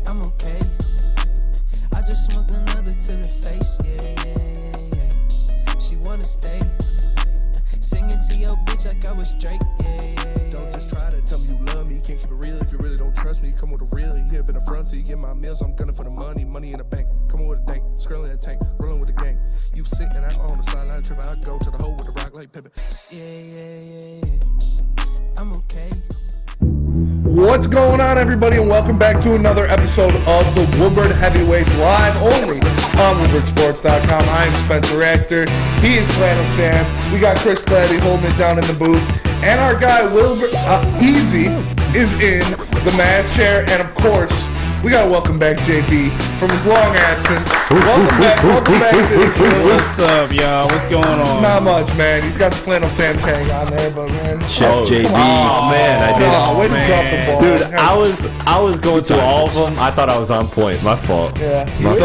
I'm okay. I just smoked another to the face, yeah. She wanna stay. Singing to your bitch like I was Drake, yeah. Don't just try to tell me you love me. You can't keep it real if you really don't trust me. Come with a real, you hit in the front, so you get my meals. I'm gunning for the money in the bank. Come with a dank, scrolling the tank, rolling with the gang. You sit and I on the sideline tripping. I go to the hole with the rock like Pippin. Yeah. I'm okay. What's going on, everybody, and welcome back to another episode of the Woodward Heavyweights live only on WoodwardSports.com. I am Spencer Raxter. He is Flannel Sam. We got Chris Platty holding it down in the booth, and our guy Wilbur Easy is in the mass chair, and of course, we gotta welcome back JB from his long absence. Welcome back to this. What's up, y'all? What's going on? Not much, man. He's got the Flannel Sam tag on there, but man. Chef JB. Oh man, I did. Oh, way to drop the ball. Dude, I was going through all of them. I thought I was on point. My fault. Yeah, My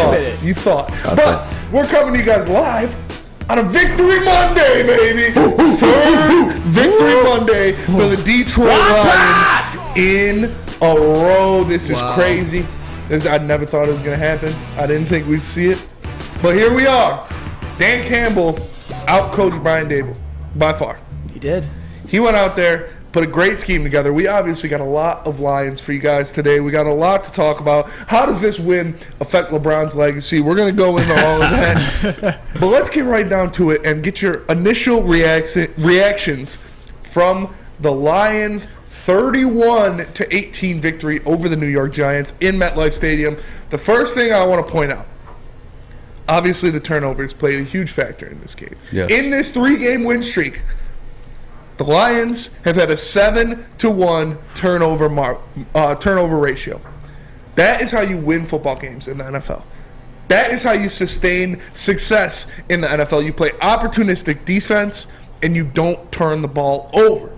you thought. But we're coming to you guys live on a Victory Monday, baby. Third Victory Monday for the Detroit Lions in a row. This is crazy. I never thought it was going to happen. I didn't think we'd see it. But here we are. Dan Campbell outcoached Brian Dable by far. He did. He went out there, put a great scheme together. We obviously got a lot of Lions for you guys today. We got a lot to talk about. How does this win affect LeBron's legacy? We're going to go into all of that. But let's get right down to it and get your initial reactions from the Lions' 31-18 victory over the New York Giants in MetLife Stadium. The first thing I want to point out, obviously the turnovers played a huge factor in this game. Yes. In this 3-game win streak, the Lions have had a 7-1 turnover ratio. That is how you win football games in the NFL. That is how you sustain success in the NFL. You play opportunistic defense and you don't turn the ball over.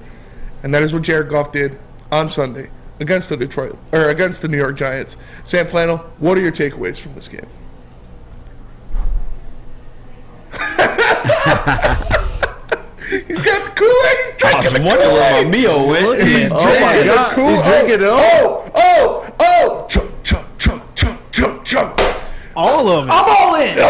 And that is what Jared Goff did on Sunday against the New York Giants. Sam Flannel, what are your takeaways from this game? He's got the Kool-Aid. He's drinking the Kool-Aid. where my meal went. He's drinking the Kool-Aid. He's drinking it all. Oh! Chug. All of it. I'm all in. He's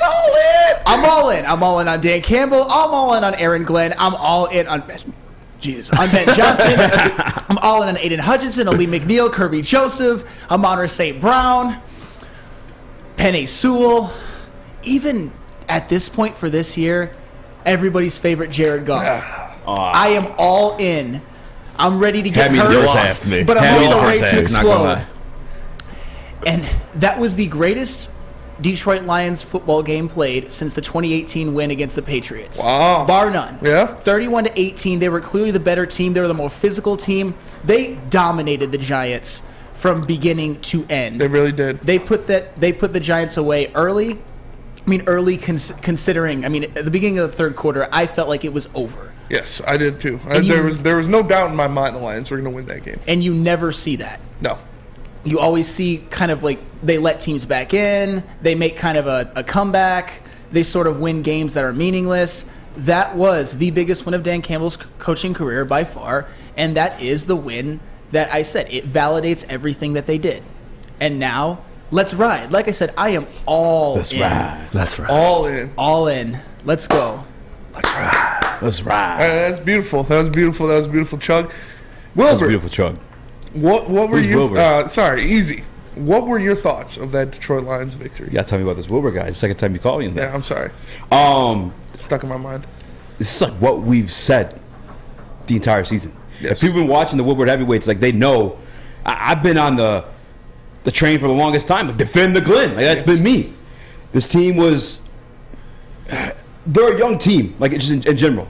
all in. I'm all in. I'm all in on Dan Campbell. I'm all in on Aaron Glenn. I'm all in on Ben Johnson. I'm all in on Aiden Hutchinson, Ali McNeil, Kirby Joseph, Amon-Ra St. Brown, Penei Sewell. Even at this point for this year, everybody's favorite Jared Goff. I am all in. I'm ready to get hurt, but I'm also ready to explode. And that was the greatest Detroit Lions football game played since the 2018 win against the Patriots. Wow. Bar none. Yeah. 31-18. They were clearly the better team. They were the more physical team. They dominated the Giants from beginning to end. They really did. They put the Giants away early. Considering, at the beginning of the third quarter, I felt like it was over. Yes, I did too. There was no doubt in my mind the Lions were going to win that game. And you never see that. No. You always see kind of like they let teams back in. They make kind of a comeback. They sort of win games that are meaningless. That was the biggest win of Dan Campbell's coaching career by far, and that is the win that I said. It validates everything that they did. And now, let's ride. Like I said, I am all in. Let's ride. All in. All in. Let's go. Let's ride. That's beautiful. That was beautiful, Chug. That was Wilbur, beautiful, Chug. what were Who's your Wilbur? Easy. What were your thoughts of that Detroit Lions victory? You gotta tell me about this Wilbur guy. It's the second time you called me in that. Yeah, I'm sorry. Stuck in my mind. This is like what we've said the entire season. Yes. If people have been watching the Woodward Heavyweights, like they know I've been on the train for the longest time. Like, defend the Glen. Like, that's been me. This team was they're a young team, like just in general.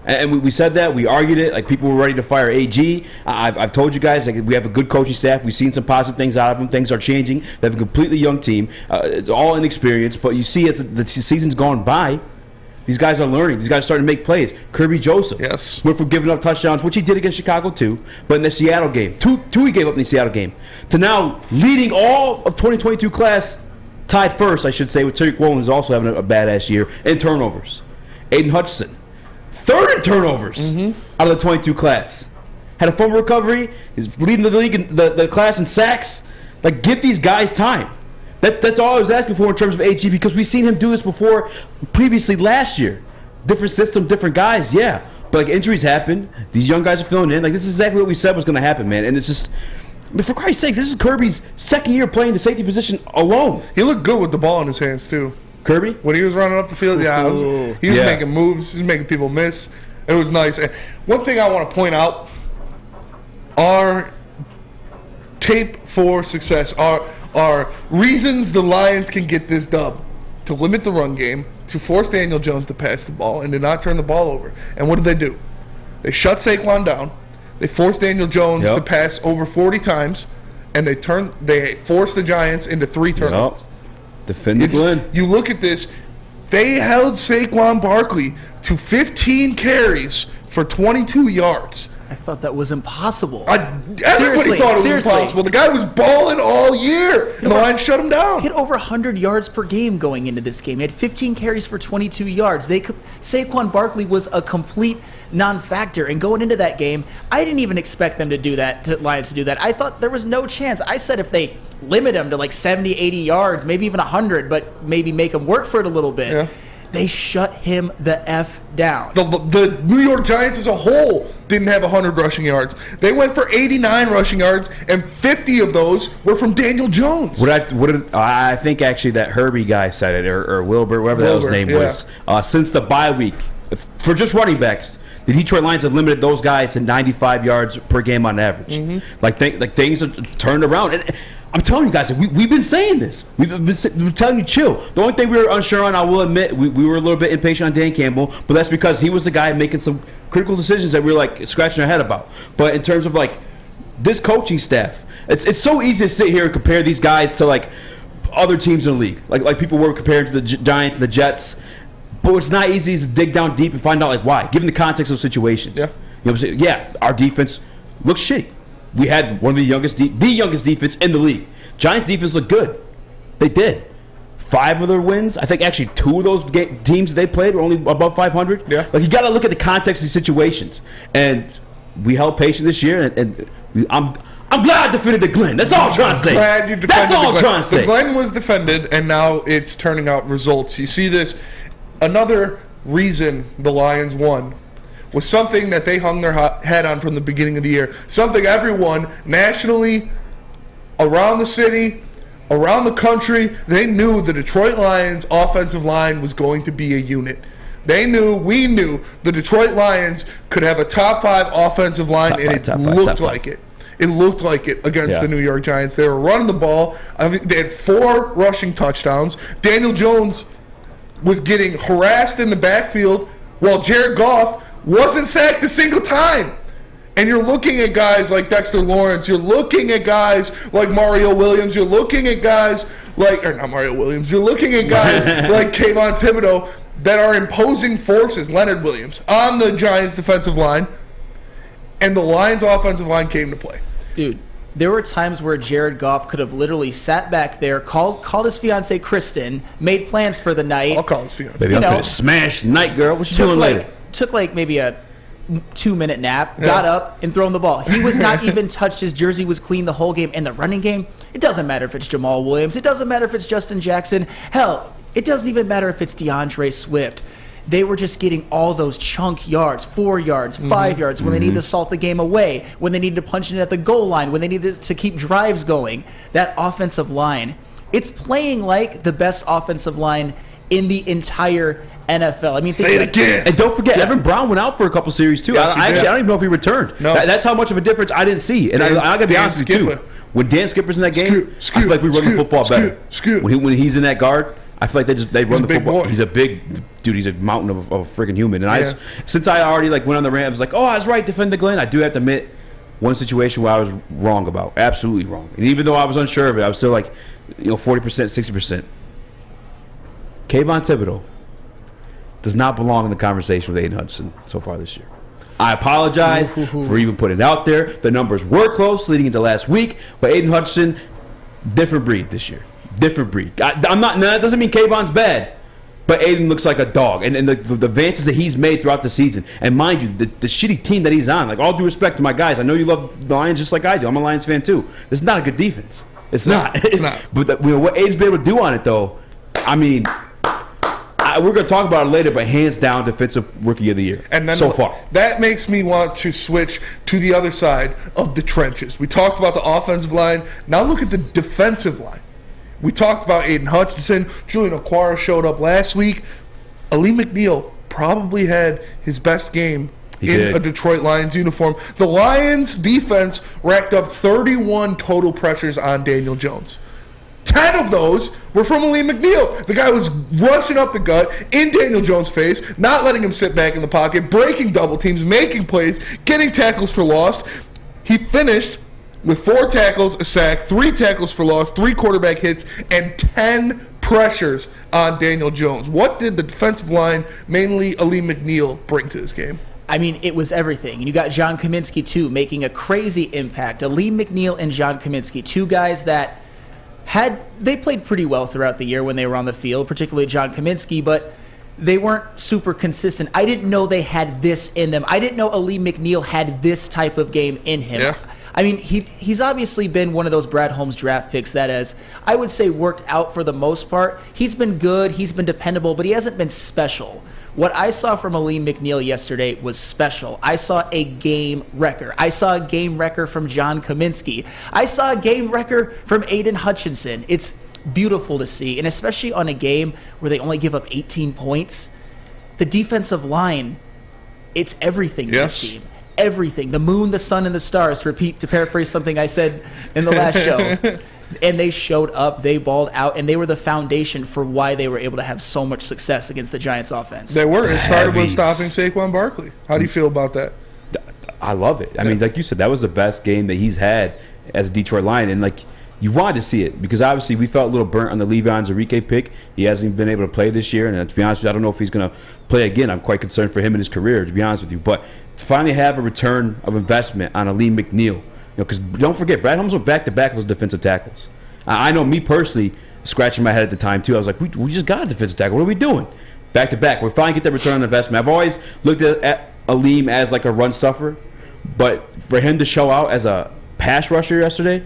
And we said that. We argued it. Like, people were ready to fire AG. I've told you guys, like, we have a good coaching staff. We've seen some positive things out of them. Things are changing. They have a completely young team. It's all inexperienced. But you see, as the season's gone by, these guys are learning. These guys are starting to make plays. Kirby Joseph. Yes. Went from giving up touchdowns, which he did against Chicago too, but in the Seattle game. Two he gave up in the Seattle game. To now leading all of 2022 class, tied first, I should say, with Tariq Woolen, who's also having a badass year, in turnovers. Aiden Hutchinson. Third in turnovers out of the 22 class. had a fumble recovery. He's leading the league in the class in sacks. Like, give these guys time. That's all I was asking for in terms of AG, because we've seen him do this before, previously last year. Different system, different guys, yeah. But like, injuries happen. These young guys are filling in. Like, this is exactly what we said was going to happen, man. And it's just, I mean, for Christ's sakes, this is Kirby's second year playing the safety position alone. He looked good with the ball in his hands too. Kirby? When he was running up the field, he was making moves. He was making people miss. It was nice. And one thing I want to point out, our tape for success, are reasons the Lions can get this dub: to limit the run game, to force Daniel Jones to pass the ball, and to not turn the ball over. And what do? They shut Saquon down. They force Daniel Jones to pass over 40 times, and they force the Giants into 3 turnovers. Defend the Glenn. You look at this, they held Saquon Barkley to 15 carries for 22 yards. I thought that was impossible. Everybody thought it was impossible. The guy was balling all year, and the Lions shut him down. He had over 100 yards per game going into this game. He had 15 carries for 22 yards. Saquon Barkley was a complete non-factor. And going into that game, I didn't even expect them to do that, Lions to do that. I thought there was no chance. I said if they limit him to like 70, 80 yards, maybe even 100, but maybe make him work for it a little bit. Yeah. They shut him the F down. The New York Giants as a whole didn't have 100 rushing yards. They went for 89 rushing yards, and 50 of those were from Daniel Jones. I think actually that Herbie guy said it, or Wilbur, whatever that his name was. Since the bye week, for just running backs, the Detroit Lions have limited those guys to 95 yards per game on average. Mm-hmm. Like things are turned around. And I'm telling you guys, we've been saying this. We've been telling you, chill. The only thing we were unsure on, I will admit, we were a little bit impatient on Dan Campbell, but that's because he was the guy making some critical decisions that we were like scratching our head about. But in terms of like this coaching staff, it's so easy to sit here and compare these guys to like other teams in the league. Like people were comparing to the Giants and the Jets. But what's not easy is to dig down deep and find out like why, given the context of situations. Yeah. You know what I'm saying? Yeah, our defense looks shitty. We had one of the youngest defense in the league. Giants defense looked good. They did. 5 of their wins, I think actually 2 of those teams they played were only above 500. Yeah. Like, you got to look at the context of these situations. And we held patient this year, and I'm glad I defended the Glenn. That's all I'm trying to say. Glad you defended That's all I'm trying to say. The Glenn was defended, and now it's turning out results. You see this. Another reason the Lions won was something that they hung their head on from the beginning of the year. Something everyone nationally, around the city, around the country, they knew the Detroit Lions offensive line was going to be a unit. We knew the Detroit Lions could have a top 5 offensive line, it looked like it. It looked like it against the New York Giants. They were running the ball. They had 4 rushing touchdowns. Daniel Jones was getting harassed in the backfield while Jared Goff wasn't sacked a single time. And you're looking at guys like Dexter Lawrence. You're looking at guys like Mario Williams. You're looking at guys like, or not Mario Williams. You're looking at guys like Kayvon Thibodeau that are imposing forces, Leonard Williams, on the Giants' defensive line. And the Lions' offensive line came to play. Dude, there were times where Jared Goff could have literally sat back there, called his fiancée Kristen, made plans for the night. I'll call his fiancée. Baby, I'm smash night, girl. What you doing later? Took like maybe a 2-minute nap, got up, and thrown the ball. He was not even touched. His jersey was clean the whole game. And the running game, it doesn't matter if it's Jamal Williams. It doesn't matter if it's Justin Jackson. Hell, it doesn't even matter if it's DeAndre Swift. They were just getting all those chunk yards, 4 yards, 5 yards, when they needed to salt the game away, when they needed to punch it at the goal line, when they needed to keep drives going. That offensive line, it's playing like the best offensive line in the entire NFL. I mean, say it again. And don't forget, Evan Brown went out for a couple series too. Yes, I don't even know if he returned. No. That's how much of a difference I didn't see. And I got to be honest with you too. When Dan Skipper's in that game, I feel like we run the football better. When he's in that guard, I feel like they run the football. Boy. He's a big dude. He's a mountain of a freaking human. And since I already went on the rant, I was like, oh, I was right, defend the Glenn. I do have to admit one situation where I was wrong about, absolutely wrong. And even though I was unsure of it, I was still 40%, 60%. Kayvon Thibodeau does not belong in the conversation with Aiden Hudson so far this year. I apologize for even putting it out there. The numbers were close leading into last week, but Aiden Hudson, different breed this year. Different breed. I'm not. That doesn't mean Kayvon's bad. But Aiden looks like a dog, and the advances that he's made throughout the season. And mind you, the shitty team that he's on, like all due respect to my guys, I know you love the Lions just like I do. I'm a Lions fan too. This is not a good defense. It's not. It's not. But what Aiden's been able to do on it, though, I mean, we're going to talk about it later, but hands down, defensive rookie of the year and then so far. That makes me want to switch to the other side of the trenches. We talked about the offensive line. Now look at the defensive line. We talked about Aiden Hutchinson. Julian Okwara showed up last week. Ali McNeil probably had his best game in a Detroit Lions uniform. The Lions defense racked up 31 total pressures on Daniel Jones. 10 of those were from Ali McNeil. The guy was rushing up the gut in Daniel Jones' face, not letting him sit back in the pocket, breaking double teams, making plays, getting tackles for loss. He finished with 4 tackles, a sack, 3 tackles for loss, 3 quarterback hits, and 10 pressures on Daniel Jones. What did the defensive line, mainly Ali McNeil, bring to this game? I mean, it was everything. And you got John Kaminsky, too, making a crazy impact. Ali McNeil and John Kaminsky, 2 guys that they played pretty well throughout the year when they were on the field, particularly John Kaminsky, but they weren't super consistent. I didn't know they had this in them. I didn't know Ali McNeil had this type of game in him. Yeah. I mean, he's obviously been one of those Brad Holmes draft picks that has, I would say, worked out for the most part. He's been good, he's been dependable, but he hasn't been special. What I saw from Ali McNeil yesterday was special. I saw a game wrecker. I saw a game wrecker from John Kaminsky. I saw a game wrecker from Aiden Hutchinson. It's beautiful to see, and especially on a game where they only give up 18 points. The defensive line, it's everything in this team. Everything. The moon, the sun, and the stars, to paraphrase something I said in the last show. And they showed up, they balled out, and they were the foundation for why they were able to have so much success against the Giants offense. They were. It started with stopping Saquon Barkley. How do you feel about that? I love it. I mean, like you said, that was the best game that he's had as a Detroit Lion. And, like, you wanted to see it because, obviously, we felt a little burnt on the Le'Veon Enrique pick. He hasn't been able to play this year. And to be honest with you, I don't know if he's going to play again. I'm quite concerned for him in his career, to be honest with you. But to finally have a return of investment on Ali McNeil, because don't forget, Brad Holmes went back-to-back with defensive tackles. I know me personally, scratching my head at the time, too. I was like, we just got a defensive tackle. What are we doing? Back-to-back. We're finally get that return on investment. I've always looked at Aleem as like a run stuffer, but for him to show out as a pass rusher yesterday,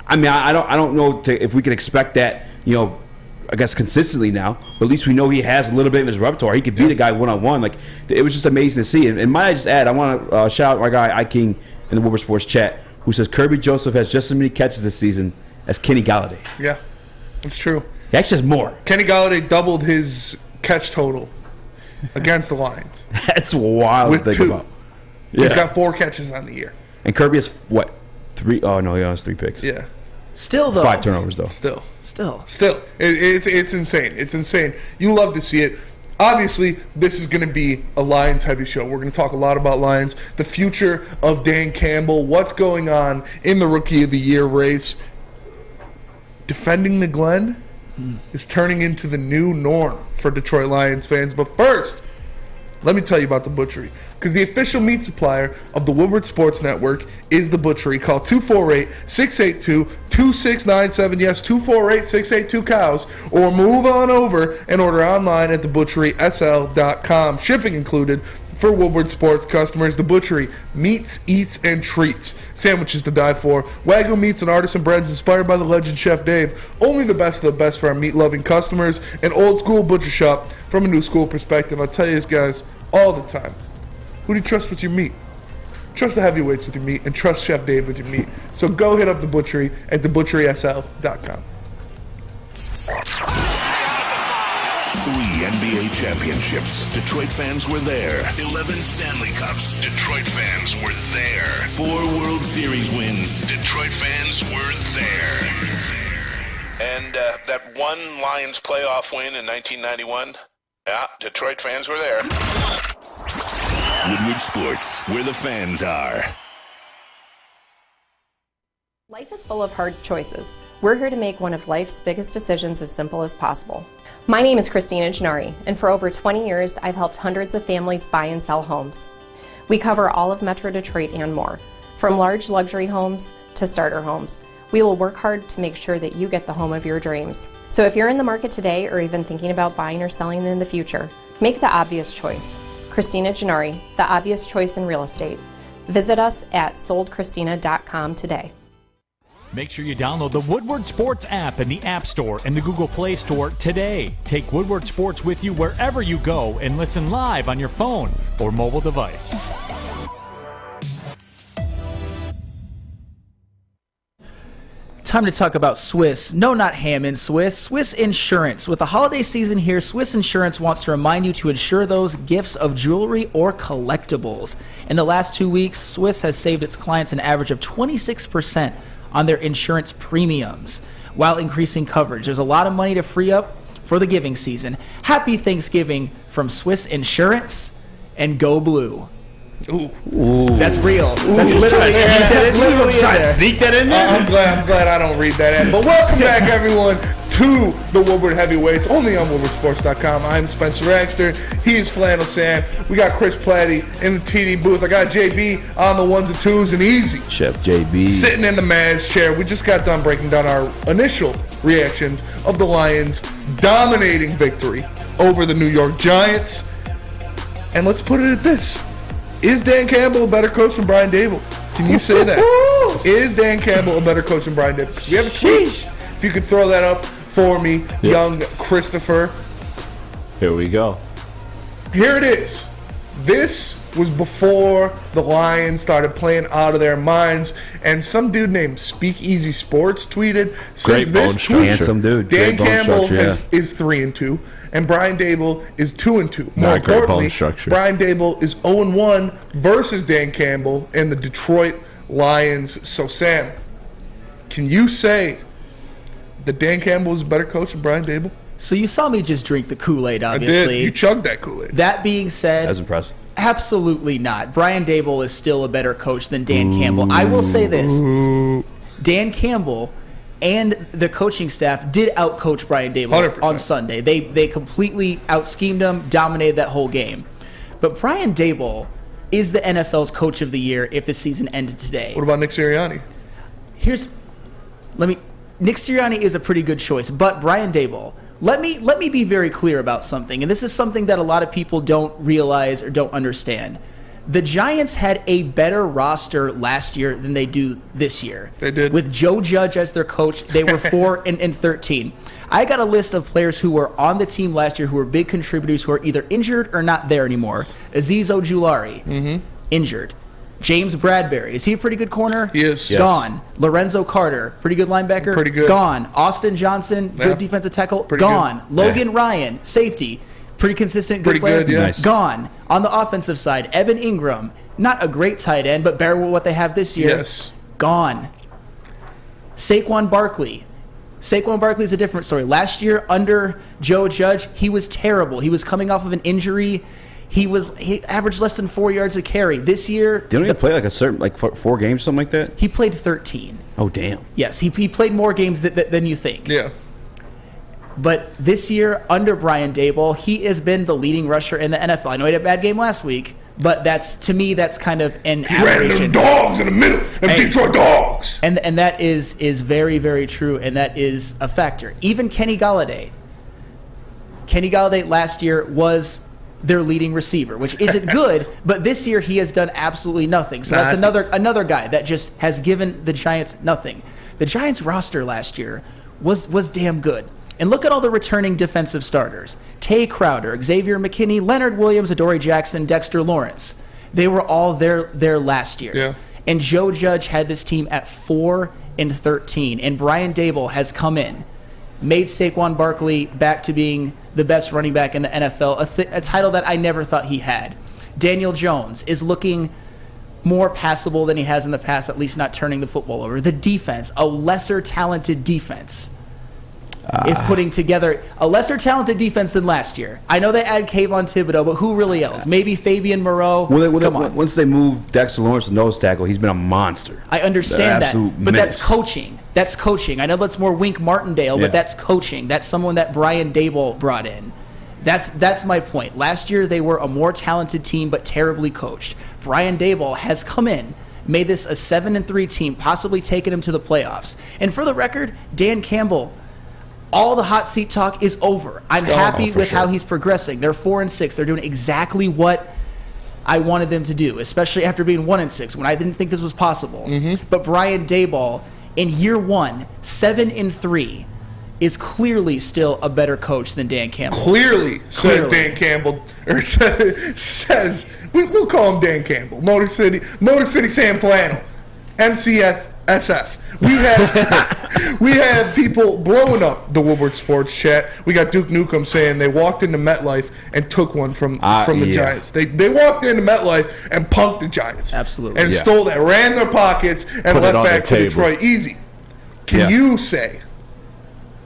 I mean, I don't know if we can expect that, I guess consistently now, but at least we know he has a little bit of his repertoire. He could beat a guy one-on-one. Like, it was just amazing to see. And might I just add, I want to shout out my guy, iKing, in the Woodward Sports chat, who says Kirby Joseph has just as many catches this season as Kenny Galladay. Yeah, that's true. He actually has more. Kenny Galladay doubled his catch total against the Lions. That's wild with to think 2. about. He's got 4 catches on the year. And Kirby has, 3? Oh, no, he has 3 picks. Yeah. Still, though. 5 turnovers, though. Still. It's insane. It's insane. You love to see it. Obviously, this is going to be a Lions-heavy show. We're going to talk a lot about Lions, the future of Dan Campbell, what's going on in the Rookie of the Year race. Defending the Glen is turning into the new norm for Detroit Lions fans. But first, let me tell you about The Butchery. Because the official meat supplier of the Woodward Sports Network is The Butchery. Call 248-682-2697. Yes, 248-682-COWS. Or move on over and order online at thebutcherysl.com. Shipping included for Woodward Sports customers. The Butchery, meats, eats, and treats. Sandwiches to die for. Wagyu meats and artisan breads inspired by the legend Chef Dave. Only the best of the best for our meat-loving customers. An old-school butcher shop from a new-school perspective. I'll tell you this, guys, all the time. Who do you trust with your meat? Trust the heavyweights with your meat and trust Chef Dave with your meat. So go hit up The Butchery at thebutcherysl.com. 3 NBA championships. Detroit fans were there. 11 Stanley Cups. Detroit fans were there. 4 World Series wins. Detroit fans were there. And that one Lions playoff win in 1991? Yeah, Detroit fans were there. Woodward Sports, where the fans are. Life is full of hard choices. We're here to make one of life's biggest decisions as simple as possible. My name is Christina Gennari, and for over 20 years, I've helped hundreds of families buy and sell homes. We cover all of Metro Detroit and more, from large luxury homes to starter homes. We will work hard to make sure that you get the home of your dreams. So if you're in the market today or even thinking about buying or selling in the future, make the obvious choice. Christina Gennari, the obvious choice in real estate. Visit us at soldchristina.com today. Make sure you download the Woodward Sports app in the App Store and the Google Play Store today. Take Woodward Sports with you wherever you go and listen live on your phone or mobile device. Time to talk about Swiss. No, not Hammond, Swiss. Swiss Insurance. With the holiday season here, Swiss Insurance wants to remind you to insure those gifts of jewelry or collectibles. In the last 2 weeks, Swiss has saved its clients an average of 26% on their insurance premiums while increasing coverage. There's a lot of money to free up for the giving season. Happy Thanksgiving from Swiss Insurance, and go blue. Ooh. That's real. That's literally Sneak that in there. I'm glad I don't read that ad. But welcome back, everyone, to the Woodward Heavyweights, only on WoodwardSports.com. I'm Spencer Raxter. He is Flannel Sam. We got Chris Platty in the TD booth. I got JB on the ones and twos, and Easy Chef JB sitting in the man's chair. We just got done breaking down our initial reactions of the Lions' dominating victory over the New York Giants. And let's put it at this. Is Dan Campbell a better coach than Brian Daboll? Can you say that? Is Dan Campbell a better coach than Brian Daboll? Because we have a tweet. If you could throw that up for me, young Christopher. Here we go. Here it is. This was before the Lions started playing out of their minds, and some dude named Speakeasy Sports tweeted, since this tweet, handsome dude. Dan Great bone Campbell structure, is 3-2, and Brian Daboll is 2-2. More Not great bone importantly, structure. Brian Daboll is 0-1 versus Dan Campbell and the Detroit Lions. So, Sam, can you say that Dan Campbell is a better coach than Brian Daboll? So you saw me just drink the Kool-Aid, I obviously. did. You chugged that Kool-Aid. That being said, That's impressive. absolutely not. Brian Daboll is still a better coach than Dan Campbell. I will say this. Dan Campbell and the coaching staff did outcoach Brian Daboll 100%. on Sunday. They completely out-schemed him, dominated that whole game. But Brian Daboll is the NFL's coach of the year if the season ended today. What about Nick Sirianni? Nick Sirianni is a pretty good choice, but Brian Daboll, let me be very clear about something, and this is something that a lot of people don't realize or don't understand. The Giants had a better roster last year than they do this year. They did. With Joe Judge as their coach, they were 4-13. I got a list of players who were on the team last year who were big contributors who are either injured or not there anymore. Azeez Ojulari, injured. James Bradbury, is he a pretty good corner? He is. Yes. Gone. Lorenzo Carter, pretty good linebacker? Pretty good. Gone. Austin Johnson, Yeah. good defensive tackle? Pretty Gone. good. Logan Ryan, safety, pretty consistent, good Pretty player? good, yeah. Nice. Gone. On the offensive side, Evan Ingram, not a great tight end, but better with what they have this year. Yes. Gone. Saquon Barkley. Saquon Barkley is a different story. Last year, under Joe Judge, he was terrible. He was coming off of an injury. He averaged less than 4 yards a carry. This year, Didn't he play like a certain, like 4 games, something like that? he played 13. Oh, damn. Yes, he played more games than you think. Yeah. But this year, under Brian Daboll, he has been the leading rusher in the NFL. I know he had a bad game last week, but to me, that's kind of an He ran them aberration. dogs in the middle. Them Hey. Detroit dogs. And that is very, very true, and that is a factor. Even Kenny Galladay. Kenny Galladay last year was their leading receiver, which isn't good, but this year he has done absolutely nothing. So that's another guy that just has given the Giants nothing. The Giants roster last year was damn good. And look at all the returning defensive starters. Tay Crowder, Xavier McKinney, Leonard Williams, Adoree Jackson, Dexter Lawrence. They were all there last year. Yeah. And Joe Judge had this team at 4-13. And Brian Daboll has come in, made Saquon Barkley back to being the best running back in the NFL, a title that I never thought he had. Daniel Jones is looking more passable than he has in the past, at least not turning the football over. The defense, a lesser talented defense, is putting together a lesser talented defense than last year. I know they add Kayvon Thibodeau, but who really else? Maybe Fabian Moreau. Come on. Once they moved Dexter Lawrence to nose tackle, he's been a monster. I understand that, absolute but that's menace. coaching. That's coaching. I know that's more Wink Martindale, Yeah. but that's coaching. That's someone that Brian Daboll brought in. That's my point. Last year they were a more talented team, but terribly coached. Brian Daboll has come in, made this a 7-3 team, possibly taking them to the playoffs. And for the record, Dan Campbell, all the hot seat talk is over. I'm happy with how he's progressing. They're 4-6. They're doing exactly what I wanted them to do, especially after being 1-6 when I didn't think this was possible. But Brian Daboll, in year 1, 7-3, is clearly still a better coach than Dan Campbell. Clearly, says Dan Campbell, or says we'll call him Dan Campbell, Motor City Sam Flannel, MCSF. We have people blowing up the Woodward Sports chat. We got Duke Nukem saying they walked into MetLife and took one from the Giants. They walked into MetLife and punked the Giants. Absolutely. And stole that, ran their pockets, and left back to Detroit. Easy. Can you say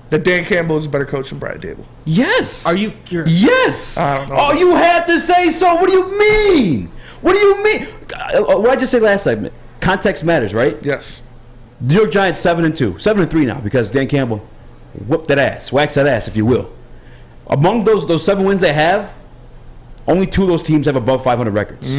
that Dan Campbell is a better coach than Brian Daboll? Yes. Yes. I don't know. Oh, you had to say so. What do you mean? What do you mean? What did I just say last segment? Context matters, right? Yes. New York Giants 7-2, 7-3 now because Dan Campbell whooped that ass, waxed that ass, if you will. Among those 7 wins they have, only 2 of those teams have above 500 records.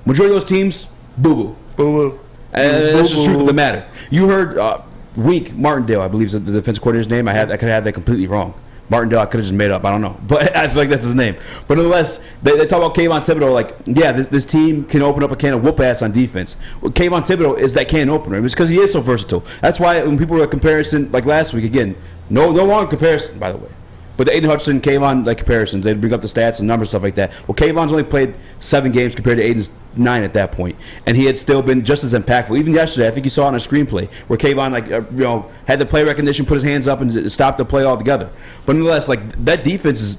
Majority of those teams, boo-boo. That's the truth of the matter. You heard Wink Martindale, I believe is the defensive coordinator's name. I could have that completely wrong. Martindale, I could have just made up. I don't know. But I feel like that's his name. But nonetheless, they talk about Kayvon Thibodeau like, yeah, this team can open up a can of whoop ass on defense. Well, Kayvon Thibodeau is that can opener. It's because he is so versatile. That's why when people were comparison, like last week, again, no longer comparison, by the way. But the Aiden Hutchinson, Kayvon, like comparisons, they'd bring up the stats and numbers, stuff like that. Well, Kayvon's only played 7 games compared to Aiden's 9 at that point, and he had still been just as impactful. Even yesterday, I think you saw on a screenplay where Kayvon, had the play recognition, put his hands up, and stopped the play altogether. But nonetheless, like that defense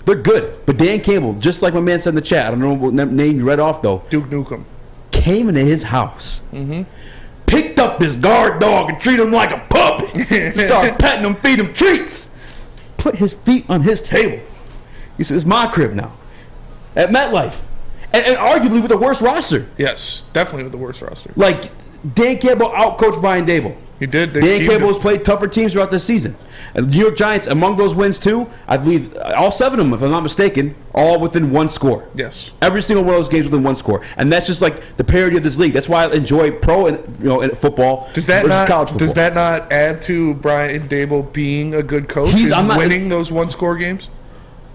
they're good. But Dan Campbell, just like my man said in the chat, I don't know what name you read off though. Duke Nukem came into his house. Picked up his guard dog and treated him like a puppy. Started petting him, feeding him treats. Put his feet on his table. He said, "It's my crib now." At MetLife. And arguably with the worst roster. Yes, definitely with the worst roster. Like, Dan Campbell outcoached Brian Daboll. He did. Dan Campbell has played tougher teams throughout this season. And the New York Giants, among those wins too, I believe all 7 of them, if I'm not mistaken, all within 1 score. Yes. Every single one of those games within 1 score. And that's just like the parity of this league. That's why I enjoy pro and in football versus college football. Does that not add to Brian Daboll being a good coach? He's winning those 1-score games?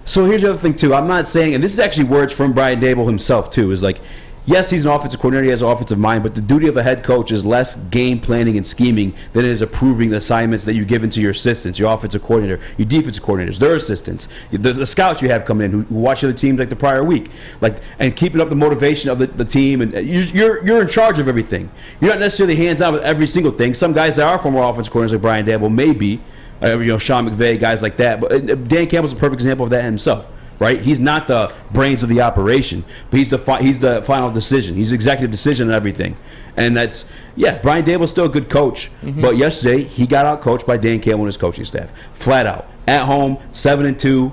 So here's the other thing too. I'm not saying, and this is actually words from Brian Daboll himself too, is like, yes, he's an offensive coordinator, he has an offensive mind, but the duty of a head coach is less game planning and scheming than it is approving the assignments that you give into your assistants, your offensive coordinator, your defensive coordinators, their assistants, the scouts you have coming in who watch other teams like the prior week, like, and keeping up the motivation of the team. And you're in charge of everything. You're not necessarily hands-on with every single thing. Some guys that are former offensive coordinators like Brian Daboll may be, Sean McVay, guys like that. But Dan Campbell's a perfect example of that himself. Right, he's not the brains of the operation, but he's the final decision. He's the executive decision on everything, and that's Brian Daboll's still a good coach, but yesterday he got out coached by Dan Campbell and his coaching staff, flat out. At home, 7-2.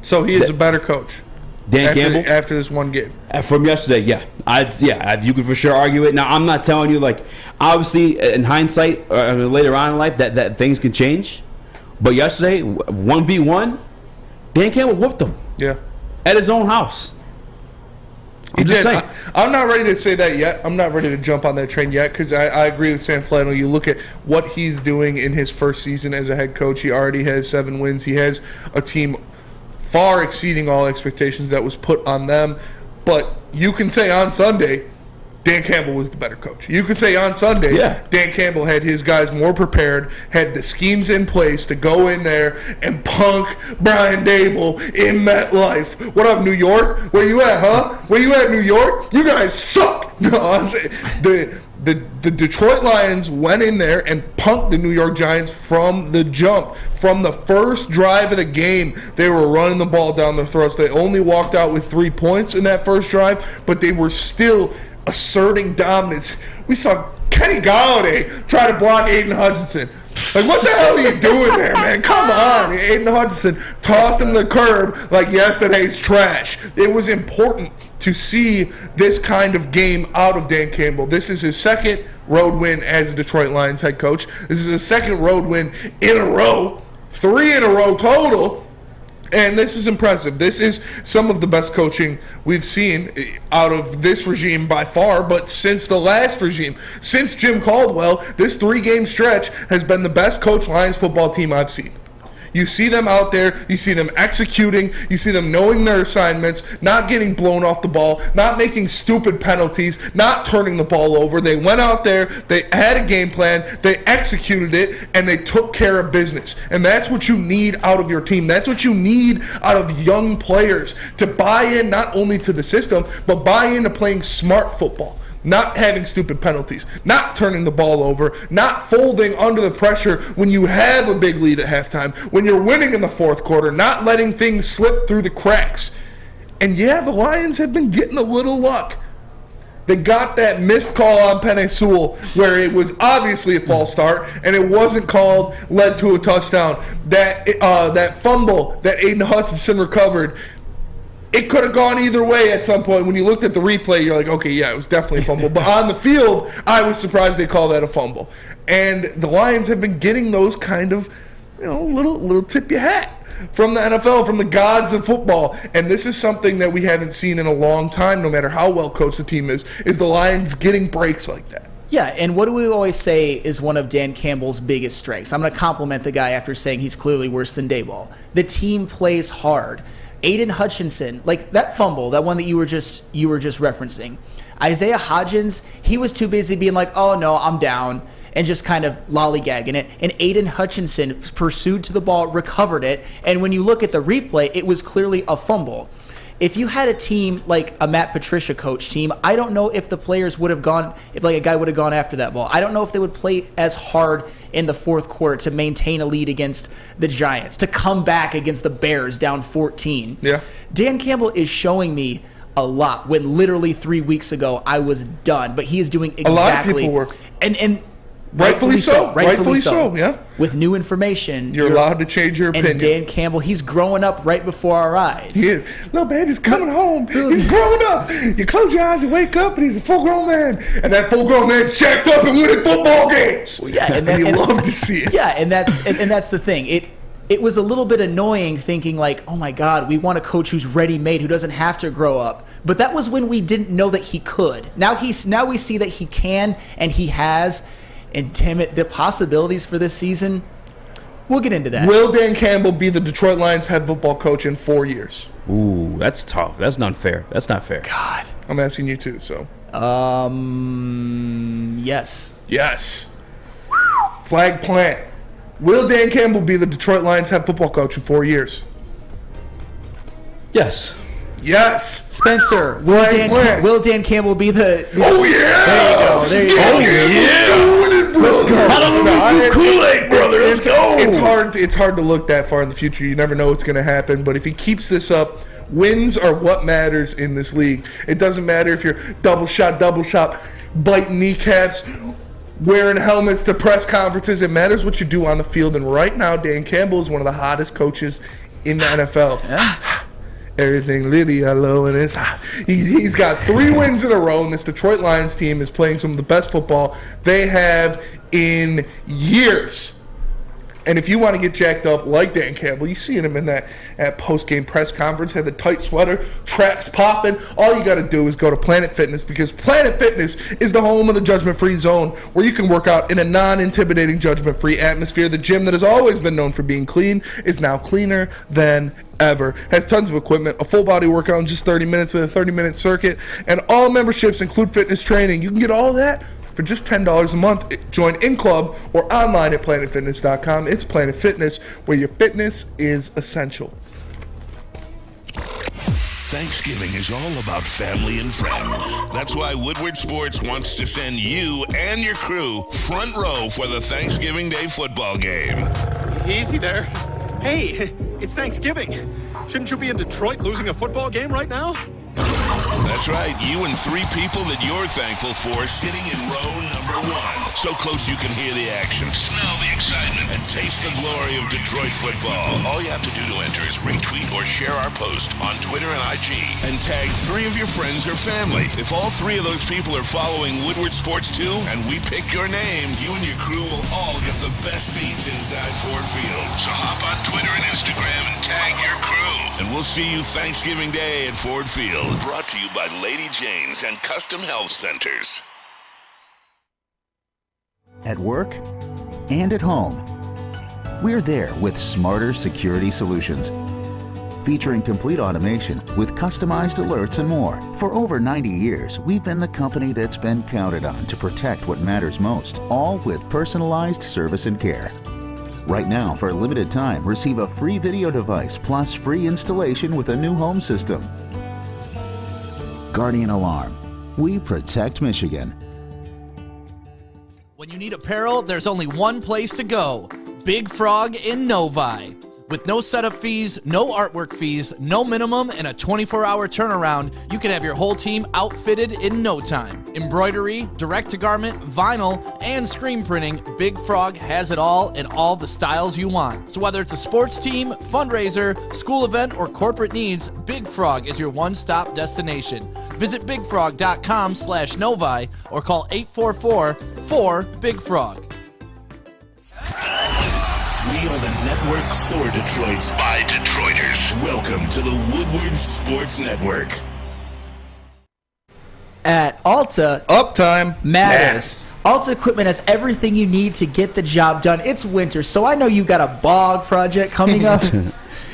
So he is a better coach. Dan Campbell after this one game from yesterday, you could for sure argue it. Now I'm not telling you, like, obviously in hindsight later on in life that things can change, but yesterday 1v1, Dan Campbell whooped him. Yeah. At his own house. I'm not ready to say that yet. I'm not ready to jump on that train yet because I agree with Sam Flannel. You look at what he's doing in his first season as a head coach. He already has 7 wins. He has a team far exceeding all expectations that was put on them. But you can say on Sunday, Dan Campbell was the better coach. You could say on Sunday, Dan Campbell had his guys more prepared, had the schemes in place to go in there and punk Brian Daboll in MetLife. What up, New York? Where you at, huh? Where you at, New York? You guys suck. No, I'm saying the Detroit Lions went in there and punked the New York Giants from the jump. From the first drive of the game, they were running the ball down their throats. They only walked out with 3 points in that first drive, but they were still asserting dominance. We saw Kenny Galladay try to block Aiden Hutchinson. Like, what the hell are you doing there, man? Come on. Aiden Hutchinson tossed him the curb like yesterday's trash. It was important to see this kind of game out of Dan Campbell. This is his 2nd road win as a Detroit Lions head coach. This is his 2nd road win in a row. 3 in a row total. And this is impressive. This is some of the best coaching we've seen out of this regime by far, but since the last regime, since Jim Caldwell, this 3-game stretch has been the best coached Lions football team I've seen. You see them out there, you see them executing, you see them knowing their assignments, not getting blown off the ball, not making stupid penalties, not turning the ball over. They went out there, they had a game plan, they executed it, and they took care of business. And that's what you need out of your team. That's what you need out of young players, to buy in not only to the system, but buy into playing smart football. Not having stupid penalties, not turning the ball over, not folding under the pressure when you have a big lead at halftime, when you're winning in the fourth quarter, not letting things slip through the cracks. And yeah, the Lions have been getting a little luck. They got that missed call on Penei Sewell where it was obviously a false start and it wasn't called, led to a touchdown. That fumble that Aiden Hutchinson recovered, it could have gone either way at some point. When you looked at the replay, you're like, okay, yeah, it was definitely a fumble. But on the field, I was surprised they called that a fumble. And the Lions have been getting those kind of, little tip your hat from the NFL, from the gods of football. And this is something that we haven't seen in a long time, no matter how well coached the team is the Lions getting breaks like that. Yeah, and what do we always say is one of Dan Campbell's biggest strengths? I'm going to compliment the guy after saying he's clearly worse than Daboll. The team plays hard. Aiden Hutchinson, like that fumble, that one that you were just referencing. Isaiah Hodgins, he was too busy being like, oh no, I'm down, and just kind of lollygagging it. And Aiden Hutchinson pursued to the ball, recovered it, and when you look at the replay, it was clearly a fumble. If you had a team like a Matt Patricia coach team, I don't know if the players would have gone, if like a guy would have gone after that ball. I don't know if they would play as hard in the fourth quarter to maintain a lead against the Giants, to come back against the Bears down 14. Yeah. Dan Campbell is showing me a lot when literally 3 weeks ago I was done, but he is doing exactly. A lot of people were. And rightfully so, yeah. With new information. You're allowed to change your opinion. And Dan Campbell, he's growing up right before our eyes. He is. Little baby's coming home. He's growing up. You close your eyes and wake up, and he's a full-grown man. And that full-grown man's jacked up and winning football games. Well, yeah, and you love to see it. Yeah, and that's the thing. It was a little bit annoying thinking like, oh my God, we want a coach who's ready-made, who doesn't have to grow up. But that was when we didn't know that he could. Now we see that he can, and he has. And damn it, the possibilities for this season, we'll get into that. Will Dan Campbell be the Detroit Lions head football coach in 4 years? Ooh, that's tough. That's not fair. That's not fair. God. I'm asking you too, so. Yes. Yes. Flag plant. Will Dan Campbell be the Detroit Lions head football coach in 4 years? Yes. Yes. Spencer, will Dan Campbell be the... Oh, yeah. There you go. Let's go. Hallelujah, Kool-Aid, brother. Let's go. It's hard to look that far in the future. You never know what's going to happen. But if he keeps this up, wins are what matters in this league. It doesn't matter if you're double shot, biting kneecaps, wearing helmets to press conferences. It matters what you do on the field. And right now, Dan Campbell is one of the hottest coaches in the NFL. Yeah. Everything Liddy hello and it's he's got 3 wins in a row, and this Detroit Lions team is playing some of the best football they have in years. And if you want to get jacked up like Dan Campbell, you seen him in that post-game press conference, had the tight sweater, traps popping. All you got to do is go to Planet Fitness, because Planet Fitness is the home of the judgment-free zone, where you can work out in a non-intimidating, judgment-free atmosphere. The gym that has always been known for being clean is now cleaner than ever. Has tons of equipment, a full-body workout in just 30 minutes with a 30-minute circuit, and all memberships include fitness training. You can get all that for just $10 a month. Join in club or online at planetfitness.com. It's Planet Fitness, where your fitness is essential. Thanksgiving is all about family and friends. That's why Woodward Sports wants to send you and your crew front row for the Thanksgiving Day football game. Easy there. Hey, it's Thanksgiving. Shouldn't you be in Detroit losing a football game right now? That's right, you and 3 people that you're thankful for sitting in row number 1. So close you can hear the action, smell the excitement, and taste the glory of Detroit football. All you have to do to enter is retweet or share our post on Twitter and IG and tag 3 of your friends or family. If all 3 of those people are following Woodward Sports too, and we pick your name, you and your crew will all get the best seats inside Ford Field. So hop on Twitter and Instagram and tag your crew. And we'll see you Thanksgiving Day at Ford Field. Brought to you by Lady Jane's and Custom Health Centers. At work and at home, we're there with smarter security solutions. Featuring complete automation with customized alerts and more. For over 90 years, we've been the company that's been counted on to protect what matters most, all with personalized service and care. Right now, for a limited time, receive a free video device plus free installation with a new home system. Guardian Alarm. We protect Michigan. When you need apparel, there's only one place to go. Big Frog in Novi. With no setup fees, no artwork fees, no minimum, and a 24-hour turnaround, you can have your whole team outfitted in no time. Embroidery, direct-to-garment, vinyl, and screen printing, Big Frog has it all in all the styles you want. So whether it's a sports team, fundraiser, school event, or corporate needs, Big Frog is your one-stop destination. Visit bigfrog.com/Novi or call 844-4-BIG-FROG. We are the network for Detroit by Detroiters. Welcome to the Woodward Sports Network. At Alta, Uptime matters. Alta Equipment has everything you need to get the job done. It's winter, so I know you've got a bog project coming up.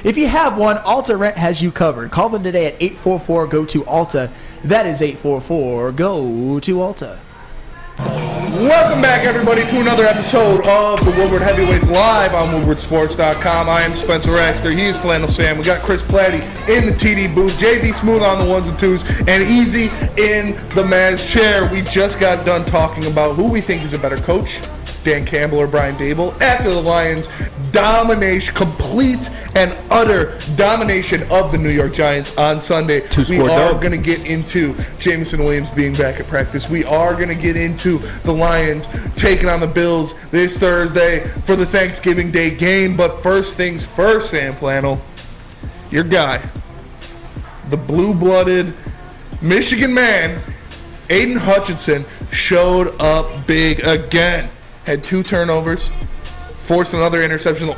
If you have one, Alta Rent has you covered. Call them today at 844-GO-TO-ALTA. That is 844-GO-TO-ALTA. Welcome back, everybody, to another episode of the Woodward Heavyweights live on WoodwardSports.com. I am Spencer Exter. He is Flannel Sam. We got Chris Platty in the TD booth, JB Smooth on the ones and twos, and Easy in the Maz chair. We just got done talking about who we think is a better coach, Dan Campbell or Brian Dable, after the Lions' domination, complete and utter domination of the New York Giants on Sunday. We are going to get into Jameson Williams being back at practice. We are going to get into the Lions taking on the Bills this Thursday for the Thanksgiving Day game. But first things first, Sam Flannel, your guy, the blue-blooded Michigan man, Aiden Hutchinson, showed up big again. Had 2 turnovers, forced another interception. The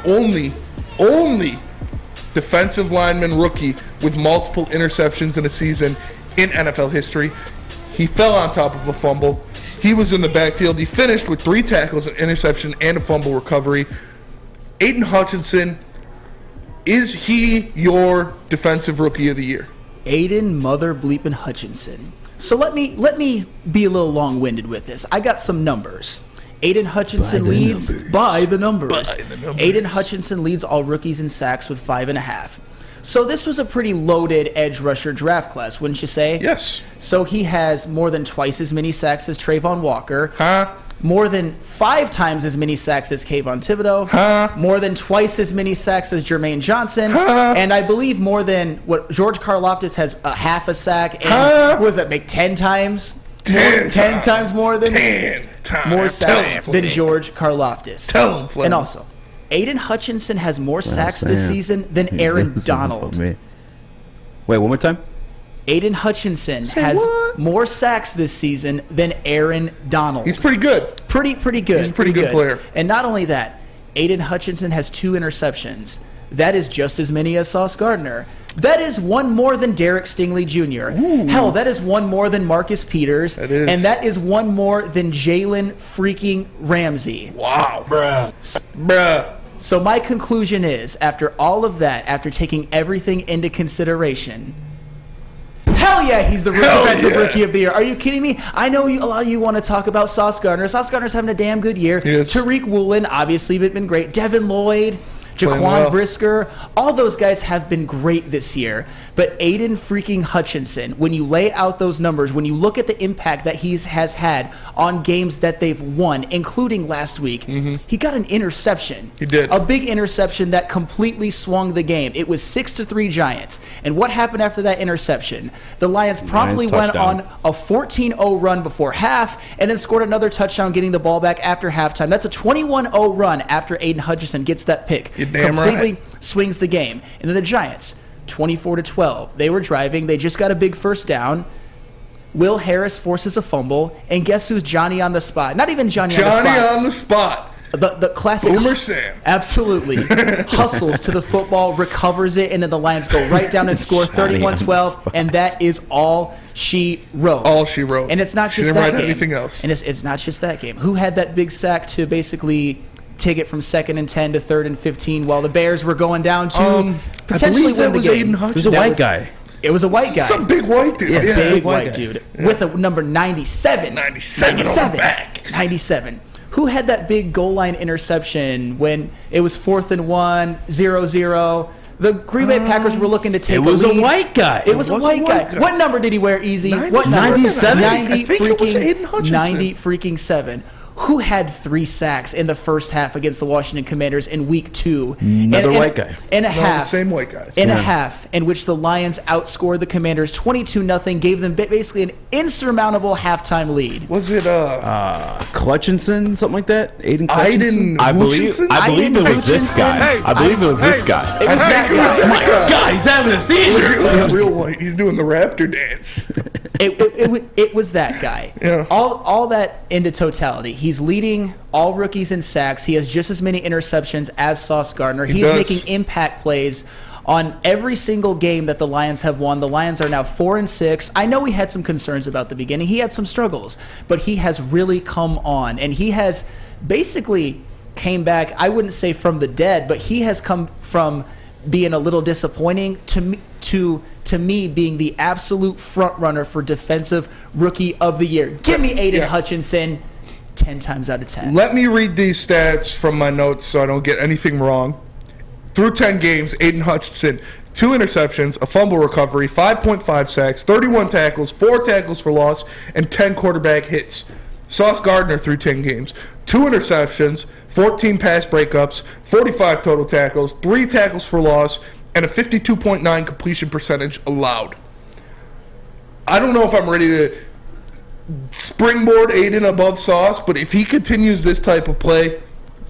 only defensive lineman rookie with multiple interceptions in a season in NFL history. He fell on top of a fumble. He was in the backfield. He finished with 3 tackles, an interception, and a fumble recovery. Aiden Hutchinson, is he your defensive rookie of the year? Aiden Mother Bleepin' Hutchinson. So let me be a little long-winded with this. I got some numbers. Aiden Hutchinson leads by the numbers. Aiden Hutchinson leads all rookies in sacks with 5.5. So this was a pretty loaded edge rusher draft class, wouldn't you say? Yes. So he has more than twice as many sacks as Trayvon Walker. More than 5 times as many sacks as Kayvon Thibodeau. More than twice as many sacks as Jermaine Johnson. And I believe more than what George Karlaftis has a half a sack. And what does that make, 10 times? 10 times more than 10 times more sacks than George Karlaftis. Tell him, Flynn. And also, Aiden Hutchinson has more sacks this season than Aaron Donald. Wait, one more time? Aiden Hutchinson has more sacks this season than Aaron Donald. He's pretty good. Pretty good. He's a pretty good player. And not only that, Aiden Hutchinson has 2 interceptions. That is just as many as Sauce Gardner. That is 1 more than Derek Stingley Jr. Ooh. Hell, that is 1 more than Marcus Peters. That is. And that is 1 more than Jalen freaking Ramsey. Wow. Bruh. So my conclusion is, after all of that, after taking everything into consideration, hell yeah, he's the defensive rookie of the year. Are you kidding me? I know a lot of you want to talk about Sauce Gardner. Sauce Gardner's having a damn good year. Yes. Tariq Woolen, obviously, been great. Devin Lloyd. Jaquan Brisker, all those guys have been great this year. But Aiden freaking Hutchinson, when you lay out those numbers, when you look at the impact that he has had on games that they've won, including last week, he got an interception. He did. A big interception that completely swung the game. It was 6-3 Giants. And what happened after that interception? The Lions promptly went on a 14-0 run before half and then scored another touchdown getting the ball back after halftime. That's a 21-0 run after Aiden Hutchinson gets that pick. You're damn completely right. swings the game. And then the Giants, 24-12. They were driving. They just got a big first down. Will Harris forces a fumble. And guess who's Johnny on the spot? Not even Johnny on the spot. Johnny on the spot. The classic Boomer Sam. Absolutely. Hustles to the football, recovers it, and then the Lions go right down and score 31-12, and that is all she wrote. All she wrote. And it's not She just didn't that write game. anything else. And it's not just that game. Who had that big sack to basically take it from 2nd and 10 to 3rd and 15 while the Bears were going down to potentially win the game? Aiden It was a white guy. It was a white guy. Some big white dude. Yeah, Yeah. big white dude. With a number 97. 97 on the back. 97. Who had that big goal line interception when it was 4th and 1, 0-0? The Green Bay Packers were looking to take a lead. It was a white guy. It was a white guy. What number did he wear, Easy? What number? 97? 90 I think it was Aiden freaking Hutchinson. 90 freaking 7. Who had 3 sacks in the first half against the Washington Commanders in week 2? Another white guy. And a No, half. the same white guy. In a half in which the Lions outscored the Commanders 22-0, gave them basically an insurmountable halftime lead. Was it Clutchinson, something like that? Aiden Clutchinson? Aiden I believe Hutchinson? it was this guy. Hey, I believe it was this guy. It was that guy. Oh my God, he's having a seizure. He's real white. He's doing the raptor dance. It was that guy. Yeah. All that into totality. He's leading all rookies in sacks. He has just as many interceptions as Sauce Gardner. He's does. making impact plays on every single game that the Lions have won. The Lions are now 4-6. I know we had some concerns about the beginning. He had some struggles, but he has really come on, and he has basically came back, I wouldn't say from the dead, but he has come from being a little disappointing to me being the absolute front runner for defensive rookie of the year. Give me Aiden Hutchinson 10 times out of 10. Let me read these stats from my notes so I don't get anything wrong. Through 10 games, Aiden Hutchinson, 2 interceptions, a fumble recovery, 5.5 sacks, 31 tackles, 4 tackles for loss, and 10 quarterback hits. Sauce Gardner through 10 games, 2 interceptions, 14 pass breakups, 45 total tackles, 3 tackles for loss, and a 52.9 completion percentage allowed. I don't know if I'm ready to springboard Aiden above Sauce, but if he continues this type of play,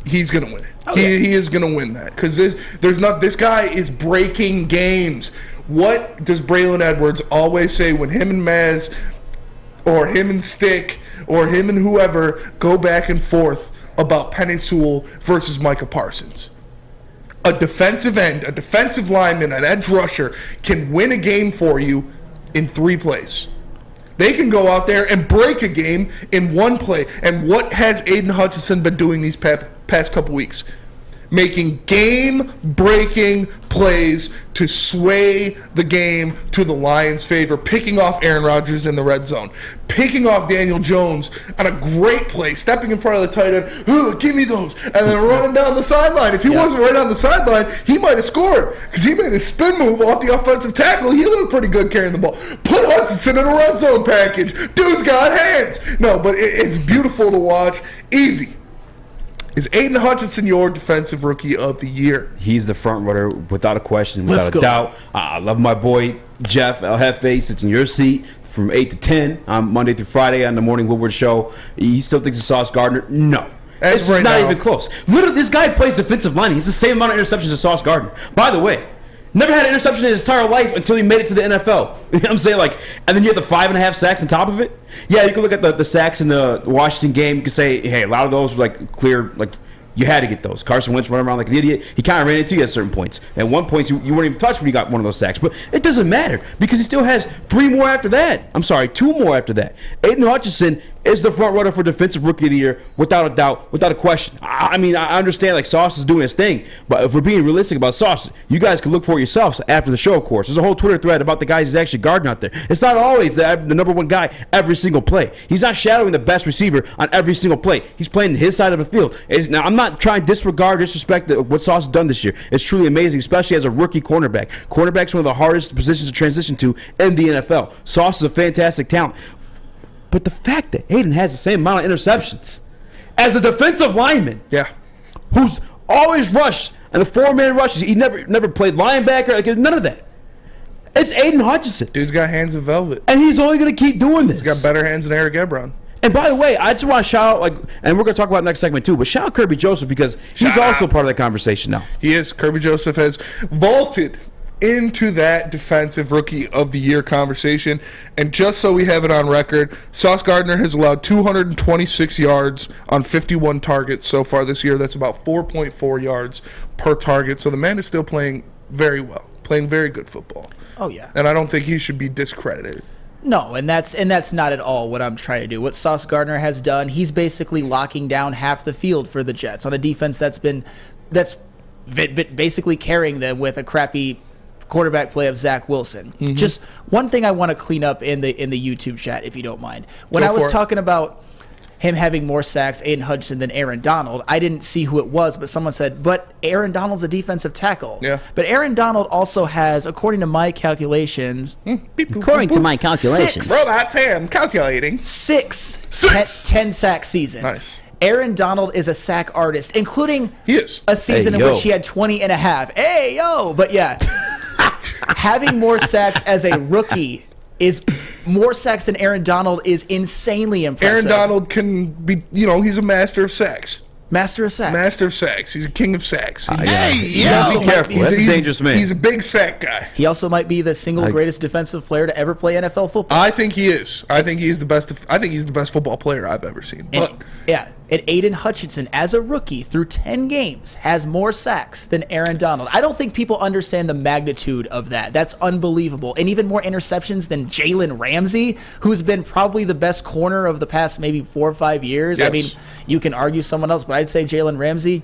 he's going to win it. He is going to win that because this guy is breaking games. What does Braylon Edwards always say when him and Maz or him and Stick or him and whoever go back and forth about Penei Sewell versus Micah Parsons? A defensive end, a defensive lineman, an edge rusher can win a game for you in 3 plays. They can go out there and break a game in 1 play. And what has Aiden Hutchinson been doing these past couple weeks? Making game-breaking plays to sway the game to the Lions' favor, picking off Aaron Rodgers in the red zone, picking off Daniel Jones on a great play, stepping in front of the tight end, give me those, and then running down the sideline. If he wasn't right on the sideline, he might have scored because he made a spin move off the offensive tackle. He looked pretty good carrying the ball. Put Hutchinson in a red zone package. Dude's got hands. No, but it's beautiful to watch. Easy. Is Aiden Hutchinson your defensive rookie of the year? He's the front runner without a question, without a doubt. I love my boy Jeff El Jefe sits in your seat from 8 to 10 on Monday through Friday on the Morning Woodward Show. He still thinks it's Sauce Gardner. No. It's right not now. even close. Literally, this guy plays defensive line. He has the same amount of interceptions as Sauce Gardner. By the way, never had an interception in his entire life until he made it to the NFL. You know what I'm saying? And then you have the 5.5 sacks on top of it. Yeah, you can look at the sacks in the Washington game. You can say, hey, a lot of those were clear, you had to get those. Carson Wentz running around like an idiot. He kind of ran into you at certain points. At one point, you weren't even touched when you got one of those sacks. But it doesn't matter because he still has 2 more after that. Aiden Hutchinson is the front runner for Defensive Rookie of the Year without a doubt, without a question. I mean, I understand like Sauce is doing his thing, but if we're being realistic about Sauce, you guys can look for it yourselves after the show, of course. There's a whole Twitter thread about the guys he's actually guarding out there. It's not always the number one guy every single play. He's not shadowing the best receiver on every single play. He's playing his side of the field. Now, I'm not trying to disrespect what Sauce has done this year. It's truly amazing, especially as a rookie cornerback. Cornerback's one of the hardest positions to transition to in the NFL. Sauce is a fantastic talent. But the fact that Aiden has the same amount of interceptions as a defensive lineman, who's always rushed and the 4-man rushes, he never played linebacker, like none of that. It's Aiden Hutchinson. Dude's got hands of velvet, and he's only going to keep doing this. He's got better hands than Eric Ebron. And by the way, I just want to shout out, and we're going to talk about it next segment too, but shout out Kirby Joseph because he's also part of that conversation now. He is. Kirby Joseph has vaulted into that Defensive Rookie of the Year conversation. And just so we have it on record, Sauce Gardner has allowed 226 yards on 51 targets so far this year. That's about 4.4 yards per target. So the man is still playing very well, playing very good football. Oh, yeah. And I don't think he should be discredited. No, and that's not at all what I'm trying to do. What Sauce Gardner has done, he's basically locking down half the field for the Jets on a defense that's basically carrying them with a crappy quarterback play of Zach Wilson. Mm-hmm. Just one thing I want to clean up in the YouTube chat, if you don't mind. When I was talking about him having more sacks, Aiden Hutchinson, than Aaron Donald, I didn't see who it was, but someone said, but Aaron Donald's a defensive tackle. Yeah. But Aaron Donald also has, according to my calculations, Robots, I'm calculating. 10 sack seasons. Nice. Aaron Donald is a sack artist, including a season in which he had 20 and a half. Hey, yo! But yeah, having more sacks as a rookie is more sacks than Aaron Donald is insanely impressive. Aaron Donald can be, he's a master of sacks. Master of sacks. Master of sacks. He's a king of sacks. Be careful. That's a dangerous man. He's a big sack guy. He also might be the single greatest defensive player to ever play NFL football. I think he is. I think he's the best. I think he's the best football player I've ever seen. And Aiden Hutchinson, as a rookie through 10 games, has more sacks than Aaron Donald. I don't think people understand the magnitude of that. That's unbelievable. And even more interceptions than Jalen Ramsey, who's been probably the best corner of the past maybe 4 or 5 years. Yes. I mean, you can argue someone else, but I'd say Jalen Ramsey.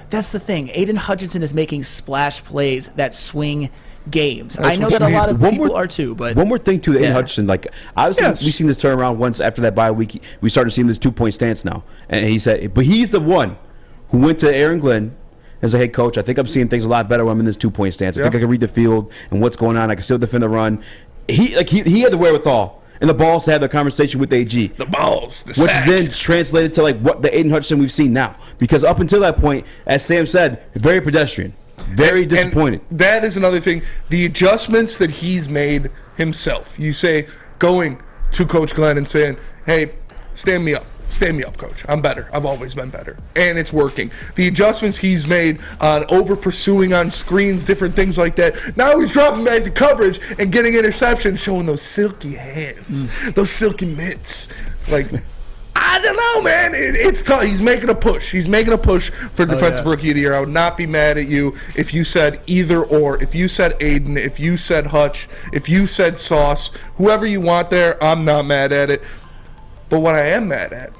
That's the thing. Aiden Hutchinson is making splash plays that swing games. I know that a lot of people are too, but one more thing to Aiden Hutchinson, we've seen this turnaround once after that bye week. We started seeing this 2-point stance now, and he said, but he's the one who went to Aaron Glenn as a head coach. I think I'm seeing things a lot better when I'm in this 2-point stance. I think I can read the field and what's going on. I can still defend the run. He had the wherewithal and the balls to have the conversation with AG. The balls, which is then translated to what the Aiden Hutchinson we've seen now. Because up until that point, as Sam said, very pedestrian. Very disappointed. And that is another thing. The adjustments that he's made himself. You say, going to Coach Glenn and saying, hey, stand me up. Stand me up, Coach. I'm better. I've always been better. And it's working. The adjustments he's made on over-pursuing on screens, different things like that. Now he's dropping back to coverage and getting interceptions, showing those silky hands, those silky mitts. I don't know, man. It's tough. He's making a push. He's making a push for Defensive Rookie of the Year. I would not be mad at you if you said either or. If you said Aiden, if you said Hutch, if you said Sauce, whoever you want there, I'm not mad at it. But what I am mad at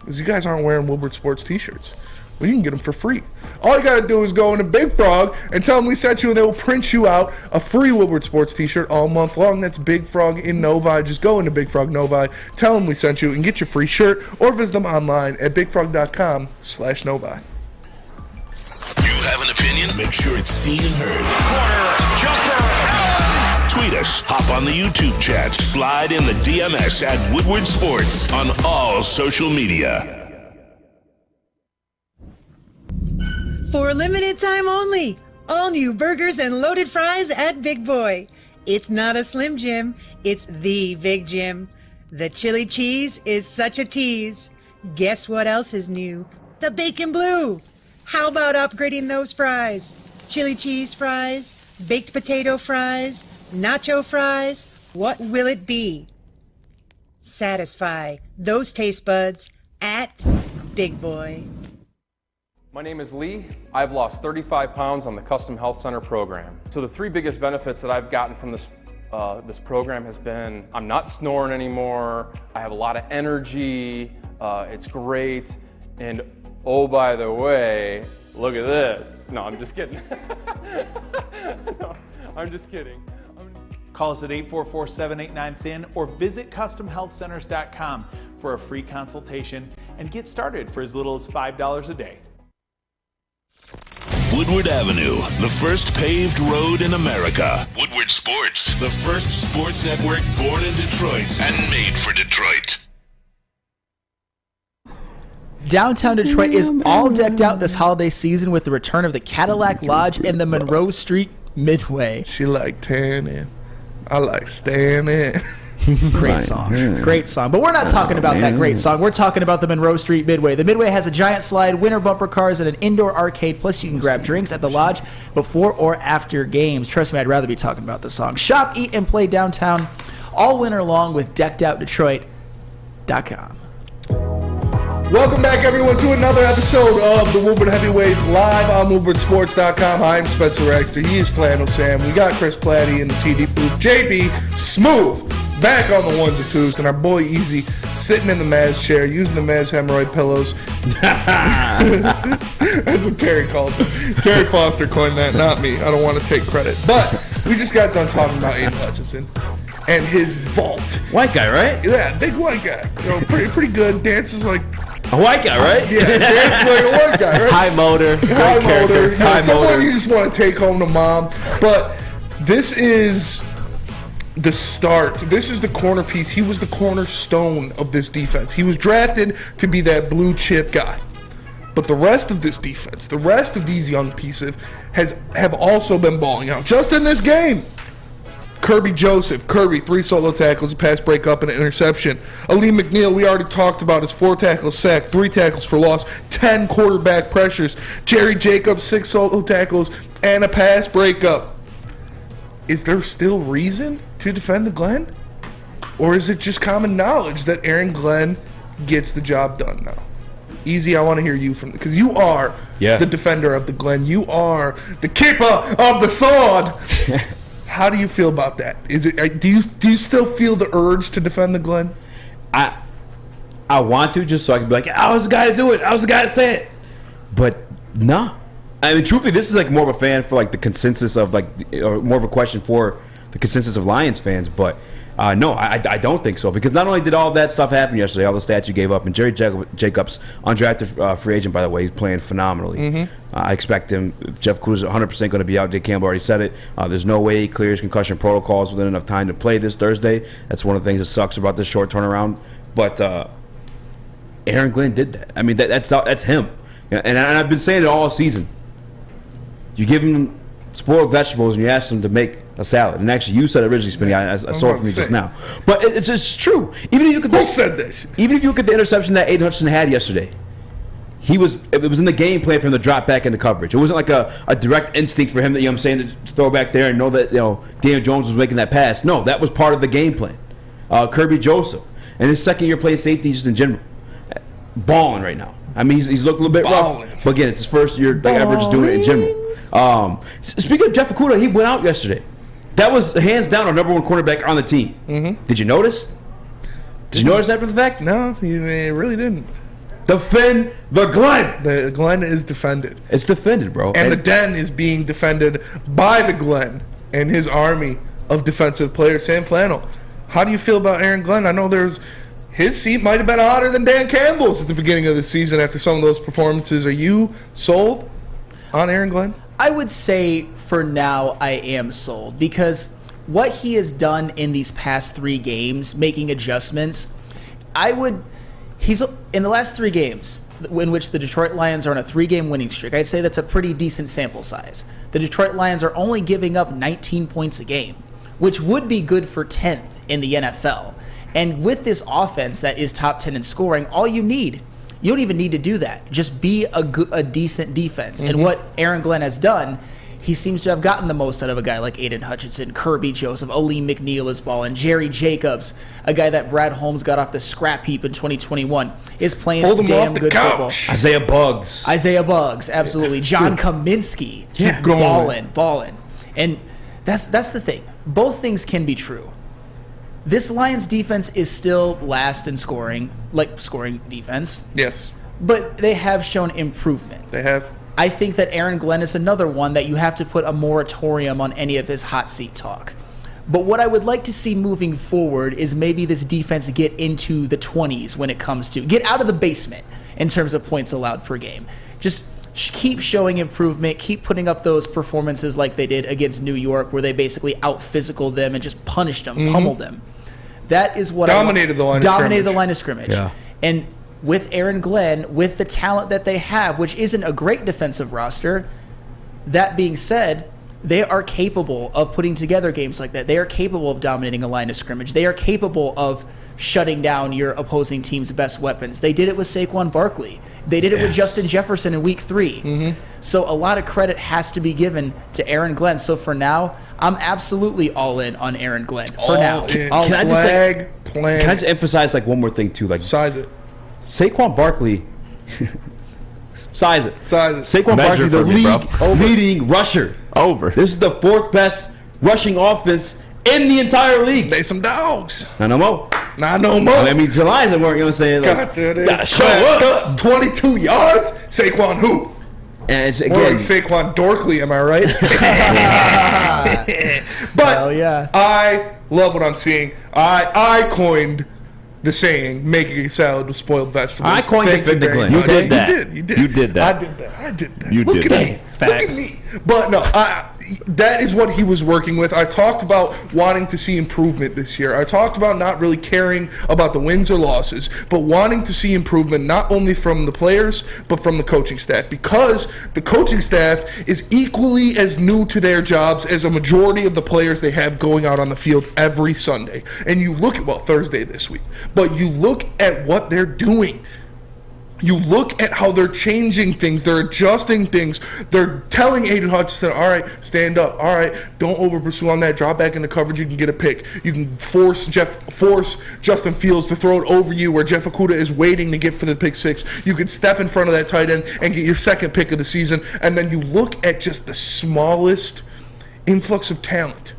is you guys aren't wearing Woodward Sports t-shirts. Well, you can get them for free. All you got to do is go into Big Frog and tell them we sent you, and they will print you out a free Woodward Sports t-shirt all month long. That's Big Frog in Novi. Just go into Big Frog Novi, tell them we sent you, and get your free shirt, or visit them online at bigfrog.com/Novi. You have an opinion? Make sure it's seen and heard. Corner, jumper. Tweet us, hop on the YouTube chat, slide in the DMS at Woodward Sports on all social media. For a limited time only, all new burgers and loaded fries at Big Boy. It's not a Slim Jim, it's the Big Jim. The chili cheese is such a tease. Guess what else is new? The bacon blue. How about upgrading those fries? Chili cheese fries, baked potato fries, nacho fries, what will it be? Satisfy those taste buds at Big Boy. My name is Lee. I've lost 35 pounds on the Custom Health Center program. So the 3 biggest benefits that I've gotten from this this program has been, I'm not snoring anymore. I have a lot of energy. It's great. And oh, by the way, look at this. No, I'm just kidding. No, I'm just kidding. Call us at 844-789-THIN or visit customhealthcenters.com for a free consultation and get started for as little as $5 a day. Woodward Avenue, the first paved road in America. Woodward Sports, the first sports network born in Detroit and made for Detroit. Downtown Detroit is all decked out this holiday season with the return of the Cadillac Lodge and the Monroe Street Midway. She like tanning. I like standing. Great song. Great song. But we're not talking about that great song. We're talking about the Monroe Street Midway. The Midway has a giant slide, winter bumper cars, and an indoor arcade. Plus, you can grab drinks at the lodge before or after games. Trust me, I'd rather be talking about the song. Shop, eat, and play downtown all winter long with deckedoutdetroit.com. Welcome back, everyone, to another episode of the Woodward Heavyweights live on WoodwardSports.com. I'm Spencer Rexter. He is Flannel Sam. We got Chris Platty in the TD booth. JB Smooth back on the ones and twos, and our boy Easy sitting in the Maz chair using the Maz hemorrhoid pillows. That's what Terry calls it. Terry Foster coined that, not me. I don't want to take credit. But we just got done talking about Aiden Hutchinson and his vault. White guy, right? Yeah, big white guy. You know, pretty good. Dances like a white guy, right? Yeah, dances like a white guy, right? High motor, high character, motor. high Someone motor. you just want to take home to mom. But this is the start. This is the corner piece. He was the cornerstone of this defense. He was drafted to be that blue chip guy. But the rest of this defense, the rest of these young pieces have also been balling out. Just in this game, Kirby 3 solo tackles, a pass breakup, and an interception. Ali McNeil, we already talked about his 4 tackles sacked, 3 tackles for loss, 10 quarterback pressures. Jerry Jacobs, 6 solo tackles, and a pass breakup. Is there still reason to defend the Glenn? Or is it just common knowledge that Aaron Glenn gets the job done now? Easy, I want to hear you from, because you are the defender of the Glenn. You are the keeper of the sword. How do you feel about that? Is it? Do you still feel the urge to defend the Glenn? I want to, just so I can be like, I was the guy to do it. I was the guy to say it. But no. I mean, truthfully, this is like more of a fan for like the consensus of like, or more of a question for the consensus of Lions fans. But no, I don't think so, because not only did all that stuff happen yesterday, all the stats you gave up, and Jerry Jacobs, undrafted free agent, by the way, he's playing phenomenally. Mm-hmm. I expect him. Jeff Cruz is 100% going to be out. Dan Campbell already said it. There's no way he clears concussion protocols within enough time to play this Thursday. That's one of the things that sucks about this short turnaround. But Aaron Glenn did that. I mean, that's him. And I've been saying it all season. You give him spoiled vegetables and you ask him to make a salad. And actually, you said it originally, Spinny. I saw it from you just now. But it's just true. Even if you look at said this? Even if you look at the interception that Aiden Hutchinson had yesterday, it was in the game plan for him to drop back into coverage. It wasn't like a direct instinct for him that, you know what I'm saying, to throw back there and know that, you know, Daniel Jones was making that pass. No, that was part of the game plan. Kirby Joseph, and his second year playing safety just in general, balling right now. I mean, he's looked a little bit rough, but again, it's his first year like, ever just doing it in general. Speaking of Jeff Okudah, he went out yesterday. That was hands down our number 1 cornerback on the team. Mm-hmm. Did you notice? Did you notice after the fact? No, he really didn't. Defend the Glenn. The Glenn is defended. It's defended, bro. And the Den is being defended by the Glenn and his army of defensive players. Sam Flannel, how do you feel about Aaron Glenn? I know his seat might have been hotter than Dan Campbell's at the beginning of the season after some of those performances. Are you sold on Aaron Glenn? I would say for now I am sold, because what he has done in these past 3 games, making adjustments, he's in the last 3 games in which the Detroit Lions are on a 3-game winning streak. I'd say that's a pretty decent sample size. The Detroit Lions are only giving up 19 points a game, which would be good for 10th in the NFL. And with this offense that is top 10 in scoring, all you don't even need to do that. Just be a decent defense. Mm-hmm. And what Aaron Glenn has done, he seems to have gotten the most out of a guy like Aiden Hutchinson, Kirby Joseph, Aleem McNeil is balling, Jerry Jacobs, a guy that Brad Holmes got off the scrap heap in 2021, is playing damn good football. Isaiah Buggs, absolutely. John Kaminsky, balling. And that's the thing. both things can be true. This Lions defense is still last in scoring defense. Yes. But they have shown improvement. They have. I think that Aaron Glenn is another one that you have to put a moratorium on any of his hot seat talk. But what I would like to see moving forward is maybe this defense get into the 20s when it comes to get out of the basement in terms of points allowed per game. Just keep showing improvement, keep putting up those performances like they did against New York where they basically out-physical them and just punished them, pummeled them. That is what dominated the line of scrimmage. Yeah. And with Aaron Glenn, with the talent that they have, which isn't a great defensive roster, that being said, they are capable of putting together games like that. They are capable of dominating a line of scrimmage. They are capable of shutting down your opposing team's best weapons. They did it with Saquon Barkley. They did it with Justin Jefferson in Week 3. So a lot of credit has to be given to Aaron Glenn. So for now, I'm absolutely all in on Aaron Glenn. For now. Can I just emphasize one more thing too? Size it. Saquon Barkley. Size it. Saquon Measure Barkley, the me, leading rusher. Over. This is the 4th best rushing offense in the entire league. They some dogs. Not no more. Not no more. I mean, the Lions weren't going to say it. God, there it is. Gotta show us. 22 yards. Saquon who? And it's More like Saquon Dorkley, am I right? But I love what I'm seeing. I coined the saying, making a salad with spoiled vegetables. I coined the Glenn. You did that. You did. You did that. I did that. You Look did at that. me. Facts. Look at me. But no, that is what he was working with. I talked about wanting to see improvement this year. I talked about not really caring about the wins or losses, but wanting to see improvement not only from the players, but from the coaching staff. Because the coaching staff is equally as new to their jobs as a majority of the players they have going out on the field every Sunday. And you look at, Thursday this week, but you look at what they're doing. You look at how they're changing things. They're adjusting things. They're telling Aiden Hutchinson, all right, stand up. All right, don't over-pursue on that. Drop back into coverage. You can get a pick. You can force Justin Fields to throw it over you where Jeff Okudah is waiting to get for the pick 6. You can step in front of that tight end and get your second pick of the season. And then you look at just the smallest influx of talent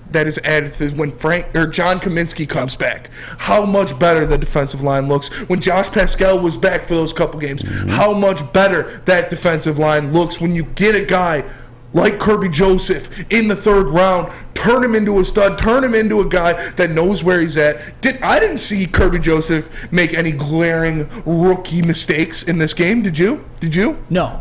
that is added to this when John Kaminsky comes back. How much better the defensive line looks. When Josh Pascal was back for those couple games, how much better that defensive line looks when you get a guy like Kirby Joseph in the 3rd round, turn him into a stud, turn him into a guy that knows where he's at. I didn't see Kirby Joseph make any glaring rookie mistakes in this game. Did you? No.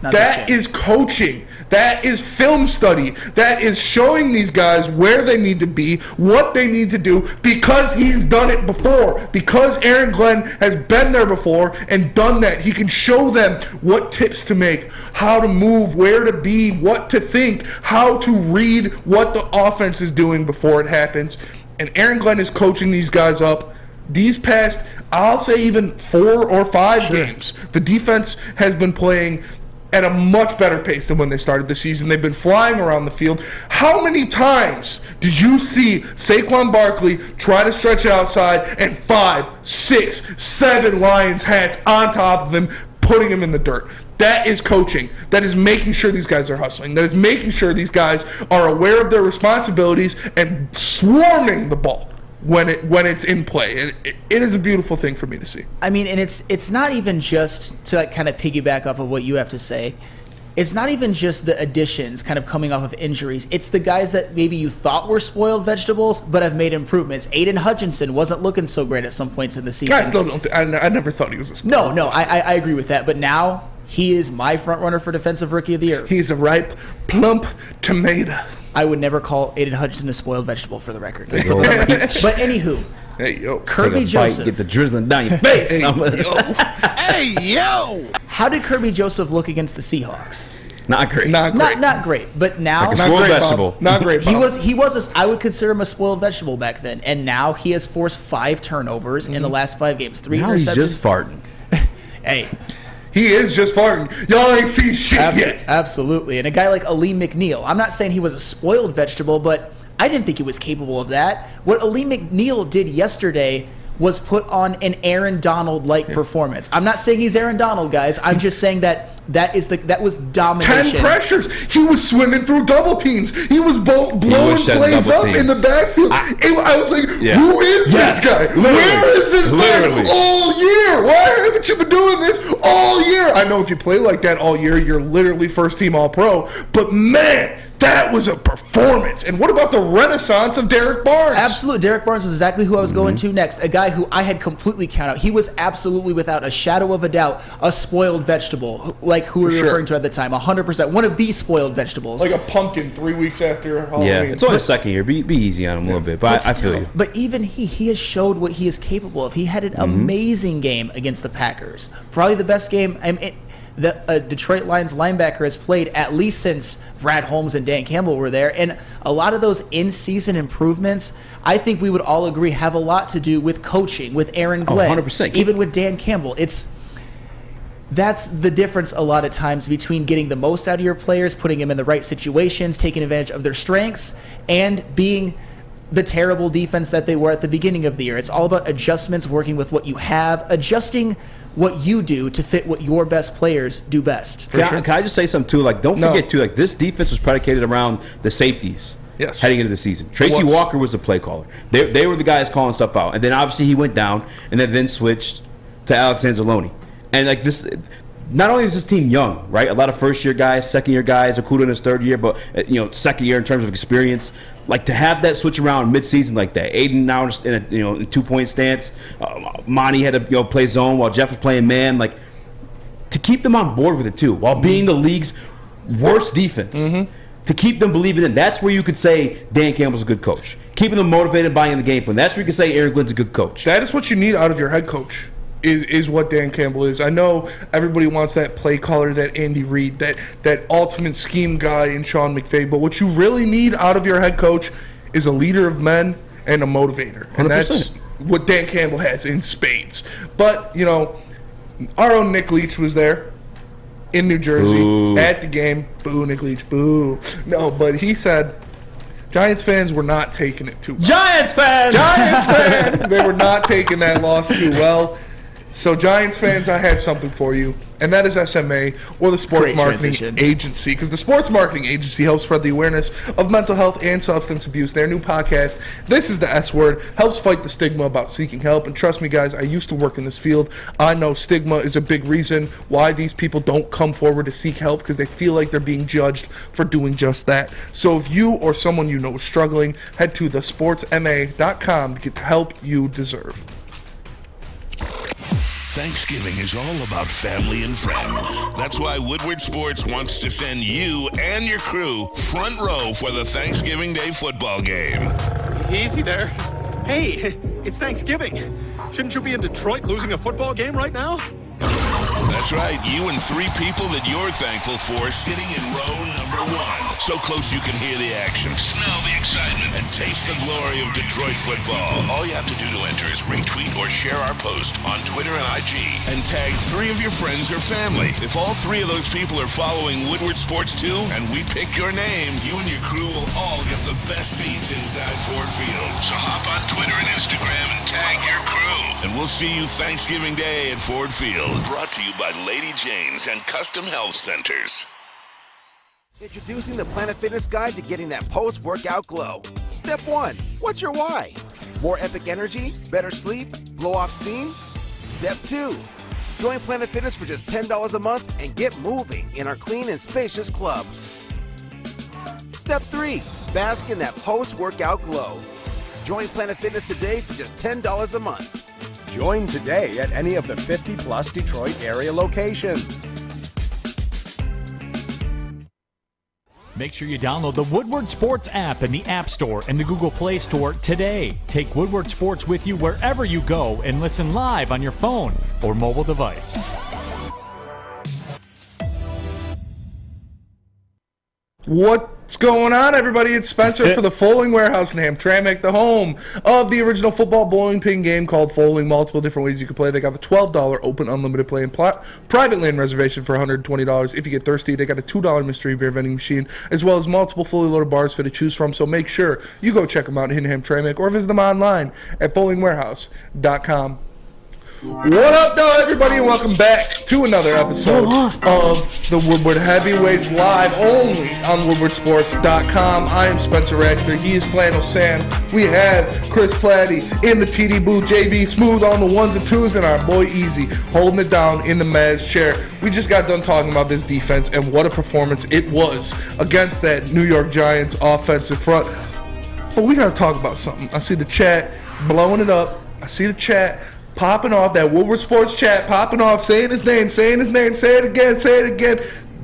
That is coaching. That is film study. That is showing these guys where they need to be, what they need to do, because he's done it before. Because Aaron Glenn has been there before and done that. He can show them what tips to make, how to move, where to be, what to think, how to read what the offense is doing before it happens. And Aaron Glenn is coaching these guys up. These past, I'll say even 4 or 5 games, the defense has been playing at a much better pace than when they started the season. They've been flying around the field. How many times did you see Saquon Barkley try to stretch outside and 5, 6, 7 Lions hats on top of him, putting him in the dirt? That is coaching. That is making sure these guys are hustling. That is making sure these guys are aware of their responsibilities and swarming the ball when it's in play. And it is a beautiful thing for me to see. I mean, and it's not even just to kind of piggyback off of what you have to say. It's not even just the additions kind of coming off of injuries. It's the guys that maybe you thought were spoiled vegetables but have made improvements. Aiden Hutchinson wasn't looking so great at some points in the season. I still don't. I never thought he was a spoiled. No, I agree with that. But now he is my front runner for Defensive Rookie of the Year. He's a ripe, plump tomato. I would never call Aiden Hutchinson a spoiled vegetable, for the record. But anywho, hey yo, Kirby Joseph. Get the drizzling down your face. Hey yo, Hey, yo! How did Kirby Joseph look against the Seahawks? Not great. Not great. But now, Like a spoiled vegetable. Not great. He was. I would consider him a spoiled vegetable back then, and now he has forced 5 turnovers in the last 5 games. 3 now interceptions. He's just farting. Hey. He is just farting. Y'all ain't seen shit yet. Absolutely. And a guy like Aleem McNeil, I'm not saying he was a spoiled vegetable, but I didn't think he was capable of that. What Aleem McNeil did yesterday was put on an Aaron Donald-like performance. I'm not saying he's Aaron Donald, guys. I'm just saying that was domination. 10 pressures. He was swimming through double teams. He was blowing plays up in the backfield. I was like, who is this guy? Literally. Where is this man all year? Why haven't you been doing this all year? I know if you play like that all year, you're literally first team All-Pro. But man, that was a performance. And what about the renaissance of Derek Barnes? Absolutely. Derek Barnes was exactly who I was going to next. A guy who I had completely counted out. He was absolutely, without a shadow of a doubt, a spoiled vegetable, like who we were referring to at the time. 100%. One of these spoiled vegetables. Like a pumpkin 3 weeks after Halloween. Yeah, it's only the second year. Be easy on him a little bit. But I feel you. But even he has showed what he is capable of. He had an amazing game against the Packers. Probably the best game. The Detroit Lions linebacker has played at least since Brad Holmes and Dan Campbell were there. And a lot of those in-season improvements, I think we would all agree, have a lot to do with coaching, with Aaron Glenn, 100%. Even with Dan Campbell. That's the difference a lot of times between getting the most out of your players, putting them in the right situations, taking advantage of their strengths, and being the terrible defense that they were at the beginning of the year. It's all about adjustments, working with what you have, adjusting what you do to fit what your best players do best. Can I just say something too? Like, don't forget too. Like, this defense was predicated around the safeties. Yes. Heading into the season, Tracy Walker was the play caller. They were the guys calling stuff out, and then obviously he went down, and then switched to Alex Anzalone. And like this, not only is this team young, right? A lot of first-year guys, second-year guys, Okuda in his third year, but second year in terms of experience. Like, to have that switch around mid-season like that, Aiden now in a 2-point stance, Monty had to play zone while Jeff was playing man. Like, to keep them on board with it too, while being the league's worst defense, to keep them believing in. That's where you could say Dan Campbell's a good coach. Keeping them motivated, buying the game plan. That's where you could say Aaron Glenn's a good coach. That is what you need out of your head coach. Is what Dan Campbell is. I know everybody wants that play caller, that Andy Reid, that ultimate scheme guy in Sean McVay, but what you really need out of your head coach is a leader of men and a motivator. And 100%. that's what Dan Campbell has in spades. But, our own Nick Leach was there in New Jersey at the game. Boo, Nick Leach, boo. No, but he said Giants fans were not taking it too well. Giants fans! They were not taking that loss too well. So, Giants fans, I have something for you, and that is SMA, or the Sports Marketing Agency, because the Sports Marketing Agency helps spread the awareness of mental health and substance abuse. Their new podcast, This is the S Word, helps fight the stigma about seeking help. And trust me, guys, I used to work in this field. I know stigma is a big reason why these people don't come forward to seek help, because they feel like they're being judged for doing just that. So if you or someone you know is struggling, head to thesportsma.com to get the help you deserve. Thanksgiving is all about family and friends. That's why Woodward Sports wants to send you and your crew front row for the Thanksgiving Day football game. Easy there. Hey, it's Thanksgiving. Shouldn't you be in Detroit losing a football game right now? That's right, you and 3 people that you're thankful for sitting in row number 1. So close you can hear the action, smell the excitement, and taste the glory of Detroit football. All you have to do to enter is retweet or share our post on Twitter and IG and tag 3 of your friends or family. If all 3 of those people are following Woodward Sports too, and we pick your name, you and your crew will all get the best seats inside Ford Field. So hop on Twitter and Instagram and tag your crew. And we'll see you Thanksgiving Day at Ford Field. Brought to you by Lady Jane's and Custom Health Centers. Introducing the Planet Fitness Guide to getting that post-workout glow. Step 1. What's your why? More epic energy? Better sleep? Blow off steam? Step 2. Join Planet Fitness for just $10 a month and get moving in our clean and spacious clubs. Step 3. Bask in that post-workout glow. Join Planet Fitness today for just $10 a month. Join today at any of the 50-plus Detroit area locations. Make sure you download the Woodward Sports app in the App Store and the Google Play Store today. Take Woodward Sports with you wherever you go and listen live on your phone or mobile device. What's going on, everybody? It's Spencer for the Foaling Warehouse in Hamtramck, the home of the original football bowling pin game called Foaling. Multiple different ways you can play. They got the $12 open unlimited play and private land reservation for $120. If you get thirsty, they got a $2 mystery beer vending machine, as well as multiple fully loaded bars for to choose from. So make sure you go check them out in Hamtramck or visit them online at foalingwarehouse.com. What up, though, everybody, and welcome back to another episode of the Woodward Heavyweights, live only on woodwardsports.com. I am Spencer Raxter. He is Flannel Sam. We have Chris Platty in the TD booth, JV Smooth on the ones and twos, and our boy Easy holding it down in the Maz chair. We just got done talking about this defense and what a performance it was against that New York Giants offensive front. But we got to talk about something. I see the chat blowing it up. I see the chat popping off, that Woodward Sports chat popping off, saying his name, say it again.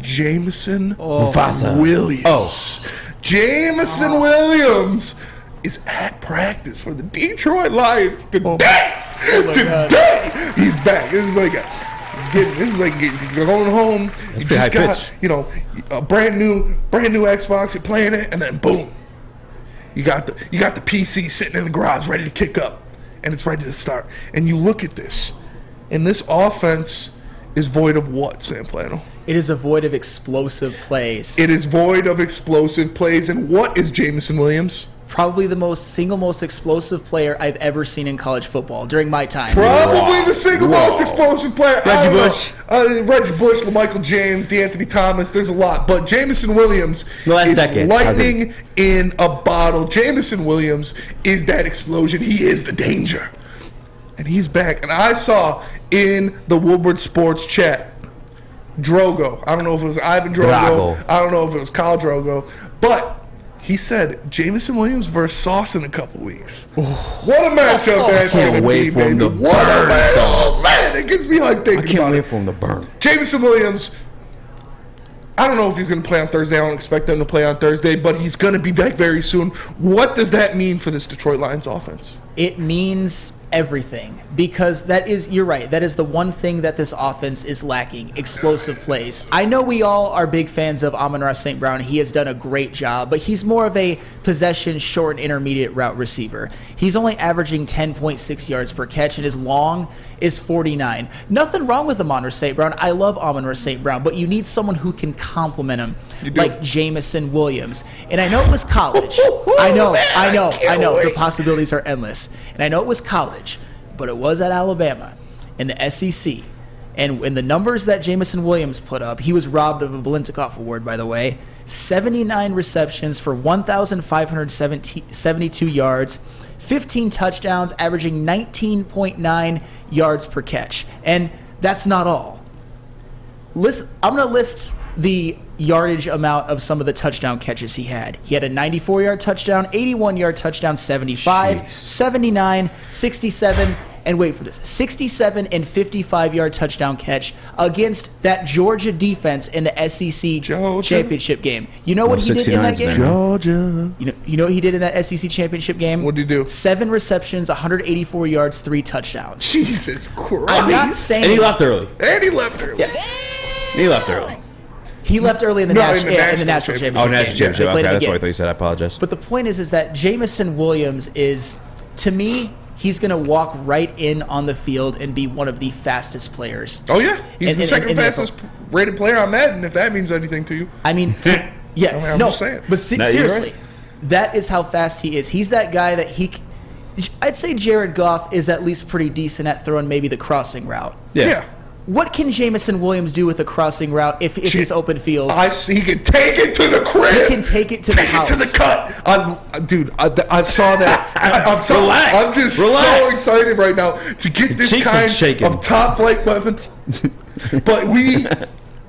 Jameson Williams. Jameson Williams is at practice for the Detroit Lions today. Today he's back. This is like you're going home. You just got a brand new Xbox. You're playing it, and then boom, you got the PC sitting in the garage ready to kick up. And it's ready to start. And you look at this, and this offense is void of what, Sam Flannel? It is a void of explosive plays. It is void of explosive plays. And what is Jameson Williams? Probably the single most explosive player I've ever seen in college football during my time. Probably the single most explosive player. Reggie Bush, LaMichael James, DeAnthony Thomas. There's a lot, but Jameson Williams is lightning in a bottle. Jameson Williams is that explosion. He is the danger, and he's back. And I saw in the Woodward Sports chat, Drogo. I don't know if it was Ivan Drogo. I don't know if it was Kyle Drogo, but he said Jameson Williams versus Sauce in a couple weeks. What a matchup that's going to be, baby. What a matchup. Oh, man, it gets me like thinking about it. I can't wait for him to burn. Jameson Williams, I don't know if he's going to play on Thursday. I don't expect him to play on Thursday, but he's going to be back very soon. What does that mean for this Detroit Lions offense? It means everything, because you're right, that is the one thing that this offense is lacking: explosive plays. I know we all are big fans of Amon-Ra St. Brown. He has done a great job, but he's more of a possession, short, and intermediate route receiver. He's only averaging 10.6 yards per catch, and his long is 49. Nothing wrong with Amon-Ra St. Brown. I love Amon-Ra St. Brown, but you need someone who can complement him, like Jameson Williams. And I know it was college. I know. The possibilities are endless. And I know it was college, but it was at Alabama in the SEC. And in the numbers that Jameson Williams put up, he was robbed of a Biletnikoff Award, by the way. 79 receptions for 1,572 yards, 15 touchdowns, averaging 19.9 yards per catch. And that's not all. I'm going to list the yardage amount of some of the touchdown catches he had. He had a 94-yard touchdown, 81-yard touchdown, 75, 79, 67, and wait for this, 67 and 55-yard touchdown catch against that Georgia defense in the SEC championship game. You know what he did in that game? Georgia. You know what he did in that SEC championship game? What did he do? 7 receptions, 184 yards, 3 touchdowns. Jesus Christ. I'm not saying... And he left early. Yes. He left early. He left early in the national championship. Oh, national championship. Okay, that's what I thought you said. I apologize. But the point is that Jameson Williams is, to me, he's going to walk right in on the field and be one of the fastest players. Oh, yeah. He's the second fastest rated player on Madden, if that means anything to you. I mean, I'm just saying. But seriously, that is how fast he is. He's that guy that I'd say Jared Goff is at least pretty decent at throwing maybe the crossing route. Yeah. What can Jameson Williams do with a crossing route if he's open field? He can take it to the crib. He can take it to the house. Take it to the cut. I saw that. I'm so excited right now to get this kind of top-flight weapon. But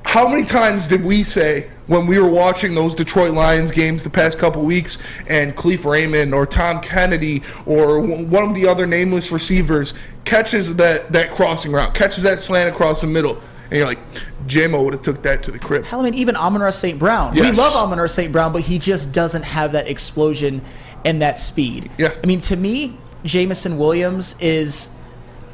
how many times did we say when we were watching those Detroit Lions games the past couple weeks and Khalif Raymond or Tom Kennedy or one of the other nameless receivers catches that crossing route, catches that slant across the middle, and you're like, J-Mo would have took that to the crib. Hell, I mean, even Amon-Ra St. Brown. Yes. We love Amon-Ra St. Brown, but he just doesn't have that explosion and that speed. Yeah. I mean, to me, Jameson Williams is,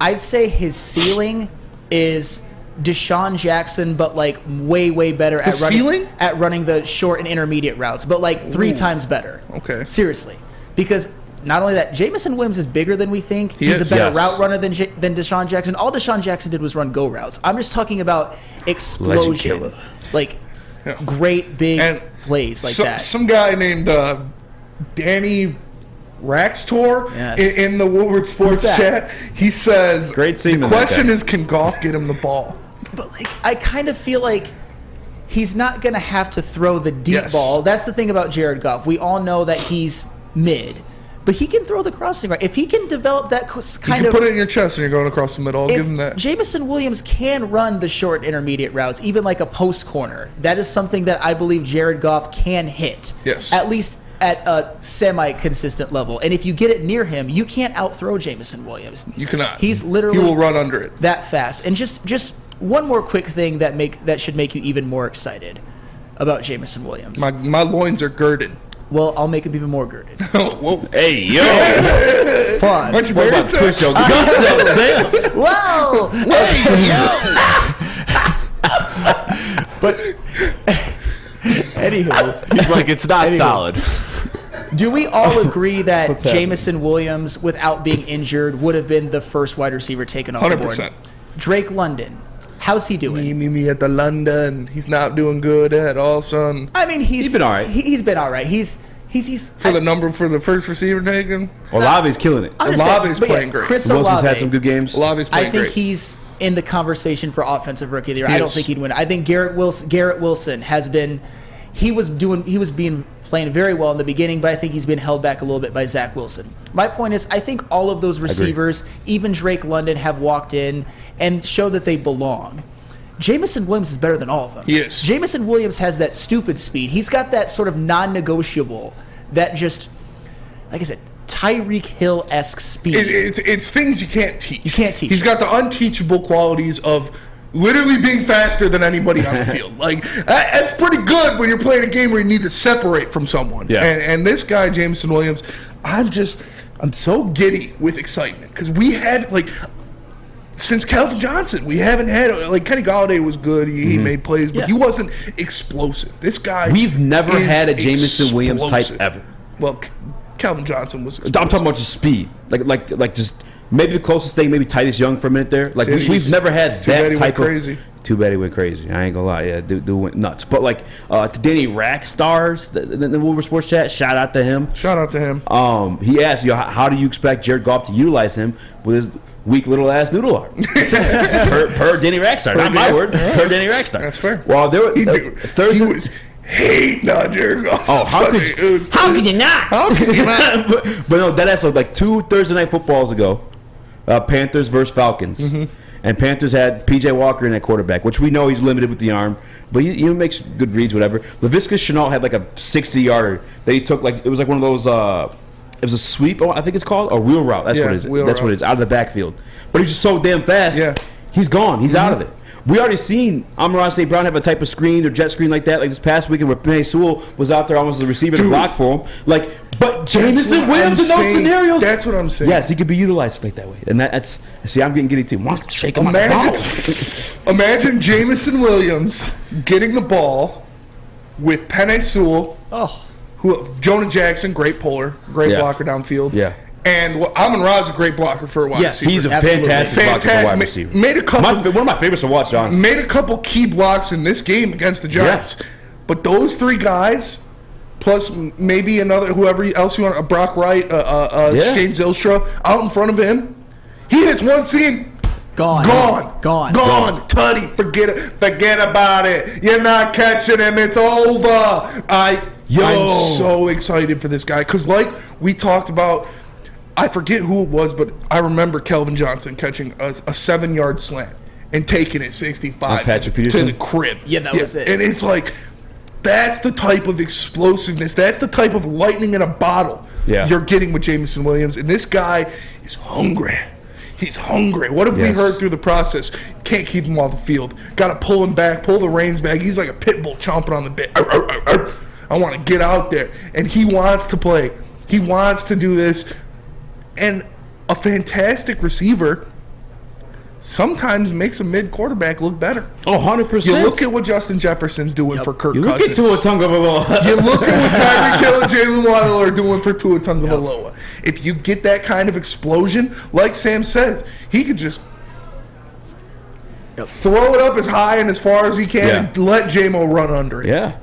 I'd say his ceiling is Deshaun Jackson, but like way better at running the short and intermediate routes, but like 3 times better. Okay. Seriously. Because not only that, Jamison Williams is bigger than we think. He's a better route runner than Deshaun Jackson. All Deshaun Jackson did was run go routes. I'm just talking about explosion. Like great big plays like that. Some guy named Danny Raxtor in the Woodward Sports chat, he says, Great seeing the question is, can Goff get him the ball? But like, I kind of feel like he's not going to have to throw the deep ball. That's the thing about Jared Goff. We all know that he's mid, but he can throw the crossing right. If he can develop that kind of... You can put it in your chest and you're going across the middle. I'll give him that. Jamison Williams can run the short intermediate routes, even like a post corner. That is something that I believe Jared Goff can hit. Yes. At least at a semi-consistent level. And if you get it near him, you can't out-throw Jamison Williams. You cannot. He's literally... He will run under it. That fast. And just one more quick thing that should make you even more excited about Jamison Williams. My loins are girded. Well, I'll make him even more girded. Whoa. Hey, yo. Pause. Aren't you married, sir? Whoa. Hey, yo. But anywho. He's like, it's not solid. Do we all agree that Jamison Williams, without being injured, would have been the first wide receiver taken off the board? 100%. Drake London. How's he doing? Me at the London. He's not doing good at all, son. I mean, he's been all right. He's been all right. He's for the first receiver taken. Olave's killing it. Olave's playing great. Chris Wilson's Olave had some good games. Olave's playing great. I think he's in the conversation for offensive rookie of the year. I don't think he'd win. I think Garrett Wilson has been. He was playing very well in the beginning, but I think he's been held back a little bit by Zach Wilson. My point is, I think all of those receivers, even Drake London, have walked in and showed that they belong. Jamison Williams is better than all of them. He is. Jamison Williams has that stupid speed. He's got that sort of non-negotiable, that just, like I said, Tyreek Hill-esque speed. It's things you can't teach. You can't teach. He's got the unteachable qualities of literally being faster than anybody on the field. Like, that's pretty good when you're playing a game where you need to separate from someone. Yeah. And this guy, Jamison Williams, I'm so giddy with excitement because we had, like, since Calvin Johnson, we haven't had, like, Kenny Golladay was good. He made plays, but he wasn't explosive. This guy We've never had a Jamison Williams type ever. Well, Calvin Johnson was explosive. I'm talking about just speed. Like just maybe the closest thing, maybe Titus Young for a minute there. Like, we've never had that type of... crazy. Too bad he went crazy. I ain't gonna lie. Yeah, dude went nuts. But like to Danny Rackstars, the Woodward Sports chat, shout out to him. He asked, how do you expect Jared Goff to utilize him with his weak little ass noodle arm? per Danny Rackstar, not my words. Per Danny Rackstar. That's fair. Well, Thursday. He was hating on Jared Goff. Oh, how could you not? How could you not? but no, that's like 2 Thursday night footballs ago. Panthers versus Falcons. And Panthers had P.J. Walker in that quarterback, which we know he's limited with the arm, but he makes good reads, whatever. Laviska Shenault had like a 60-yarder that he took, like, it was like one of those, it was a sweep, I think it's called, or wheel route. That's what it is. That's what it is, out of the backfield. But he's just so damn fast. Yeah. He's gone. He's out of it. We already seen Amon-Ra St. Brown have a type of screen or jet screen like that, like this past weekend where Penei Sewell was out there almost as a receiver to block for him. Like, but Jamison Williams in those scenarios. That's what I'm saying. Yes, he could be utilized like that way. And that's see, I'm getting giddy too. Shake him Imagine Jamison Williams getting the ball with Penei Sewell, Jonah Jackson, great puller, great blocker downfield. Yeah. And Amon-Ra's a great blocker for a wide receiver. He's a fantastic blocker for a wide receiver. Made a couple, one of my favorites to watch, honestly. Made a couple key blocks in this game against the Giants. Yeah. But those 3 guys, plus maybe another, whoever else you want, Brock Wright, Shane Zylstra, out in front of him, he hits one seam. Gone. Tutty, forget about it. You're not catching him. It's over. I'm so excited for this guy because, like we talked about, I forget who it was, but I remember Kelvin Johnson catching a 7-yard slant and taking it 65 to the crib. Yeah, that was it. And it's like, that's the type of explosiveness. That's the type of lightning in a bottle you're getting with Jamison Williams. And this guy is hungry. He's hungry. What have we heard through the process? Can't keep him off the field. Got to pull him back, pull the reins back. He's like a pit bull chomping on the bit. I want to get out there. And he wants to play. He wants to do this. And a fantastic receiver, sometimes makes a mid quarterback look better. Oh, 100%. You look at what Justin Jefferson's doing for Kirk You look Cousins. at Tua Tagovailoa. You look at what Tyreek Hill and Jalen Waddle are doing for Tua Tagovailoa. If you get that kind of explosion, like Sam says, he could just throw it up as high and as far as he can and let J-Mo run under it. Yeah.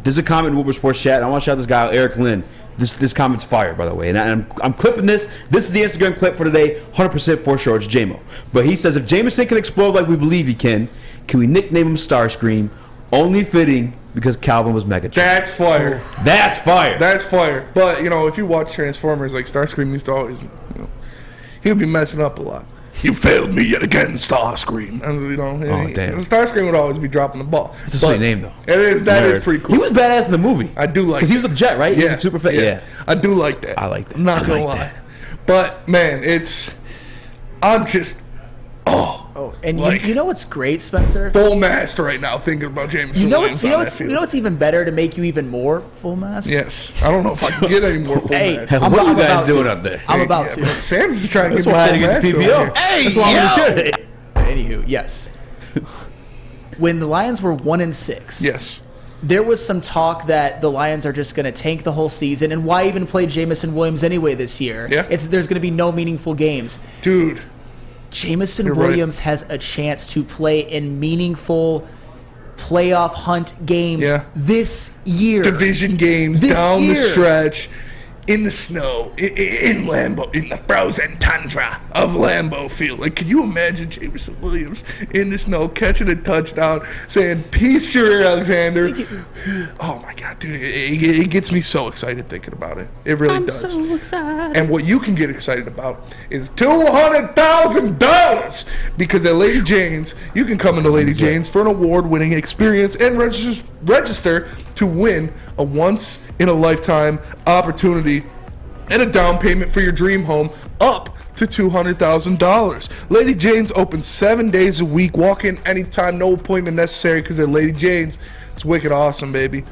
There's a comment in Woodward Sports Chat. I want to shout this guy out, Eric Lynn. This comment's fire, by the way. And I'm clipping this. This is the Instagram clip for today. 100% for sure. It's J-Mo. But he says, if Jameson can explode like we believe he can we nickname him Starscream? Only fitting because Calvin was Megatron. That's fire. That's fire. That's fire. But, if you watch Transformers, like Starscream used to always, he would be messing up a lot. You failed me yet again, Starscream. Damn. Starscream would always be dropping the ball. It's a sweet name, though. It is. That is pretty cool. He was badass in the movie. I do like because he was with the Jet, right? He was super fit. Yeah. I do like that. I like that. I'm not going to lie. But, man, I'm just, and you know what's great, Spencer? Full mast right now thinking about Jameson. You know what's even better to make you even more full mast? Yes. I don't know if I can get any more full mast. What are you guys doing up there? I'm about to. Sam's just trying to get me full mast. PBO. Hey, Anywho, yes. When the Lions were 1-6, yes, there was some talk that the Lions are just going to tank the whole season, and why even play Jameson Williams anyway this year? Yeah. There's going to be no meaningful games. Dude. Jameson Williams has a chance to play in meaningful playoff hunt games this year. Division games down the stretch. In the snow, in Lambeau, in the frozen tundra of Lambeau Field. Like, can you imagine Jameson Williams in the snow catching a touchdown, saying, "Peace, Jareer Alexander"? Oh my God, dude! It gets me so excited thinking about it. It really does. I'm so excited. And what you can get excited about is $200,000 because at Lady Jane's, you can come into Lady Jane's for an award-winning experience and register to win a once-in-a-lifetime opportunity and a down payment for your dream home up to $200,000. Lady Jane's open 7 days a week. Walk in anytime, no appointment necessary because at Lady Jane's, it's wicked awesome, baby.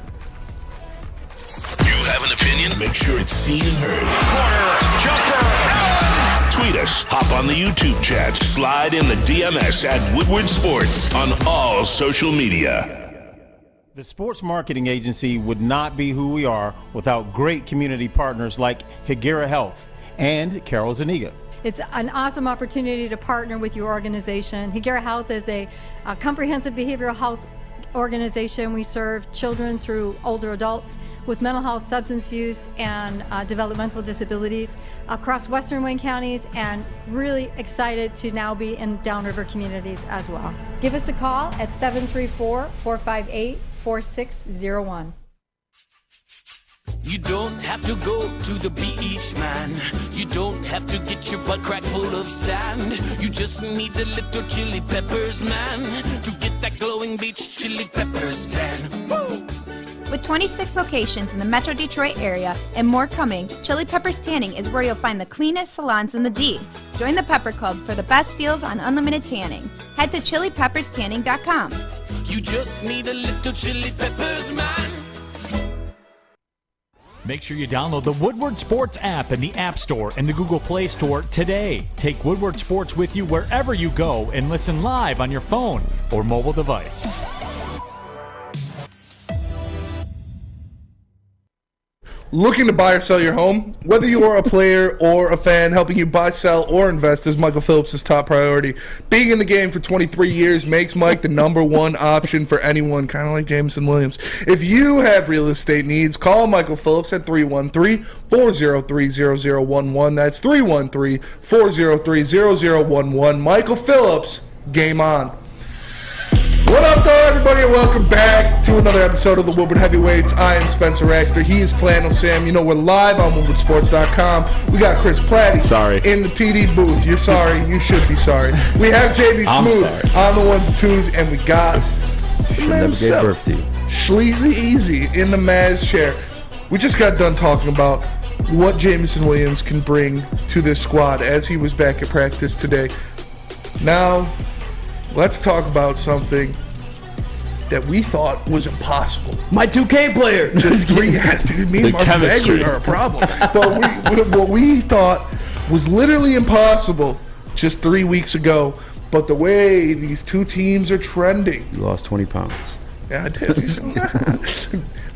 You have an opinion? Make sure it's seen and heard. Corner, jumper, tweet us, hop on the YouTube chat, slide in the DMS at Woodward Sports on all social media. The sports marketing agency would not be who we are without great community partners like Higuera Health and Carol Zuniga. It's an awesome opportunity to partner with your organization. Higuera Health is a comprehensive behavioral health organization. We serve children through older adults with mental health, substance use, and developmental disabilities across Western Wayne counties, and really excited to now be in downriver communities as well. Give us a call at 734-458-4601. You don't have to go to the beach, man. You don't have to get your butt crack full of sand. You just need a little chili peppers, man, to get that glowing beach chili peppers tan. Woo! With 26 locations in the Metro Detroit area and more coming, Chili Peppers Tanning is where you'll find the cleanest salons in the D. Join the Pepper Club for the best deals on unlimited tanning. Head to chilipepperstanning.com. You just need a little chili peppers, man. Make sure you download the Woodward Sports app in the App Store and the Google Play Store today. Take Woodward Sports with you wherever you go and listen live on your phone or mobile device. Looking to buy or sell your home? Whether you are a player or a fan, helping you buy, sell, or invest is Michael Phillips' top priority. Being in the game for 23 years makes Mike the #1 option for anyone, kind of like Jameson Williams. If you have real estate needs, call Michael Phillips at 313-403-0011. That's 313-403-0011. Michael Phillips, game on. What up, though, everybody, and welcome back to another episode of the Woodward Heavyweights. I am Spencer Raxter. He is Flannel Sam. You know, we're live on WoodwardSports.com. We got Chris Platty in the TD booth. You're sorry. You should be sorry. We have JB Smooth on the ones and twos, and we got the man himself, Sleazy Easy, in the Maz chair. We just got done talking about what Jameson Williams can bring to this squad as he was back at practice today. Now, let's talk about something that we thought was impossible. My 2K player. Just me and Mark Bagley are a problem. But what we thought was literally impossible just 3 weeks ago. But the way these two teams are trending. You lost 20 pounds. Yeah, I did.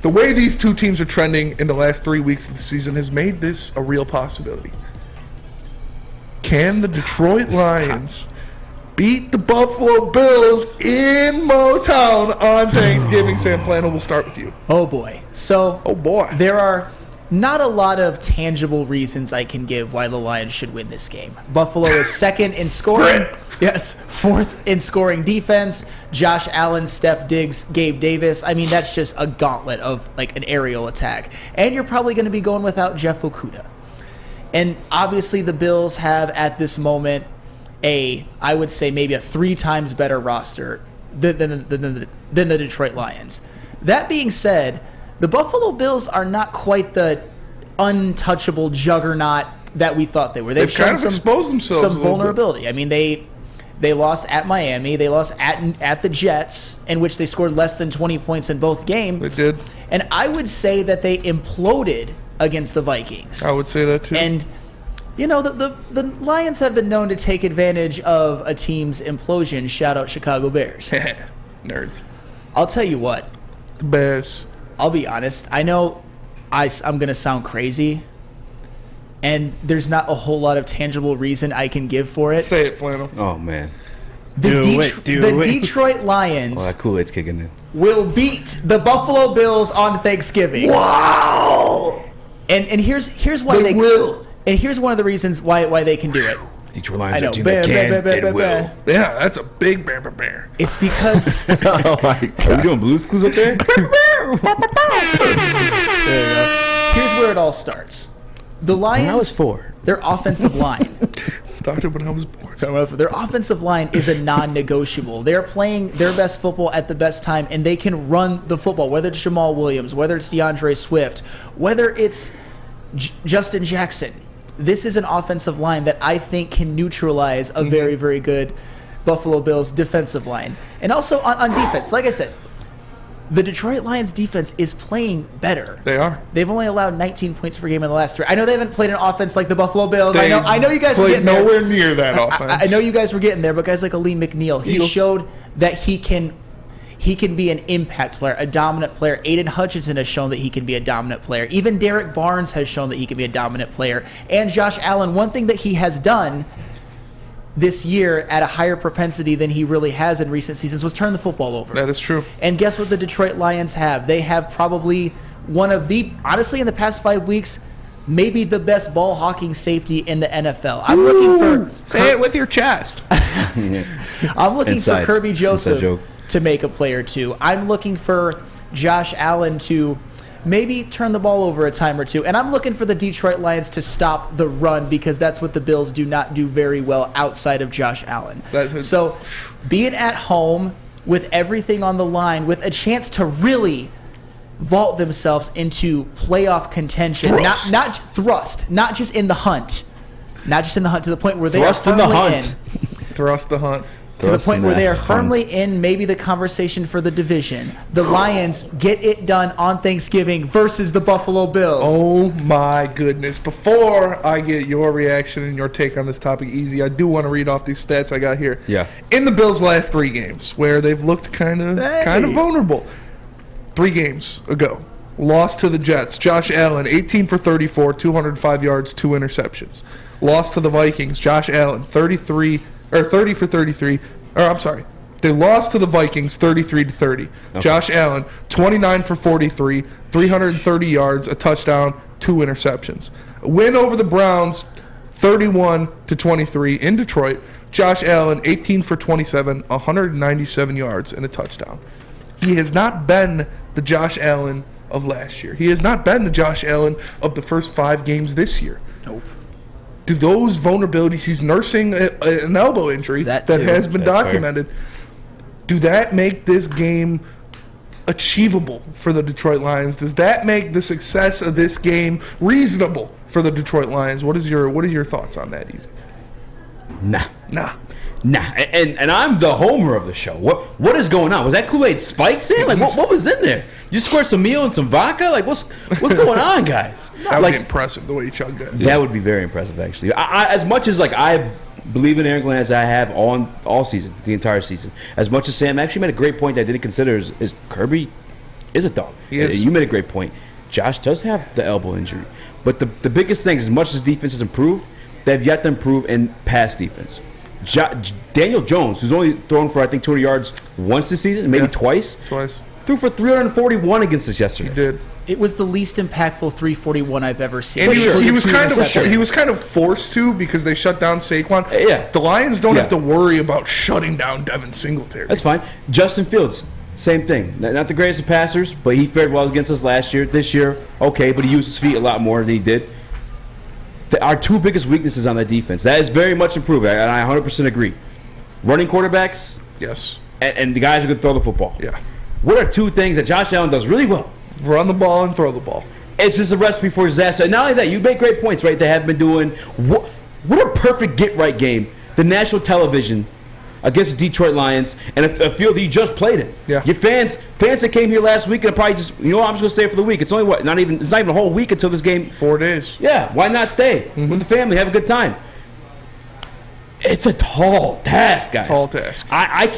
The way these two teams are trending in the last 3 weeks of the season has made this a real possibility. Can the Detroit Lions beat the Buffalo Bills in Motown on Thanksgiving? Sam Flannel, we'll start with you. Oh, boy. So, there are not a lot of tangible reasons I can give why the Lions should win this game. Buffalo is second in scoring. Yes, fourth in scoring defense. Josh Allen, Steph Diggs, Gabe Davis. I mean, that's just a gauntlet of like an aerial attack. And you're probably going to be going without Jeff Okudah. And obviously the Bills have at this moment I would say maybe a 3 times better roster than the Detroit Lions. That being said, the Buffalo Bills are not quite the untouchable juggernaut that we thought they were. They've kind of exposed themselves some vulnerability. I mean, they lost at Miami. They lost at the Jets, in which they scored less than 20 points in both games. They did. And I would say that they imploded against the Vikings. I would say that too. And, you know, the Lions have been known to take advantage of a team's implosion. Shout out Chicago Bears. Nerds. I'll tell you what. The Bears. I'll be honest. I know I'm going to sound crazy, and there's not a whole lot of tangible reason I can give for it. Say it, Flannel. Oh, man. The Detroit Lions that Kool-Aid's kicking in. will beat the Buffalo Bills on Thanksgiving. Wow! And here's why they will. And here's one of the reasons why they can do it. Detroit Lions are a team that can and will. Yeah, that's a big bear. It's because oh my God. Are we doing Blues Clues up there? There you go. Here's where it all starts. The Lions, when I was 4. Their offensive line. Started when I was born. Their offensive line is a non-negotiable. They're playing their best football at the best time, and they can run the football, whether it's Jamal Williams, whether it's DeAndre Swift, whether it's Justin Jackson. This is an offensive line that I think can neutralize a very, very good Buffalo Bills defensive line. And also on defense, like I said, the Detroit Lions defense is playing better. They are. They've only allowed 19 points per game in the last 3. I know they haven't played an offense like the Buffalo Bills. I know you guys were getting there. Nowhere near that offense. I know you guys were getting there, but guys like Ali McNeil, he showed that he can be an impact player, a dominant player. Aiden Hutchinson has shown that he can be a dominant player. Even Derek Barnes has shown that he can be a dominant player. And Josh Allen, one thing that he has done this year at a higher propensity than he really has in recent seasons was turn the football over. That is true. And guess what the Detroit Lions have? They have probably one of the, honestly, in the past 5 weeks, maybe the best ball hawking safety in the NFL. I'm looking for... Say it with your chest. I'm looking for Kirby Joseph to make a play or two. I'm looking for Josh Allen to maybe turn the ball over a time or two. And I'm looking for the Detroit Lions to stop the run, because that's what the Bills do not do very well outside of Josh Allen. So being at home with everything on the line, with a chance to really vault themselves into playoff contention, not just in the hunt, to the point where they are firmly in. Thrust the hunt. To the point where they are firmly in maybe the conversation for the division. The Lions get it done on Thanksgiving versus the Buffalo Bills. Oh, my goodness. Before I get your reaction and your take on this topic, Easy, I do want to read off these stats I got here. Yeah. In the Bills' last 3 games, where they've looked kind of vulnerable. 3 games ago, lost to the Jets. Josh Allen, 18 for 34, 205 yards, 2 interceptions. Lost to the Vikings. Josh Allen, 30 for 33. They lost to the Vikings 33-30. Okay. Josh Allen, 29 for 43, 330 yards, a touchdown, 2 interceptions. A win over the Browns 31-23 in Detroit. Josh Allen, 18 for 27, 197 yards, and a touchdown. He has not been the Josh Allen of last year. He has not been the Josh Allen of the first 5 games this year. Nope. Do those vulnerabilities, he's nursing an elbow injury that has been documented. Fair. Do that make this game achievable for the Detroit Lions? Does that make the success of this game reasonable for the Detroit Lions? What are your thoughts on that, Easy? Nah. And I'm the homer of the show. What is going on? Was that Kool-Aid spiked in? Like what was in there? You squirt some meal and some vodka? Like what's going on, guys? That would be impressive the way you chugged it. That would be very impressive, actually. I as much as like I believe in Aaron Glenn as I have all season, the entire season. As much as Sam actually made a great point that I didn't consider is Kirby is a dog. He is. You made a great point. Josh does have the elbow injury. But the biggest thing is, as much as defense has improved, they've yet to improve in pass defense. Daniel Jones, who's only thrown for, I think, 200 yards once this season, maybe twice, threw for 341 against us yesterday. He did. It was the least impactful 341 I've ever seen. And he was kind of forced to because they shut down Saquon. Yeah. The Lions don't have to worry about shutting down Devin Singletary. That's fine. Justin Fields, same thing. Not the greatest of passers, but he fared well against us last year. This year, okay, but he used his feet a lot more than he did. Our two biggest weaknesses on that defense. That is very much improved, and I 100% agree. Running quarterbacks. Yes. And the guys who can throw the football. Yeah. What are two things that Josh Allen does really well? Run the ball and throw the ball. It's just a recipe for disaster. And not only that, you make great points, right? They have been doing what a perfect get-right game. The national television against the Detroit Lions, and a field that you just played in. Yeah. Your fans that came here last week and probably just, I'm just going to stay for the week. It's only it's not even a whole week until this game. 4 days. Yeah, why not stay with the family, have a good time? It's a tall task, guys. Tall task. I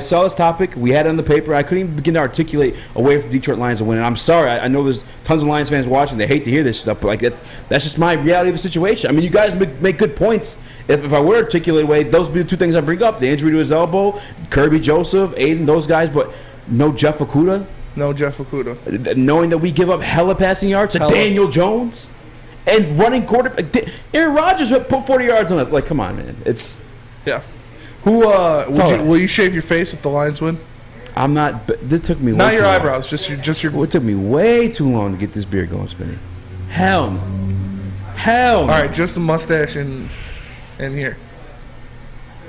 saw this topic. We had it on the paper. I couldn't even begin to articulate a way for the Detroit Lions to win. And I'm sorry. I know there's tons of Lions fans watching. They hate to hear this stuff, but that's just my reality of the situation. I mean, you guys make good points. If I were to articulate a way, those would be the two things I bring up. The injury to his elbow, Kirby Joseph, Aiden, those guys, but no Jeff Okudah. No Jeff Okudah. Knowing that we give up hella passing yards to Daniel Jones. And running quarterback. Aaron Rodgers put 40 yards on us. Like, come on, man. It's will you shave your face if the Lions win? I'm not. This took me. Not way your too eyebrows. Long. Just your. It took me way too long to get this beard going, Spinny. Hell no. Hell no. All right, just the mustache and here.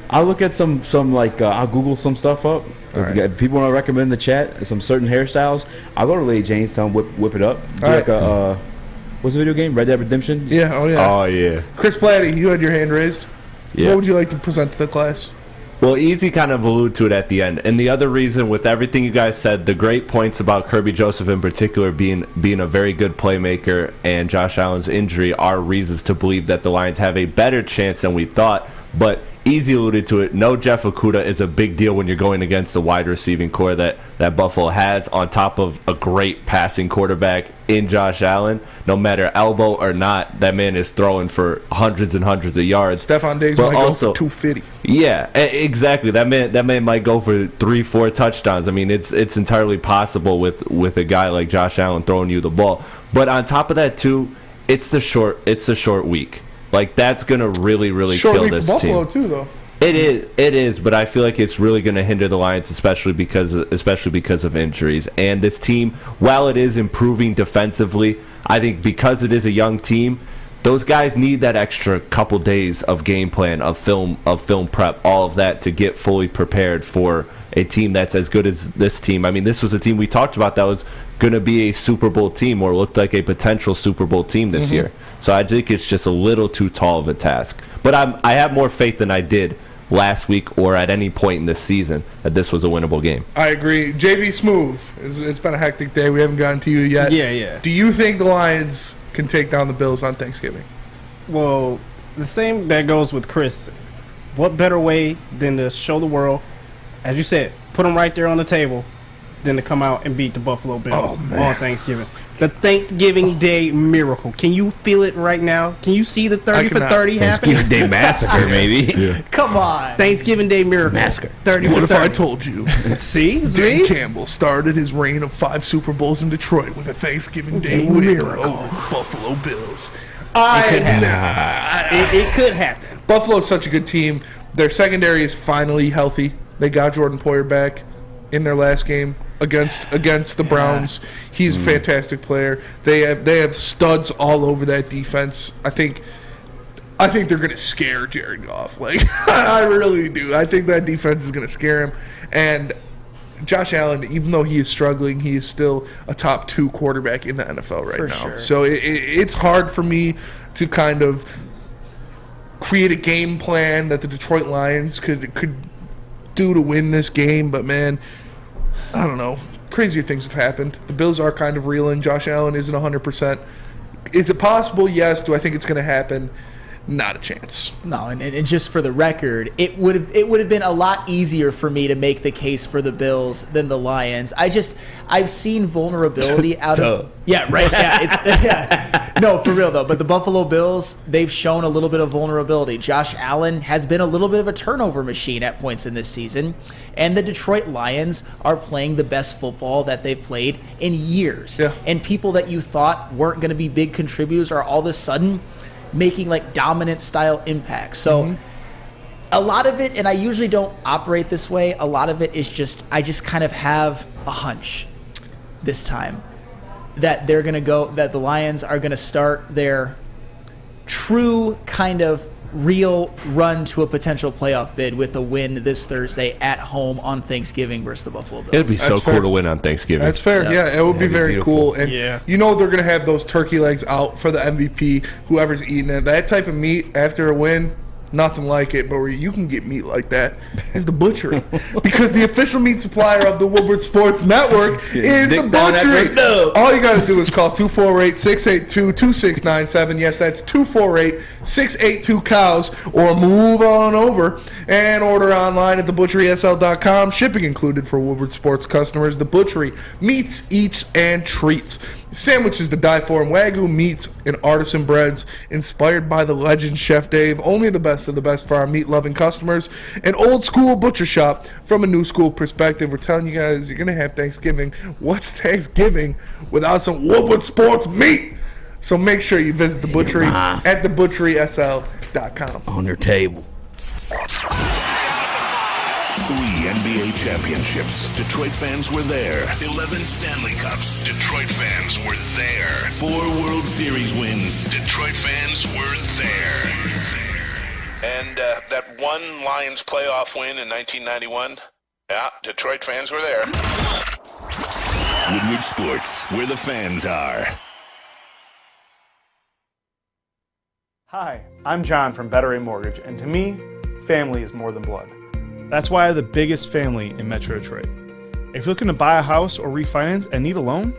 I'll look at some I'll Google some stuff up. If people want to recommend in the chat some certain hairstyles, I'll go to Lady Jane's, tell them whip it up. Do like a what's the video game? Red Dead Redemption? Yeah, oh yeah. Oh yeah. Chris Platty, you had your hand raised. Yeah. What would you like to present to the class? Well, Easy kind of alluded to it at the end. And the other reason, with everything you guys said, the great points about Kirby Joseph in particular being a very good playmaker and Josh Allen's injury are reasons to believe that the Lions have a better chance than we thought. But Easy alluded to it. No Jeff Okudah is a big deal when you're going against the wide receiving core that Buffalo has, on top of a great passing quarterback in Josh Allen. No matter elbow or not, that man is throwing for hundreds and hundreds of yards. Stephon Diggs might go for 250. Yeah, exactly. That man might go for 3-4 touchdowns. I mean, it's entirely possible with a guy like Josh Allen throwing you the ball. But on top of that too, it's the short week. Like, that's gonna really kill this team. Buffalo too, though. It is, but I feel like it's really going to hinder the Lions, especially because of injuries. And this team, while it is improving defensively, I think because it is a young team, those guys need that extra couple days of game plan, of film prep, all of that to get fully prepared for a team that's as good as this team. I mean, this was a team we talked about that was going to be a Super Bowl team, or looked like a potential Super Bowl team this year. So I think it's just a little too tall of a task. But I have more faith than I did last week or at any point in this season that this was a winnable game. I agree. JB Smooth, it's been a hectic day. We haven't gotten to you yet. Yeah. Do you think the Lions can take down the Bills on Thanksgiving? Well, the same that goes with Chris. What better way than to show the world, as you said, put them right there on the table, than to come out and beat the Buffalo Bills on Thanksgiving. The Thanksgiving Day miracle. Can you feel it right now? Can you see the 30 for 30 happening? Thanksgiving Day massacre, maybe. Yeah. Come on. Thanksgiving Day miracle. Massacre. 30 What for if 30. I told you? See? Dan Campbell started his reign of 5 Super Bowls in Detroit with a Thanksgiving Day win over Buffalo Bills. It could happen. Buffalo's such a good team. Their secondary is finally healthy. They got Jordan Poyer back in their last game against the Browns. He's a fantastic player. They have studs all over that defense. I think they're going to scare Jared Goff. Like, I really do. I think that defense is going to scare him. And Josh Allen, even though he is struggling, he is still a top 2 quarterback in the NFL right now. Sure. So it's hard for me to kind of create a game plan that the Detroit Lions could do to win this game. But, man, I don't know. Crazier things have happened. The Bills are kind of reeling. Josh Allen isn't 100%. Is it possible? Yes. Do I think it's going to happen? not a chance. No, and just for the record, it would have been a lot easier for me to make the case for the Bills than the Lions. I've seen vulnerability out of no, for real though. But the Buffalo Bills, they've shown a little bit of vulnerability. Josh Allen has been a little bit of a turnover machine at points in this season, and the Detroit Lions are playing the best football that they've played in years. Yeah. And people that you thought weren't going to be big contributors are all of a sudden making like dominant style impacts. So a lot of it, and I usually don't operate this way, a lot of it is just, I just kind of have a hunch this time that they're going to go, that the Lions are going to start their true kind of real run to a potential playoff bid with a win this Thursday at home on Thanksgiving versus the Buffalo Bills. It'd be so cool to win on Thanksgiving. That's fair. Yeah, it would be very beautiful. cool. And you know they're going to have those turkey legs out for the MVP, whoever's eating it. That type of meat after a win, nothing like it. But where you can get meat like that is the butchery. Because the official meat supplier of the Woodward Sports Network is the butchery. All you got to do is call 248-682-2697. Yes, that's 248-682-COWS. Or move on over and order online at thebutcherysl.com. Shipping included for Woodward Sports customers. The Butchery meats, eats, and treats. Sandwiches to die for, and Wagyu meats and artisan breads inspired by the legend Chef Dave. Only the best of the best for our meat-loving customers. An old-school butcher shop from a new-school perspective. We're telling you guys, you're going to have Thanksgiving. What's Thanksgiving without some Woodward Sports meat? So make sure you visit the butchery at thebutcherysl.com. On their table. 3 NBA championships. Detroit fans were there. 11 Stanley Cups. Detroit fans were there. 4 World Series wins. Detroit fans were there. And that one Lions playoff win in 1991. Yeah, Detroit fans were there. Woodward Sports, where the fans are. Hi, I'm John from Better Rate Mortgage, and to me, family is more than blood. That's why I have the biggest family in Metro Detroit. If you're looking to buy a house or refinance and need a loan,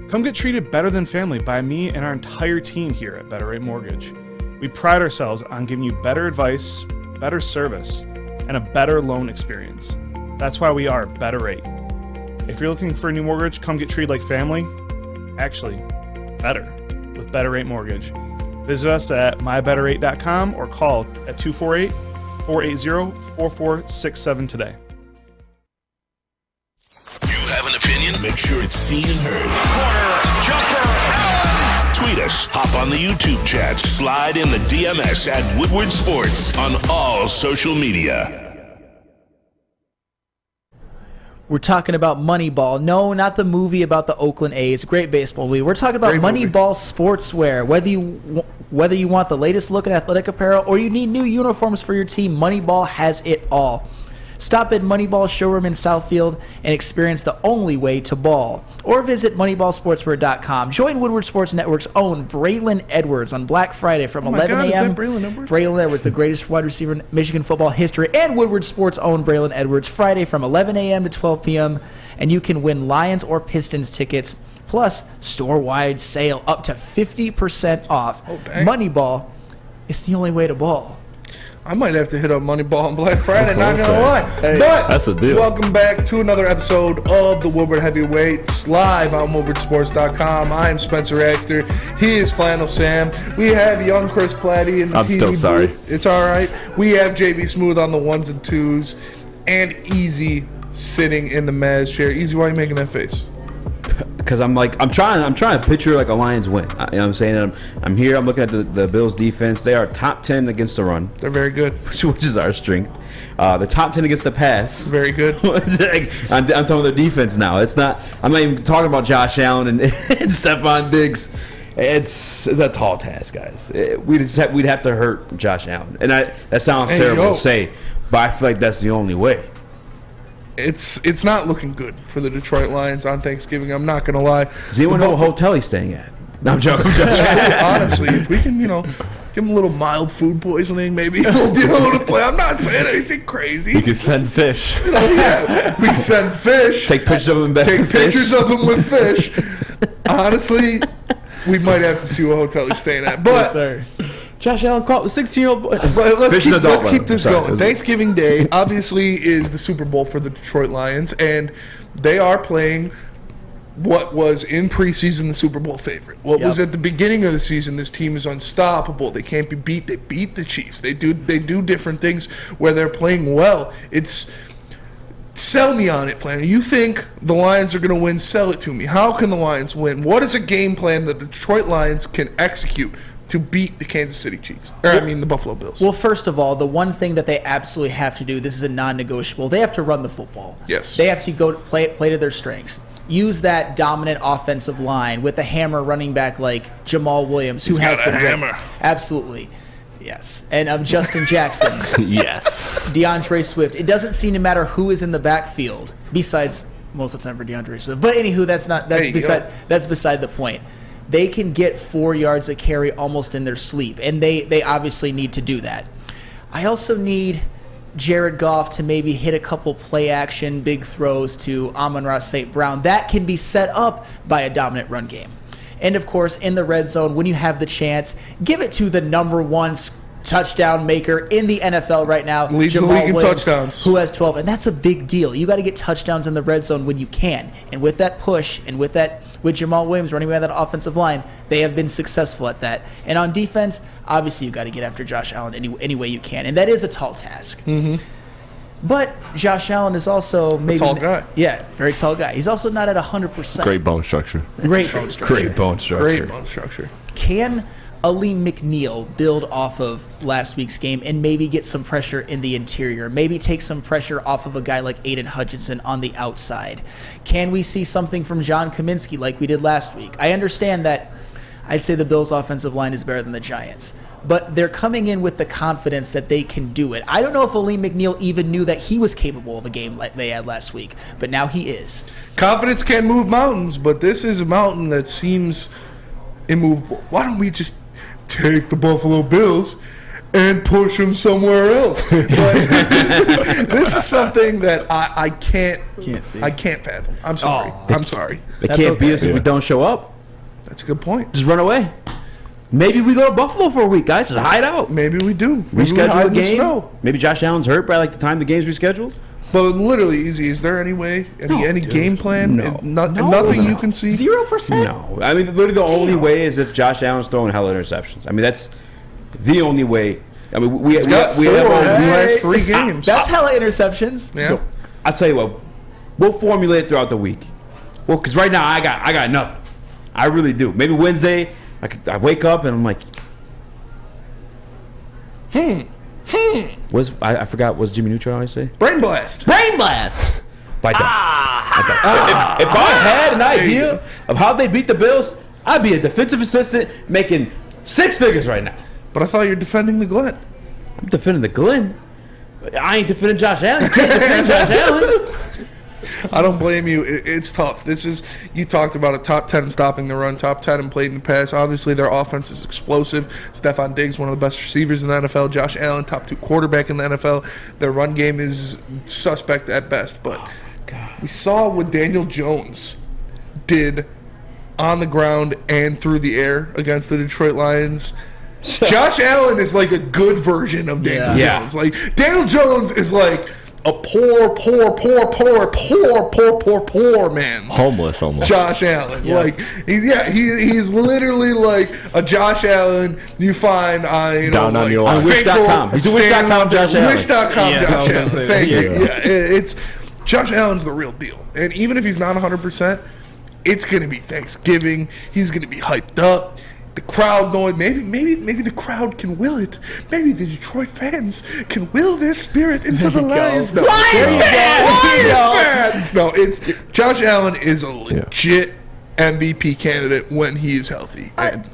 come get treated better than family by me and our entire team here at Better Rate Mortgage. We pride ourselves on giving you better advice, better service, and a better loan experience. That's why we are Better Rate. If you're looking for a new mortgage, come get treated like family. Actually, better with Better Rate Mortgage. Visit us at mybetterrate.com or call at 248-480-4467 today. You have an opinion? Make sure it's seen and heard. Corner, jumper, tweet us, hop on the YouTube chat, slide in the DMS at Woodward Sports on all social media. We're talking about Moneyball. No, not the movie about the Oakland A's. Great baseball movie. We're talking about Moneyball sportswear. Whether you want the latest look in athletic apparel or you need new uniforms for your team, Moneyball has it all. Stop at Moneyball showroom in Southfield and experience the only way to ball. Or visit moneyballsportswear.com. Join Woodward Sports Network's own Braylon Edwards on Black Friday from 11 a.m. Is that Braylon Edwards? Braylon Edwards, the greatest wide receiver in Michigan football history, and Woodward Sports' own Braylon Edwards, Friday from 11 a.m. to 12 p.m. And you can win Lions or Pistons tickets, plus store-wide sale up to 50% off. Oh, dang. Moneyball is the only way to ball. I might have to hit up Moneyball on Black Friday, That's not gonna lie. Hey, but that's a deal. Welcome back to another episode of the Woodward Heavyweights live on WoodwardSports.com. I am Spencer Axter. He is Flannel Sam. We have young Chris Platty in the I'm TV still sorry. booth. It's all right. We have JB Smooth on the ones and twos, and Easy sitting in the Maz chair. Easy, why are you making that face? Because I'm trying to picture like a Lions win. You know what I'm saying? I'm here. I'm looking at the Bills defense. They are top 10 against the run. They're very good, which is our strength. The top 10 against the pass. Very good. I'm talking about their defense now. It's not. I'm not even talking about Josh Allen and Stephon Diggs. It's a tall task, guys. We'd have to hurt Josh Allen, and that sounds terrible to say, but I feel like that's the only way. It's not looking good for the Detroit Lions on Thanksgiving. I'm not going to lie. Does anyone know what hotel he's staying at? No, I'm joking. Honestly, if we can, give him a little mild food poisoning, maybe he'll be able to play. I'm not saying anything crazy. We can send fish. We send fish. Take pictures of him. Take pictures of him with fish. Honestly, we might have to see what hotel he's staying at. But yes, Josh Allen caught 16-year-old boy. Let's keep this going. Thanksgiving Day obviously is the Super Bowl for the Detroit Lions, and they are playing what was in preseason the Super Bowl favorite. What was at the beginning of the season, this team is unstoppable. They can't be beat. They beat the Chiefs. They do different things where they're playing well. Sell me on it, Flannery. You think the Lions are going to win? Sell it to me. How can the Lions win? What is a game plan that the Detroit Lions can execute to beat the Kansas City Chiefs? The Buffalo Bills. Well, first of all, the one thing that they absolutely have to do, this is a non-negotiable, they have to run the football. Yes. They have to go play to their strengths. Use that dominant offensive line with a hammer running back like Jamal Williams, who has been hammer. Absolutely. Yes. And Justin Jackson. Yes. DeAndre Swift. It doesn't seem to matter who is in the backfield, besides most of the time for DeAndre Swift. But anywho, that's beside the point. They can get 4 yards a carry almost in their sleep, and they obviously need to do that. I also need Jared Goff to maybe hit a couple play action big throws to Amon-Ra St. Brown. That can be set up by a dominant run game. And of course, in the red zone, when you have the chance, give it to the number one touchdown maker in the NFL right now, leads Jamal the league in Williams, touchdowns, who has 12, and that's a big deal. You got to get touchdowns in the red zone when you can, and with that push and with Jamal Williams running around that offensive line, they have been successful at that. And on defense, obviously you got to get after Josh Allen any way you can, and that is a tall task. Mm-hmm. But Josh Allen is also maybe a tall guy. Yeah, very tall guy. He's also not at 100%. Great bone structure. Great bone structure. Can Aleem McNeil build off of last week's game and maybe get some pressure in the interior? Maybe take some pressure off of a guy like Aiden Hutchinson on the outside? Can we see something from John Kaminsky like we did last week? I understand that I'd say the Bills' offensive line is better than the Giants, but they're coming in with the confidence that they can do it. I don't know if Aleem McNeil even knew that he was capable of a game like they had last week, but now he is. Confidence can move mountains, but this is a mountain that seems immovable. Why don't we just take the Buffalo Bills and push them somewhere else? This is something that I can't see. I can't fathom. I'm sorry. I'm sorry. They can't beat us if we don't show up. That's a good point. Just run away. Maybe we go to Buffalo for a week, guys. Just hide out. Maybe we do. Reschedule a game. Maybe Josh Allen's hurt by the time the game's rescheduled. But literally, easy. Is there any way, any game plan? No. Nothing you can see. 0%. No. I mean, literally, the only way is if Josh Allen's throwing hella interceptions. I mean, that's the only way. I mean, we have last 3 games. That's hella interceptions. Yeah. I'll tell you what. We'll formulate it throughout the week. Well, because right now I got nothing. I really do. Maybe Wednesday, I wake up and I'm like, I forgot. What's Jimmy Neutron always say? Brain blast. If I had an idea of how they beat the Bills, I'd be a defensive assistant making 6 figures right now. But I thought you were defending the Glen. I'm defending the Glen. I ain't defending Josh Allen. You can't defend Josh Allen. I don't blame you. It's tough. You talked about a top 10 stopping the run, top 10 in played in the pass. Obviously, their offense is explosive. Stephon Diggs, one of the best receivers in the NFL. Josh Allen, top 2 quarterback in the NFL. Their run game is suspect at best. But we saw what Daniel Jones did on the ground and through the air against the Detroit Lions. Josh Allen is like a good version of Daniel Jones. Like Daniel Jones is like a poor man's homeless almost Josh Allen. Like he's literally like a Josh Allen you find on down on your wish.com. He's a wish.com Josh Allen. Wish.com Josh Allen. Thank you. It's Josh Allen's the real deal. And even if he's not 100%, it's gonna be Thanksgiving. He's gonna be hyped up. The crowd knowing maybe the crowd can will it. Maybe the Detroit fans can will their spirit into the Lions. No, Lions fans. No, it's Josh Allen is a legit MVP candidate when he is healthy. And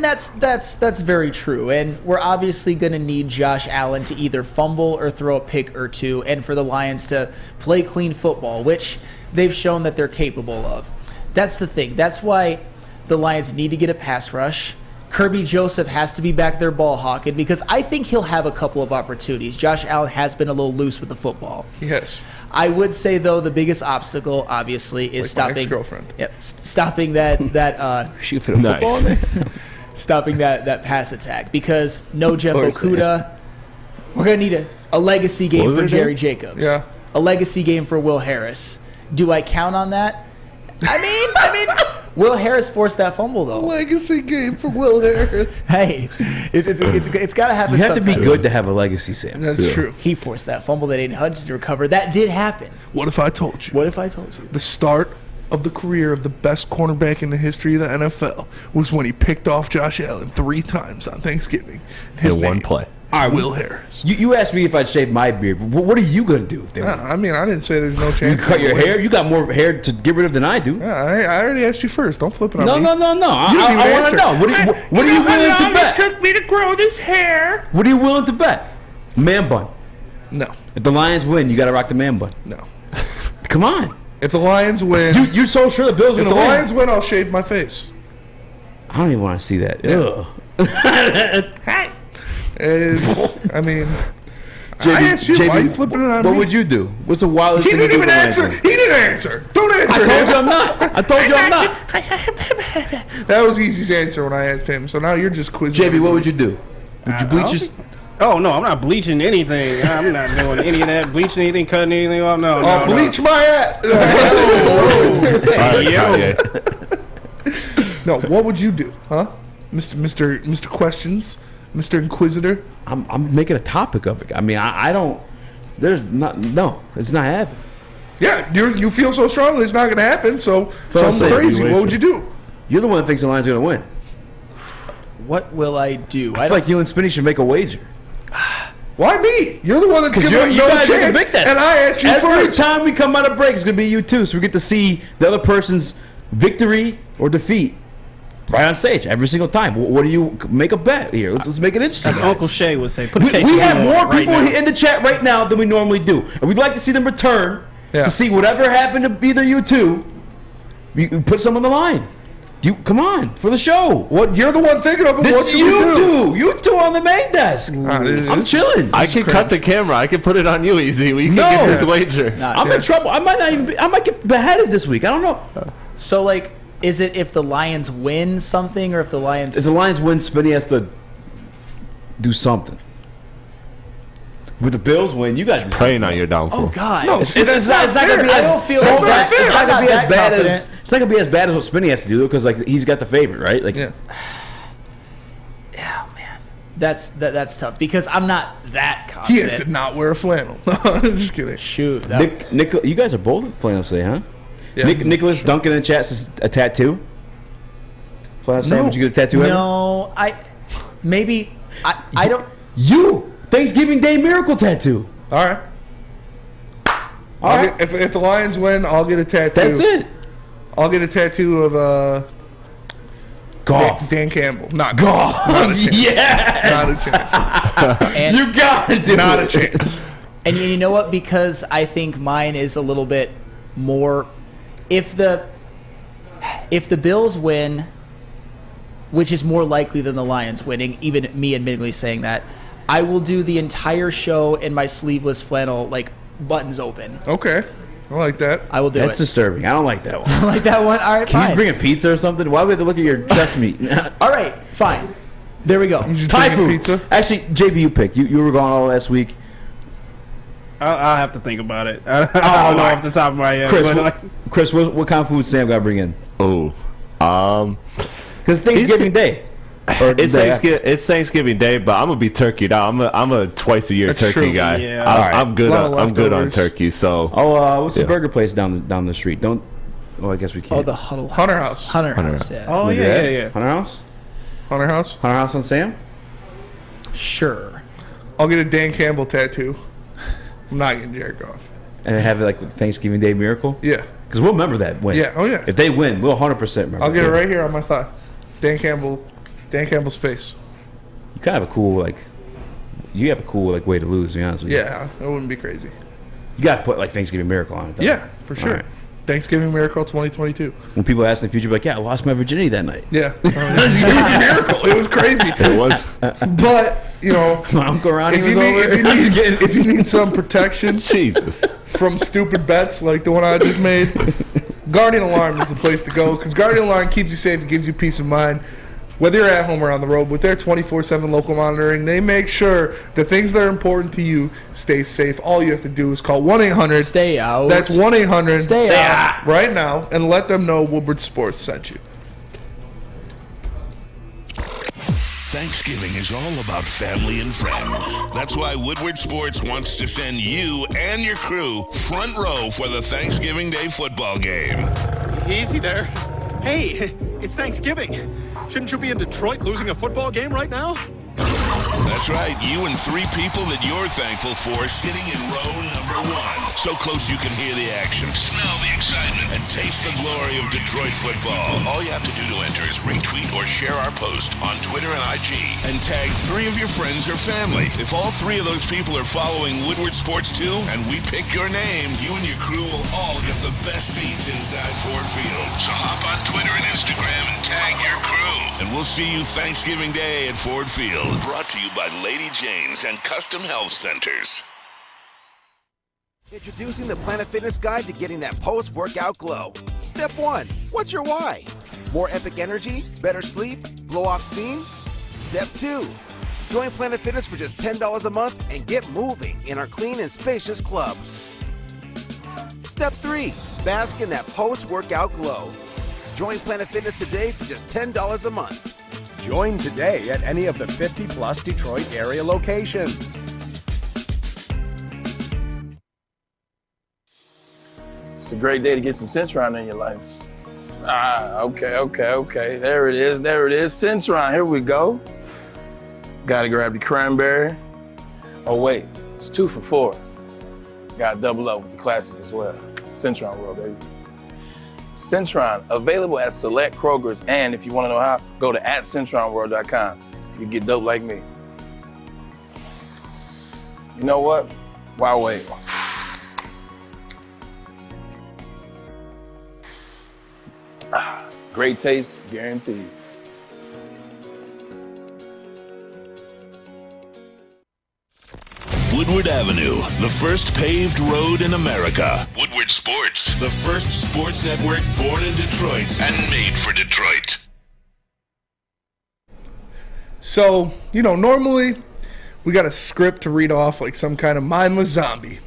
that's very true. And we're obviously going to need Josh Allen to either fumble or throw a pick or two, and for the Lions to play clean football, which they've shown that they're capable of. That's the thing. That's why the Lions need to get a pass rush. Kirby Joseph has to be back there ball hawking because I think he'll have a couple of opportunities. Josh Allen has been a little loose with the football. Yes. I would say, though, the biggest obstacle, obviously, is stopping. My ex-girlfriend. Yep, stopping that. Shoot for the football. stopping that pass attack because no Jeff Of course, Okudah. We're gonna need a legacy What game was for it Jerry again? Jacobs. Yeah. A legacy game for Will Harris. Do I count on that? I mean, Will Harris forced that fumble though. Legacy game for Will Harris. Hey, it's got to happen. You have to be sometime. good to have a legacy, Sam. That's true. He forced that fumble that Aiden Hutchinson recovered. That did happen. What if I told you? What if I told you? The start of the career of the best cornerback in the history of the NFL was when he picked off Josh Allen 3 times on Thanksgiving. His In one name, play. All right, Will Harris. You asked me if I'd shave my beard. But what are you going to do? If they Yeah, I mean, I didn't say there's no you chance. cut your hair? You got more hair to get rid of than I do. Yeah, I already asked you first. Don't flip it on No, me. no, no, no. You didn't even I want answer. to know. What are you willing to bet? took me to grow this hair. What are you willing to bet? Man bun. No. If the Lions win, you got to rock the man bun. No. Come on. If the Lions win, You're so sure the Bills are if going the to win. Lions win, I'll shave my face. I don't even want to see that. Yeah. Ugh. It's, I mean, I asked you. Why are you flipping it on What me? would you do? What's the wildest He thing you didn't do even with the answer. Lions He didn't answer. Don't win? answer I told him. you I'm not. I told you I'm not. That was Easy's answer when I asked him. So now you're just quizzing. JB, what would you do? Would you bleach your... Oh no, I'm not bleaching anything. I'm not doing any of that. Bleaching anything, cutting anything off. No, no, bleach my ass. No, what would you do, huh, Mr. Questions, Mr. Inquisitor? I'm making a topic of it. I mean, I don't... There's not... No, it's not happening. Yeah, you feel so strongly it's not going to happen. So I'm something saying. crazy. What would you do? You're the one that thinks the Lions are going to win. What will I do? I feel like you and Spinney should make a wager. Why me? You're the one that's giving them you no guys are chance, the big and I asked you Every first. time we come out of break, it's going to be you two, so we get to see the other person's victory or defeat right on stage every single time. What do you make a bet here? Let's make it interesting. As guys. Uncle Shay would say, put a We case we of have one more right people now. in the chat right now than we normally do, and we'd like to see them return Yeah. to see whatever happened to either you two. You put some on the line. Come on for the show. What you're the one thinking of it. This What is should we you do? two. You two on the main desk. I'm chilling. I can cut the camera. I can put it on you, Easy. We can No. get this wager. I'm in trouble. I might not even. I might get beheaded this week. I don't know. So, like, is it if the Lions win something or if the Lions... If the Lions win, Spinney has to do something. With the Bills win, you guys Praying on your downfall. Oh, God. No, It's see, that's not not gonna be. fair. I don't feel That's as not bad. fair. It's not gonna be that as bad as. confident. It's not gonna be as bad as what Spinney has to do because like he's got the favorite, right? Like, Yeah. That's tough because I'm not that He confident. has to not wear a flannel. Just kidding. Shoot. Nick, you guys are both flannel say, huh? Yeah. Nicholas Duncan in the chat says a tattoo. Flannel say, No. would you get a tattoo? Ever? No, maybe I don't. You Thanksgiving Day miracle tattoo. All right. All right. If the Lions win, I'll get a tattoo. That's it. I'll get a tattoo of Golf. Dan Campbell. Not Golf. Not a chance. Yes. Not a chance. And, You gotta do Not it. a chance. and you know what? Because I think mine is a little bit more. If the Bills win, which is more likely than the Lions winning, even me admittedly saying that, I will do the entire show in my sleeveless flannel, like buttons open. Okay. I like that. I will do That's it. disturbing. I don't like that one. I like that one. All right, Can you fine. bring a pizza or something? Why do we have to look at your chest meat? All right, fine. There we go. You just Thai bring a food. pizza? Actually, JB, you pick. You were gone all last week. I'll have to think about it. I don't know off the top of my head. Chris, but Chris, what kind of food Sam got to bring in? Oh, Because Thanksgiving Day. Or it's day Thanksgiving Day, but I'm gonna be turkeyed out. I'm a twice a year That's turkey true. guy. Yeah. I'm good. Lot of I'm good on leftovers. turkey. So what's the Yeah. burger place down the street? Don't. Oh, I guess we can't. Oh, the Huddle Hunter House. Hunter Hunter House, House. yeah. Oh, Look at yeah, that. yeah. Hunter House. Hunter House. Hunter House on Sam. Sure. I'll get a Dan Campbell tattoo. I'm not getting Jared Goff. And have it like Thanksgiving Day miracle. Yeah. Because we'll remember that win. Yeah. Oh yeah. If they win, we'll 100% remember. I'll get it right here on my thigh. Dan Campbell's face. You kind of have a cool You have a cool way to lose. To be honest with you. Yeah, that wouldn't be crazy. You got to put Thanksgiving miracle on it. Though. Yeah, for sure. All right. Thanksgiving Miracle 2022. When people ask in the future, be like, yeah, I lost my virginity that night. Yeah. It was a miracle. It was crazy. it was. But, you know, My Uncle Ronnie if was you, need, over. if you need some protection Jesus. from stupid bets like the one I just made, Guardian Alarm is the place to go because Guardian Alarm keeps you safe. It gives you peace of mind. whether you're at home or on the road, with their 24/7 local monitoring, they make sure the things that are important to you stay safe. All you have to do is call 1-800. Stay out. That's 1-800. Stay out. Right now, and let them know Woodward Sports sent you. Thanksgiving is all about family and friends. That's why Woodward Sports wants to send you and your crew front row for the Thanksgiving Day football game. Easy there. Hey, it's Thanksgiving. Shouldn't you be in Detroit losing a football game right now? That's right, you and 3 people that you're thankful for sitting in row number 1. So close you can hear the action, smell the excitement, and taste the glory of Detroit football. All you have to do to enter is retweet or share our post on Twitter and IG and tag 3 of your friends or family. If all 3 of those people are following Woodward Sports too, and we pick your name, you and your crew will all get the best seats inside Ford Field. So hop on Twitter and Instagram and tag your crew. And we'll see you Thanksgiving Day at Ford Field. Brought to you by Lady Jane's and Custom Health Centers. Introducing the Planet Fitness Guide to getting that post-workout glow. Step 1. What's your why? More epic energy? Better sleep? Blow off steam? Step 2. Join Planet Fitness for just $10 a month and get moving in our clean and spacious clubs. Step 3. Bask in that post-workout glow. Join Planet Fitness today for just $10 a month. Join today at any of the 50-plus Detroit area locations. It's a great day to get some Centron in your life. Okay. There it is. Centron, here we go. Gotta grab the cranberry. Oh wait, it's 2 for $4. Gotta double up with the classic as well. Centron World, baby. Centron, available at select Krogers, and if you want to know how, go to @CentronWorld.com. You get dope like me. You know what? Why wait? Great taste, guaranteed. Woodward Avenue, the first paved road in America. Woodward Sports, the first sports network born in Detroit and made for Detroit. So, normally we got a script to read off like some kind of mindless zombie.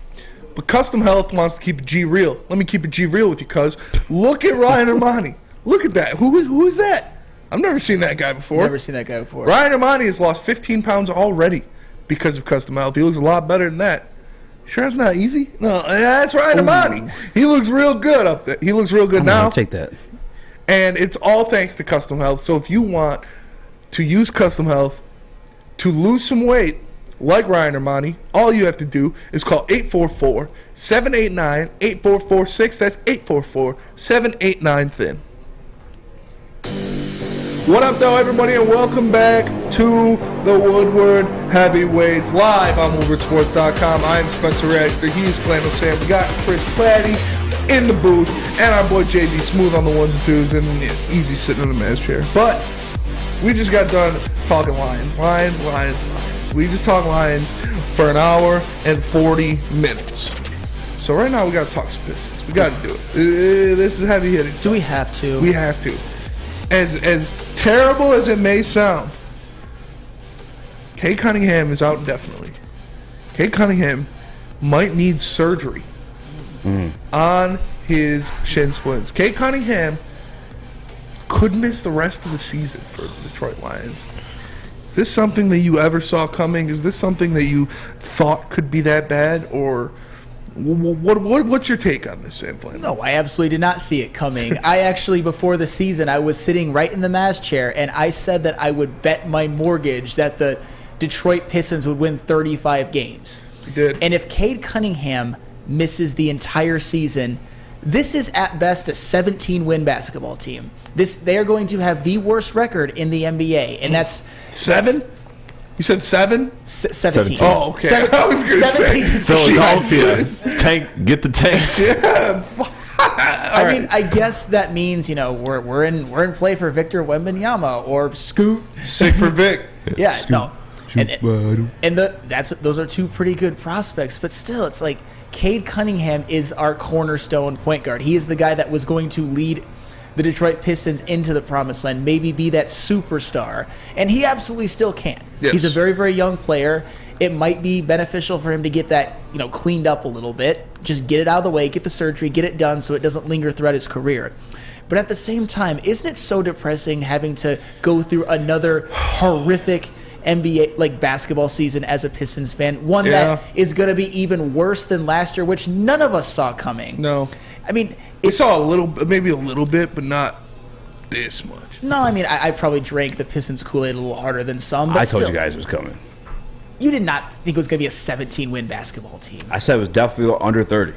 But Custom Health wants to keep it G real. Let me keep it G real with you, cuz. Look at Ryan Armani. Look at that. Who is that? I've never seen that guy before. Never seen that guy before. Ryan Armani has lost 15 pounds already because of Custom Health. He looks a lot better than that. Sure that's not easy? No, that's Ryan Armani. He looks real good up there. He looks real good now. I'll take that. And it's all thanks to Custom Health. So if you want to use Custom Health to lose some weight, like Ryan Armani, all you have to do is call 844-789-8446. That's 844-789-THIN. What up, though, everybody, and welcome back to the Woodward Heavyweights live on WoodwardSports.com. I am Spencer Raxter. He is Flannel Sam. We got Chris Platty in the booth, and our boy JB Smooth on the ones and twos, and Easy sitting in the man's chair. But we just got done talking Lions. We just talked Lions for an hour and 40 minutes. So right now we got to talk some Pistons. We got to do it. This is heavy hitting stuff. Do we have to? We have to. As terrible as it may sound, Cade Cunningham is out indefinitely. Cade Cunningham might need surgery on his shin splints. Cade Cunningham could miss the rest of the season for the Detroit Lions. Is this something that you ever saw coming? Is this something that you thought could be that bad? Or what's your take on this, Sam Flynn? No, I absolutely did not see it coming. I actually, before the season, I was sitting right in the Maz chair, and I said that I would bet my mortgage that the Detroit Pistons would win 35 games. You did. And if Cade Cunningham misses the entire season, this is at best a 17-win basketball team. They are going to have the worst record in the NBA, and that's 7. You said 7? 17. Oh, okay. I was going to say. Philadelphia. Get the tank. Yeah. I mean, I guess that means we're in play for Victor Wembanyama or Scoot. Sick for Vic. Yeah, Scoot. No. And those are two pretty good prospects, but still, it's like Cade Cunningham is our cornerstone point guard. He is the guy that was going to lead the Detroit Pistons into the promised land, maybe be that superstar. And he absolutely still can. Yes. He's a very, very young player. It might be beneficial for him to get that, cleaned up a little bit. Just get it out of the way, get the surgery, get it done so it doesn't linger throughout his career. But at the same time, isn't it so depressing having to go through another horrific NBA basketball season as a Pistons fan? One that is going to be even worse than last year, which none of us saw coming. No. I mean, we saw maybe a little bit, but not this much. No, I mean, I probably drank the Pistons Kool-Aid a little harder than some. But I told still, you guys it was coming. You did not think it was going to be a 17-win basketball team. I said it was definitely under 30.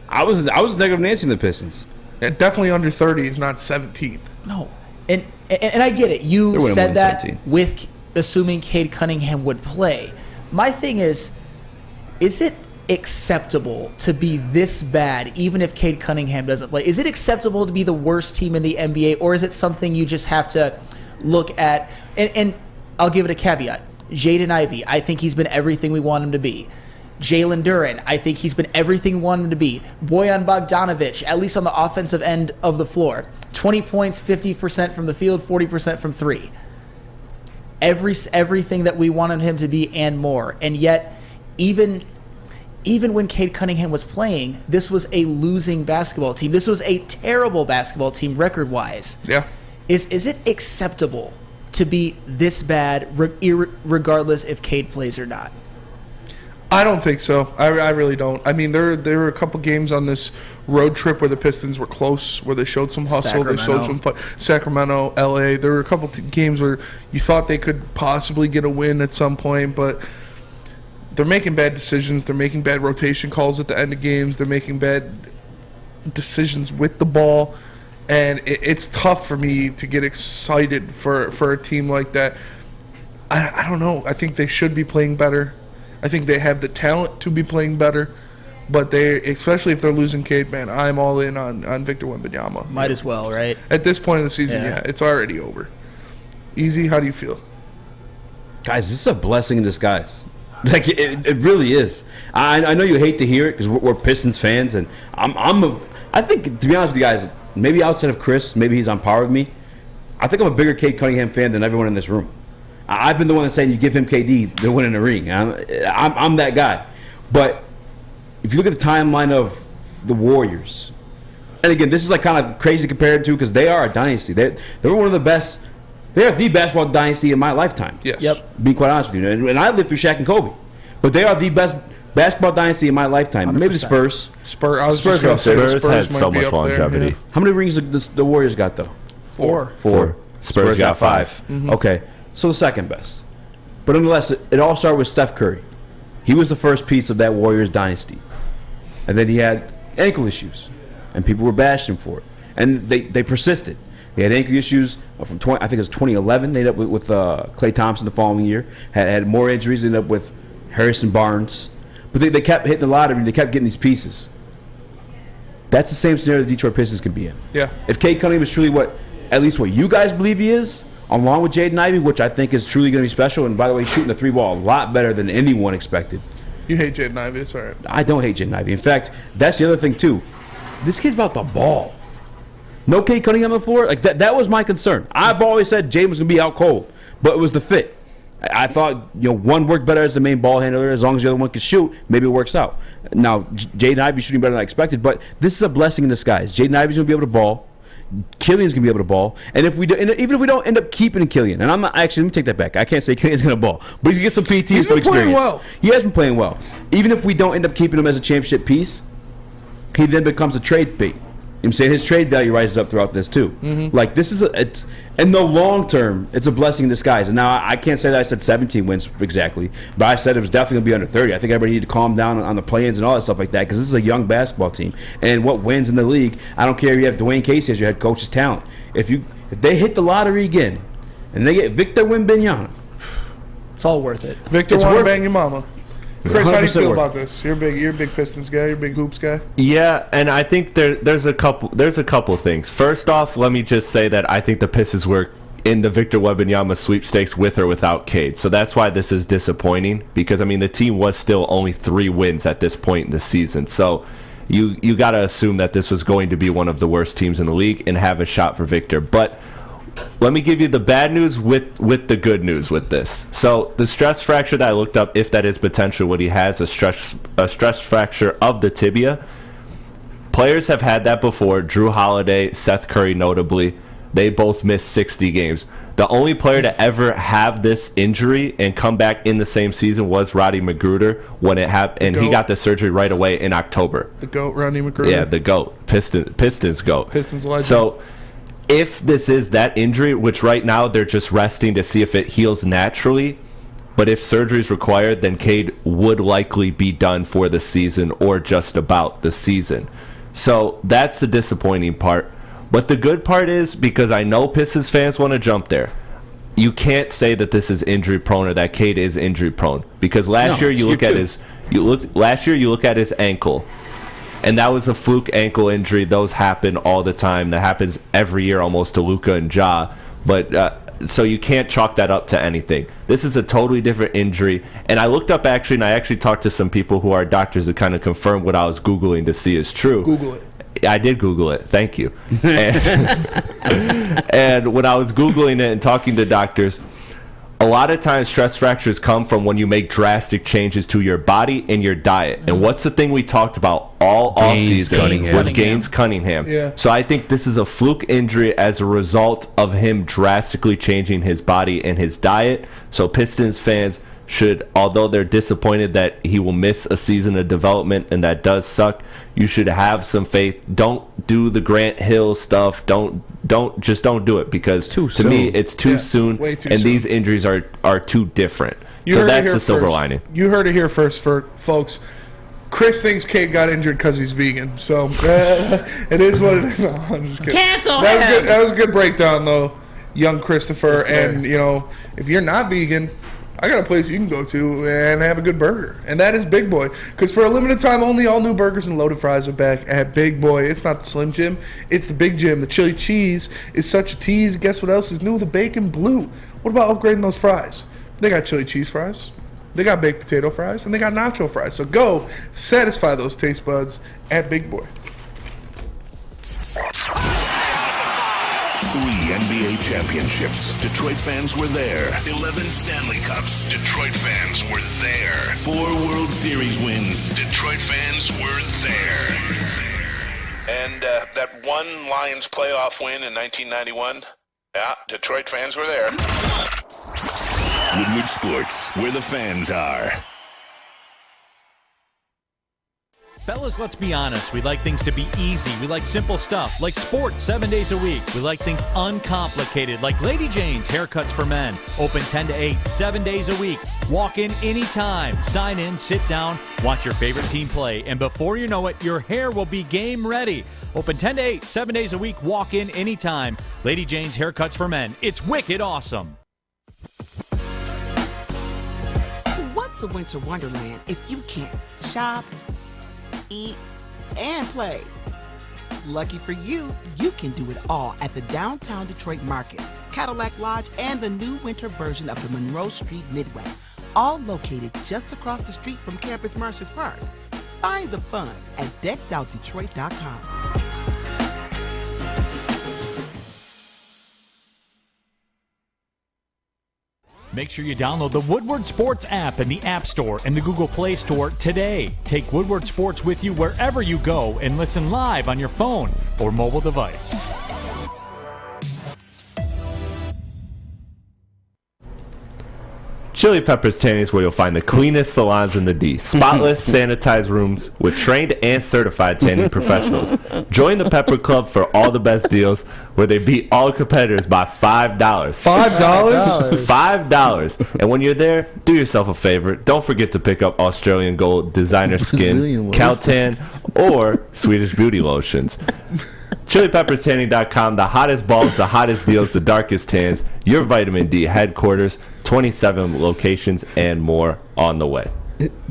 I was negative Nancy in the Pistons. Yeah, definitely under 30 is not 17. No. And I get it. You said that 17. With assuming Cade Cunningham would play. My thing is it acceptable to be this bad even if Cade Cunningham doesn't play? Is it acceptable to be the worst team in the NBA, or is it something you just have to look at? And I'll give it a caveat. Jaden Ivey, I think he's been everything we want him to be. Jalen Duren, I think he's been everything we want him to be. Bojan Bogdanovic, at least on the offensive end of the floor. 20 points, 50% from the field, 40% from three. Everything that we wanted him to be and more. And yet, even when Cade Cunningham was playing, this was a losing basketball team. This was a terrible basketball team record-wise. Yeah. Is it acceptable to be this bad regardless if Cade plays or not? I don't think so. I really don't. I mean, there were a couple games on this road trip where the Pistons were close, where they showed some hustle. They showed some fight. Sacramento, LA. There were a couple games where you thought they could possibly get a win at some point, but they're making bad decisions. They're making bad rotation calls at the end of games. They're making bad decisions with the ball. And it's tough for me to get excited for a team like that. I don't know. I think they should be playing better. I think they have the talent to be playing better. But especially if they're losing Cade, man, I'm all in on Victor Wembanyama. Might as well, right? At this point in the season, yeah, it's already over. Easy, how do you feel? Guys, this is a blessing in disguise. Like, it really is. I know you hate to hear it because we're Pistons fans, and I think, to be honest with you guys, maybe outside of Chris, maybe he's on par with me. I think I'm a bigger Cade Cunningham fan than everyone in this room. I've been the one that's saying you give him KD, they're winning the ring. I'm that guy. But if you look at the timeline of the Warriors, and again, this is like kind of crazy compared to because they are a dynasty. They were one of the best. They are the basketball dynasty in my lifetime. Yes. Yep. Being quite honest with you, and I lived through Shaq and Kobe, but they are the best basketball dynasty in my lifetime. 100%. Maybe the Spurs. I was just going to say the Spurs had might so be much up longevity. there. How many rings the Warriors got though? 4. Spurs got 5. Mm-hmm. Okay, so the second best. But nonetheless, it all started with Steph Curry. He was the first piece of that Warriors dynasty. And then he had ankle issues. And people were bashing him for it. And they persisted. He had ankle issues from I think it was 2011. They ended up with Klay Thompson the following year. Had more injuries. Ended up with Harrison Barnes. But they kept hitting the lottery. They kept getting these pieces. That's the same scenario the Detroit Pistons can be in. Yeah. If Cade Cunningham is truly at least what you guys believe he is, along with Jaden Ivey, which I think is truly going to be special. And by the way, shooting the 3-ball a lot better than anyone expected. You hate Jaden Ivey, it's all right. I don't hate Jaden Ivey. In fact, that's the other thing, too. This kid's about the ball. No Cade Cunningham on the floor? Like that was my concern. I've always said Jaden was going to be out cold, but it was the fit. I thought one worked better as the main ball handler. As long as the other one could shoot, maybe it works out. Now, Jaden Ivey's shooting better than I expected, but this is a blessing in disguise. Jaden Ivey's going to be able to ball. Killian's gonna be able to ball, and if we do, even if we don't end up keeping Killian, and I'm not actually, let me take that back. I can't say Killian's gonna ball, but he's gonna get some PT and some experience. Well. He has been playing well. Even if we don't end up keeping him as a championship piece, he then becomes a trade bait. I'm saying his trade value rises up throughout this too. Mm-hmm. Like this is it's in the long term, it's a blessing in disguise. And now I can't say that I said 17 wins exactly, but I said it was definitely gonna be under 30. I think everybody needed to calm down on the play-ins and all that stuff like that because this is a young basketball team. And what wins in the league, I don't care if you have Dwayne Casey as your head coach's talent. If they hit the lottery again and they get Victor Wembanyama, it's all worth it. Victor Wembanyama. Chris, how do you feel worth about this? You're a big Pistons guy. You're a big hoops guy. Yeah, and I think there's a couple things. First off, let me just say that I think the Pistons were in the Victor Wembanyama sweepstakes with or without Cade. So that's why this is disappointing because, I mean, the team was still only 3 wins at this point in the season. So you got to assume that this was going to be one of the worst teams in the league and have a shot for Victor. But let me give you the bad news with the good news with this. So the stress fracture that I looked up, if that is potentially what he has, a stress fracture of the tibia. Players have had that before. Drew Holiday, Seth Curry notably. They both missed 60 games. The only player to ever have this injury and come back in the same season was Roddy McGruder when it happened, and he got the surgery right away in October. The GOAT, Rodney McGruder. Yeah, the GOAT. Pistons GOAT. Pistons legend. So if this is that injury, which right now they're just resting to see if it heals naturally, but if surgery is required, then Cade would likely be done for the season or just about the season. So that's the disappointing part. But the good part is, because I know Pistons fans want to jump there, you can't say that this is injury prone or that Cade is injury prone, because last year you look at his ankle, and that was a fluke ankle injury. Those happen all the time. That happens every year almost to Luka and Ja. But so you can't chalk that up to anything. This is a totally different injury. And I looked up and I actually talked to some people who are doctors to kind of confirm what I was Googling to see is true. Google it. I did Google it. Thank you. And when I was Googling it and talking to doctors, a lot of times stress fractures come from when you make drastic changes to your body and your diet. And what's the thing we talked about all offseason was Gaines Cunningham. Yeah. So I think this is a fluke injury as a result of him drastically changing his body and his diet. So Pistons fans should, although they're disappointed that he will miss a season of development, and that does suck, you should have some faith. Don't do the Grant Hill stuff. Don't do it, because to me it's too soon, way too and soon. these injuries are too different. You So heard it that's here the silver first. lining. You heard it here first, folks. Chris thinks Cade got injured because he's vegan. So it is what it is. No, I'm just kidding. Cancel that was him. good. That was a good breakdown, though, young Christopher. Yes, sir. And, if you're not vegan, I got a place you can go to and have a good burger. And that is Big Boy. Because for a limited time only, all new burgers and loaded fries are back at Big Boy. It's not the Slim Jim. It's the Big Jim. The chili cheese is such a tease. Guess what else is new? The bacon blue. What about upgrading those fries? They got chili cheese fries. They got baked potato fries. And they got nacho fries. So go satisfy those taste buds at Big Boy. 3 NBA championships. Detroit fans were there. 11 Stanley Cups. Detroit fans were there. 4 World Series wins. Detroit fans were there. And that one Lions playoff win in 1991? Yeah, Detroit fans were there. Woodward Sports, where the fans are. Fellas, let's be honest. We like things to be easy. We like simple stuff, like sports 7 days a week. We like things uncomplicated, like Lady Jane's Haircuts for Men. Open 10 to 8, 7 days a week. Walk in anytime. Sign in, sit down, watch your favorite team play, and before you know it, your hair will be game ready. Open 10 to 8, 7 days a week. Walk in anytime. Lady Jane's Haircuts for Men. It's wicked awesome. What's a winter wonderland if you can't shop, eat, and play? Lucky for you, you can do it all at the Downtown Detroit Markets, Cadillac Lodge, and the new winter version of the Monroe Street Midway, all located just across the street from Campus Martius Park. Find the fun at deckedoutdetroit.com. Make sure you download the Woodward Sports app in the App Store and the Google Play Store today. Take Woodward Sports with you wherever you go and listen live on your phone or mobile device. Chili Peppers Tanning is where you'll find the cleanest salons in the D. Spotless, sanitized rooms with trained and certified tanning professionals. Join the Pepper Club for all the best deals, where they beat all competitors by $5. $5? $5. And when you're there, do yourself a favor. Don't forget to pick up Australian Gold, Designer Skin, Caltan, or Swedish Beauty Lotions. ChiliPeppersTanning.com, the hottest bulbs, the hottest deals, the darkest tans, your vitamin D headquarters, 27 locations, and more on the way.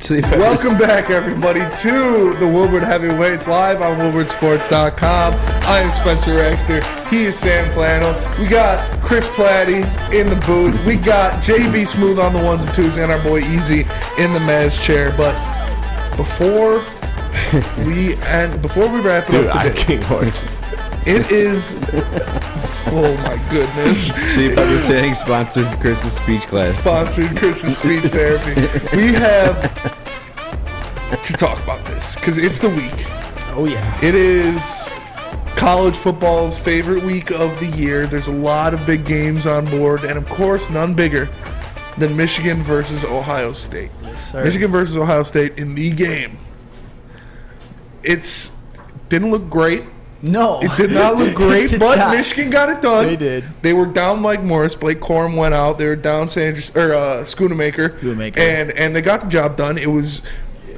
Welcome back, everybody, to the Woodward Heavyweights live on WoodwardSports.com. I am Spencer Rexter. He is Sam Flannel. We got Chris Platty in the booth. We got JB Smooth on the ones and twos, and our boy Easy in the Maz chair. But before Before we wrap it Dude, up I today, can't horse. it is. Oh my goodness! Cheap understanding sponsored Chris's speech class. Sponsored Chris's speech therapy. We have to talk about this because it's the week. Oh yeah. It is college football's favorite week of the year. There's a lot of big games on board, and of course, none bigger than Michigan versus Ohio State. Yes, sir. Michigan versus Ohio State in the game. Didn't look great. No. It did not look great, It did but not. Michigan got it done. They did. They were down Mike Morris. Blake Corum went out. They were down Schoonamaker. And they got the job done. It was,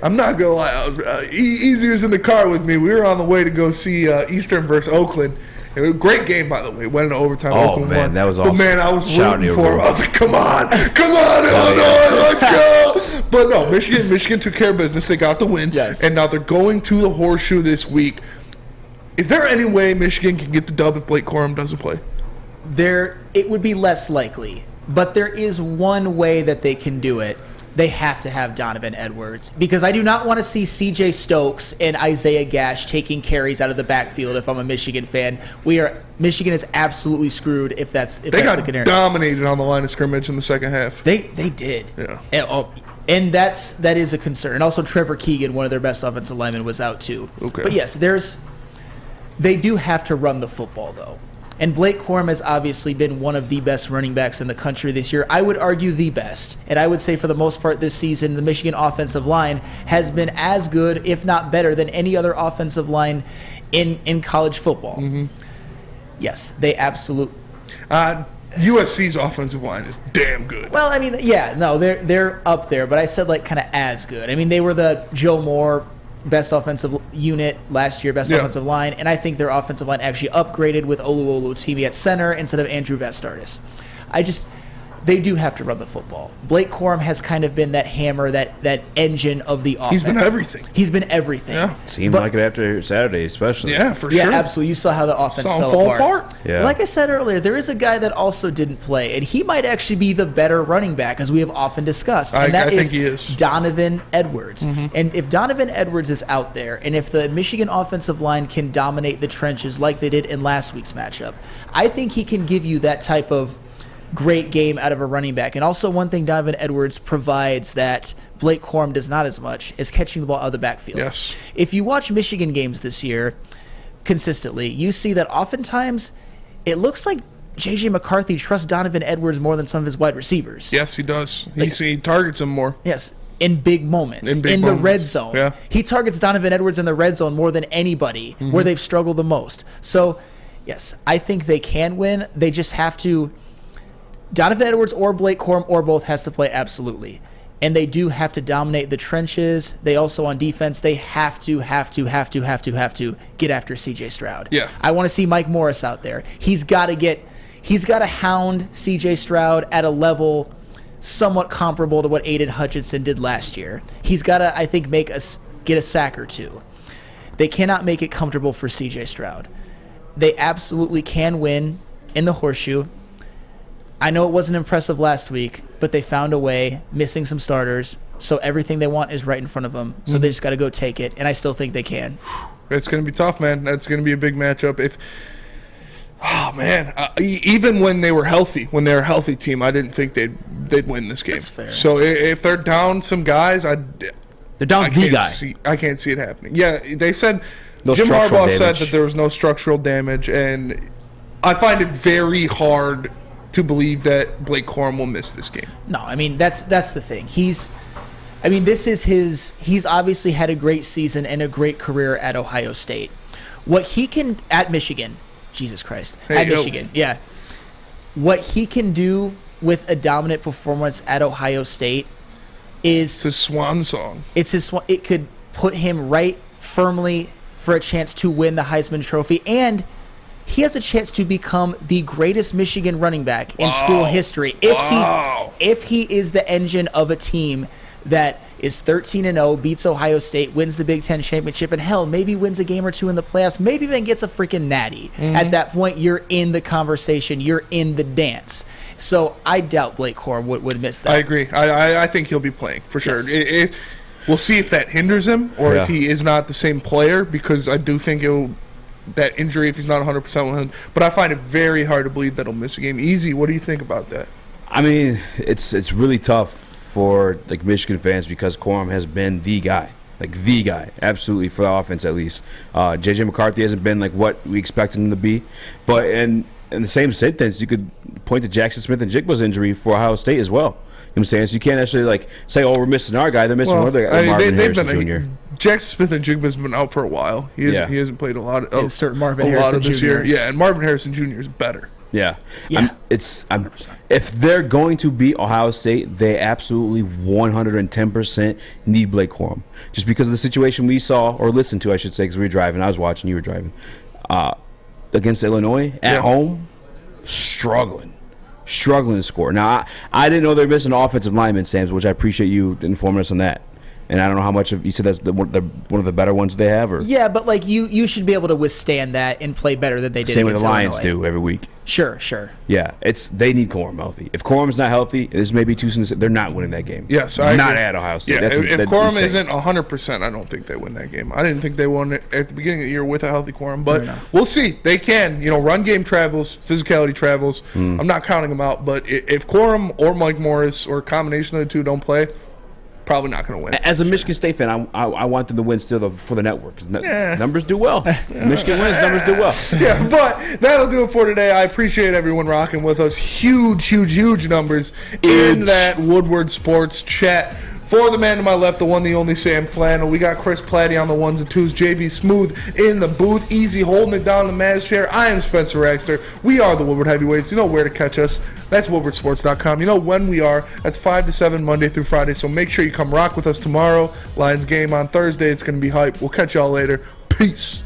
I'm not going to lie, I was, Easy was in the car with me. We were on the way to go see Eastern versus Oakland. It was a great game, by the way. Went into overtime. Oh, Oakland man, won. that was awesome. But, man, I was Shouting rooting for him. your I was like, come on, Illinois, let's go. But no, Michigan took care of business. They got the win. Yes. And now they're going to the Horseshoe this week. Is there any way Michigan can get the dub if Blake Corum doesn't play? It would be less likely, but there is one way that they can do it. They have to have Donovan Edwards, because I do not want to see C.J. Stokes and Isaiah Gash taking carries out of the backfield. If I'm a Michigan fan, Michigan is absolutely screwed if that's the They got canary. dominated on the line of scrimmage in the second half. They did. Yeah. And that is a concern. And also Trevor Keegan, one of their best offensive linemen, was out too. Okay. But yes, they do have to run the football though. And Blake Corum has obviously been one of the best running backs in the country this year. I would argue the best. And I would say for the most part this season, the Michigan offensive line has been as good, if not better, than any other offensive line in college football. Mm-hmm. Yes, they absolutely. USC's offensive line is damn good. Well, I mean, yeah, no, they're up there, but I said like kind of as good. I mean, they were the Joe Moore best offensive unit last year, best offensive line, and I think their offensive line actually upgraded with Oluwolutimi at center instead of Andrew Vestardis. They do have to run the football. Blake Corum has kind of been that hammer, that engine of the offense. He's been everything. He's been everything. Yeah. Seemed like it after Saturday, especially. Yeah, for Yeah, sure. absolutely. You saw how the offense Saw him fell fall apart. Yeah. Like I said earlier, there is a guy that also didn't play, and he might actually be the better running back, as we have often discussed. And I think he is. Donovan Edwards. Mhm. And if Donovan Edwards is out there, and if the Michigan offensive line can dominate the trenches like they did in last week's matchup, I think he can give you that type of great game out of a running back. And also one thing Donovan Edwards provides that Blake Corum does not as much is catching the ball out of the backfield. Yes. If you watch Michigan games this year consistently, you see that oftentimes it looks like J.J. McCarthy trusts Donovan Edwards more than some of his wide receivers. Yes, he does. He targets him more. Yes, in big moments. In big the moments. red zone. Yeah. He targets Donovan Edwards in the red zone more than anybody where they've struggled the most. So, yes, I think they can win. They just have to... Donovan Edwards or Blake Corum or both has to play absolutely. And they do have to dominate the trenches. They also, on defense, they have to get after C.J. Stroud. Yeah. I want to see Mike Morris out there. He's got to hound C.J. Stroud at a level somewhat comparable to what Aiden Hutchinson did last year. He's got to, I think, get a sack or two. They cannot make it comfortable for C.J. Stroud. They absolutely can win in the Horseshoe. I know it wasn't impressive last week, but they found a way, missing some starters, so everything they want is right in front of them. So they just got to go take it, and I still think they can. It's going to be tough, man. That's going to be a big matchup. Even when they were healthy, team, I didn't think they'd win this game. That's fair. So if they're down some guys, they're down the guy. I can't see it happening. Yeah, they said No Jim structural Harbaugh said damage. that there was no structural damage, and I find it very hard to believe that Blake Corum will miss this game. No, I mean, that's the thing. He's obviously had a great season and a great career at Ohio State. What he can, at Michigan, Jesus Christ, at Michigan, yeah. What he can do with a dominant performance at Ohio State is... It's his swan song. It could put him right firmly for a chance to win the Heisman Trophy, and he has a chance to become the greatest Michigan running back in school history if he is the engine of a team that is 13-0, beats Ohio State, wins the Big Ten championship, and hell, maybe wins a game or two in the playoffs, maybe even gets a freaking natty. At that point, you're in the conversation, you're in the dance. So I doubt Blake Corum would miss that. I agree. I think he'll be playing for sure. Yes. We'll see if that hinders him or if he is not the same player, because I do think that injury, if he's not 100% with him. But I find it very hard to believe that he'll miss a game. Easy, what do you think about that? I mean, it's really tough for like Michigan fans because Corum has been the guy. Like the guy, absolutely, for the offense at least. J.J. McCarthy hasn't been like what we expected him to be. But in the same sentence, you could point to Jackson Smith and Jigba's injury for Ohio State as well. You know what I'm saying? So you can't actually like say, "Oh, we're missing our guy." They're missing one other guy, Marvin Harrison Jr. Jackson Smith and Jigba's been out for a while. He hasn't played a lot of Marvin Harrison this Jr. year. Yeah, and Marvin Harrison Jr. is better. Yeah. If they're going to beat Ohio State, they absolutely 110% need Blake Corum. Just because of the situation we saw, or listened to, I should say, because we were driving. I was watching, you were driving. Against Illinois, at home, struggling to score. Now, I didn't know they were missing an offensive lineman, Sam's, which I appreciate you informing us on that. And I don't know how much of you said that's one of the better ones they have, or yeah, but like you should be able to withstand that and play better than they did. Same with the Lions Illinois. do every week. Sure. Yeah, they need Corum healthy. If Corum's not healthy, this may be too soon to say, they're not winning that game. Yes, I not agree. at Ohio State. Yeah, if Corum insane. isn't 100%, I don't think they win that game. I didn't think they won it at the beginning of the year with a healthy Corum, but we'll see. They can. Run game travels, physicality travels. I'm not counting them out, but if Corum or Mike Morris or a combination of the two don't play, probably not going to win. As a Michigan State fan, I want them to win still for the network. Numbers do well. Michigan wins, numbers do well. Yeah, but that'll do it for today. I appreciate everyone rocking with us. Huge numbers in that Woodward Sports chat. For the man to my left, the one, the only Sam Flannel. We got Chris Platty on the ones and twos. JB Smooth in the booth. Easy holding it down in the Maz chair. I am Spencer Raxter. We are the Woodward Heavyweights. You know where to catch us. That's woodwardsports.com. You know when we are. That's 5 to 7 Monday through Friday. So make sure you come rock with us tomorrow. Lions game on Thursday. It's going to be hype. We'll catch y'all later. Peace.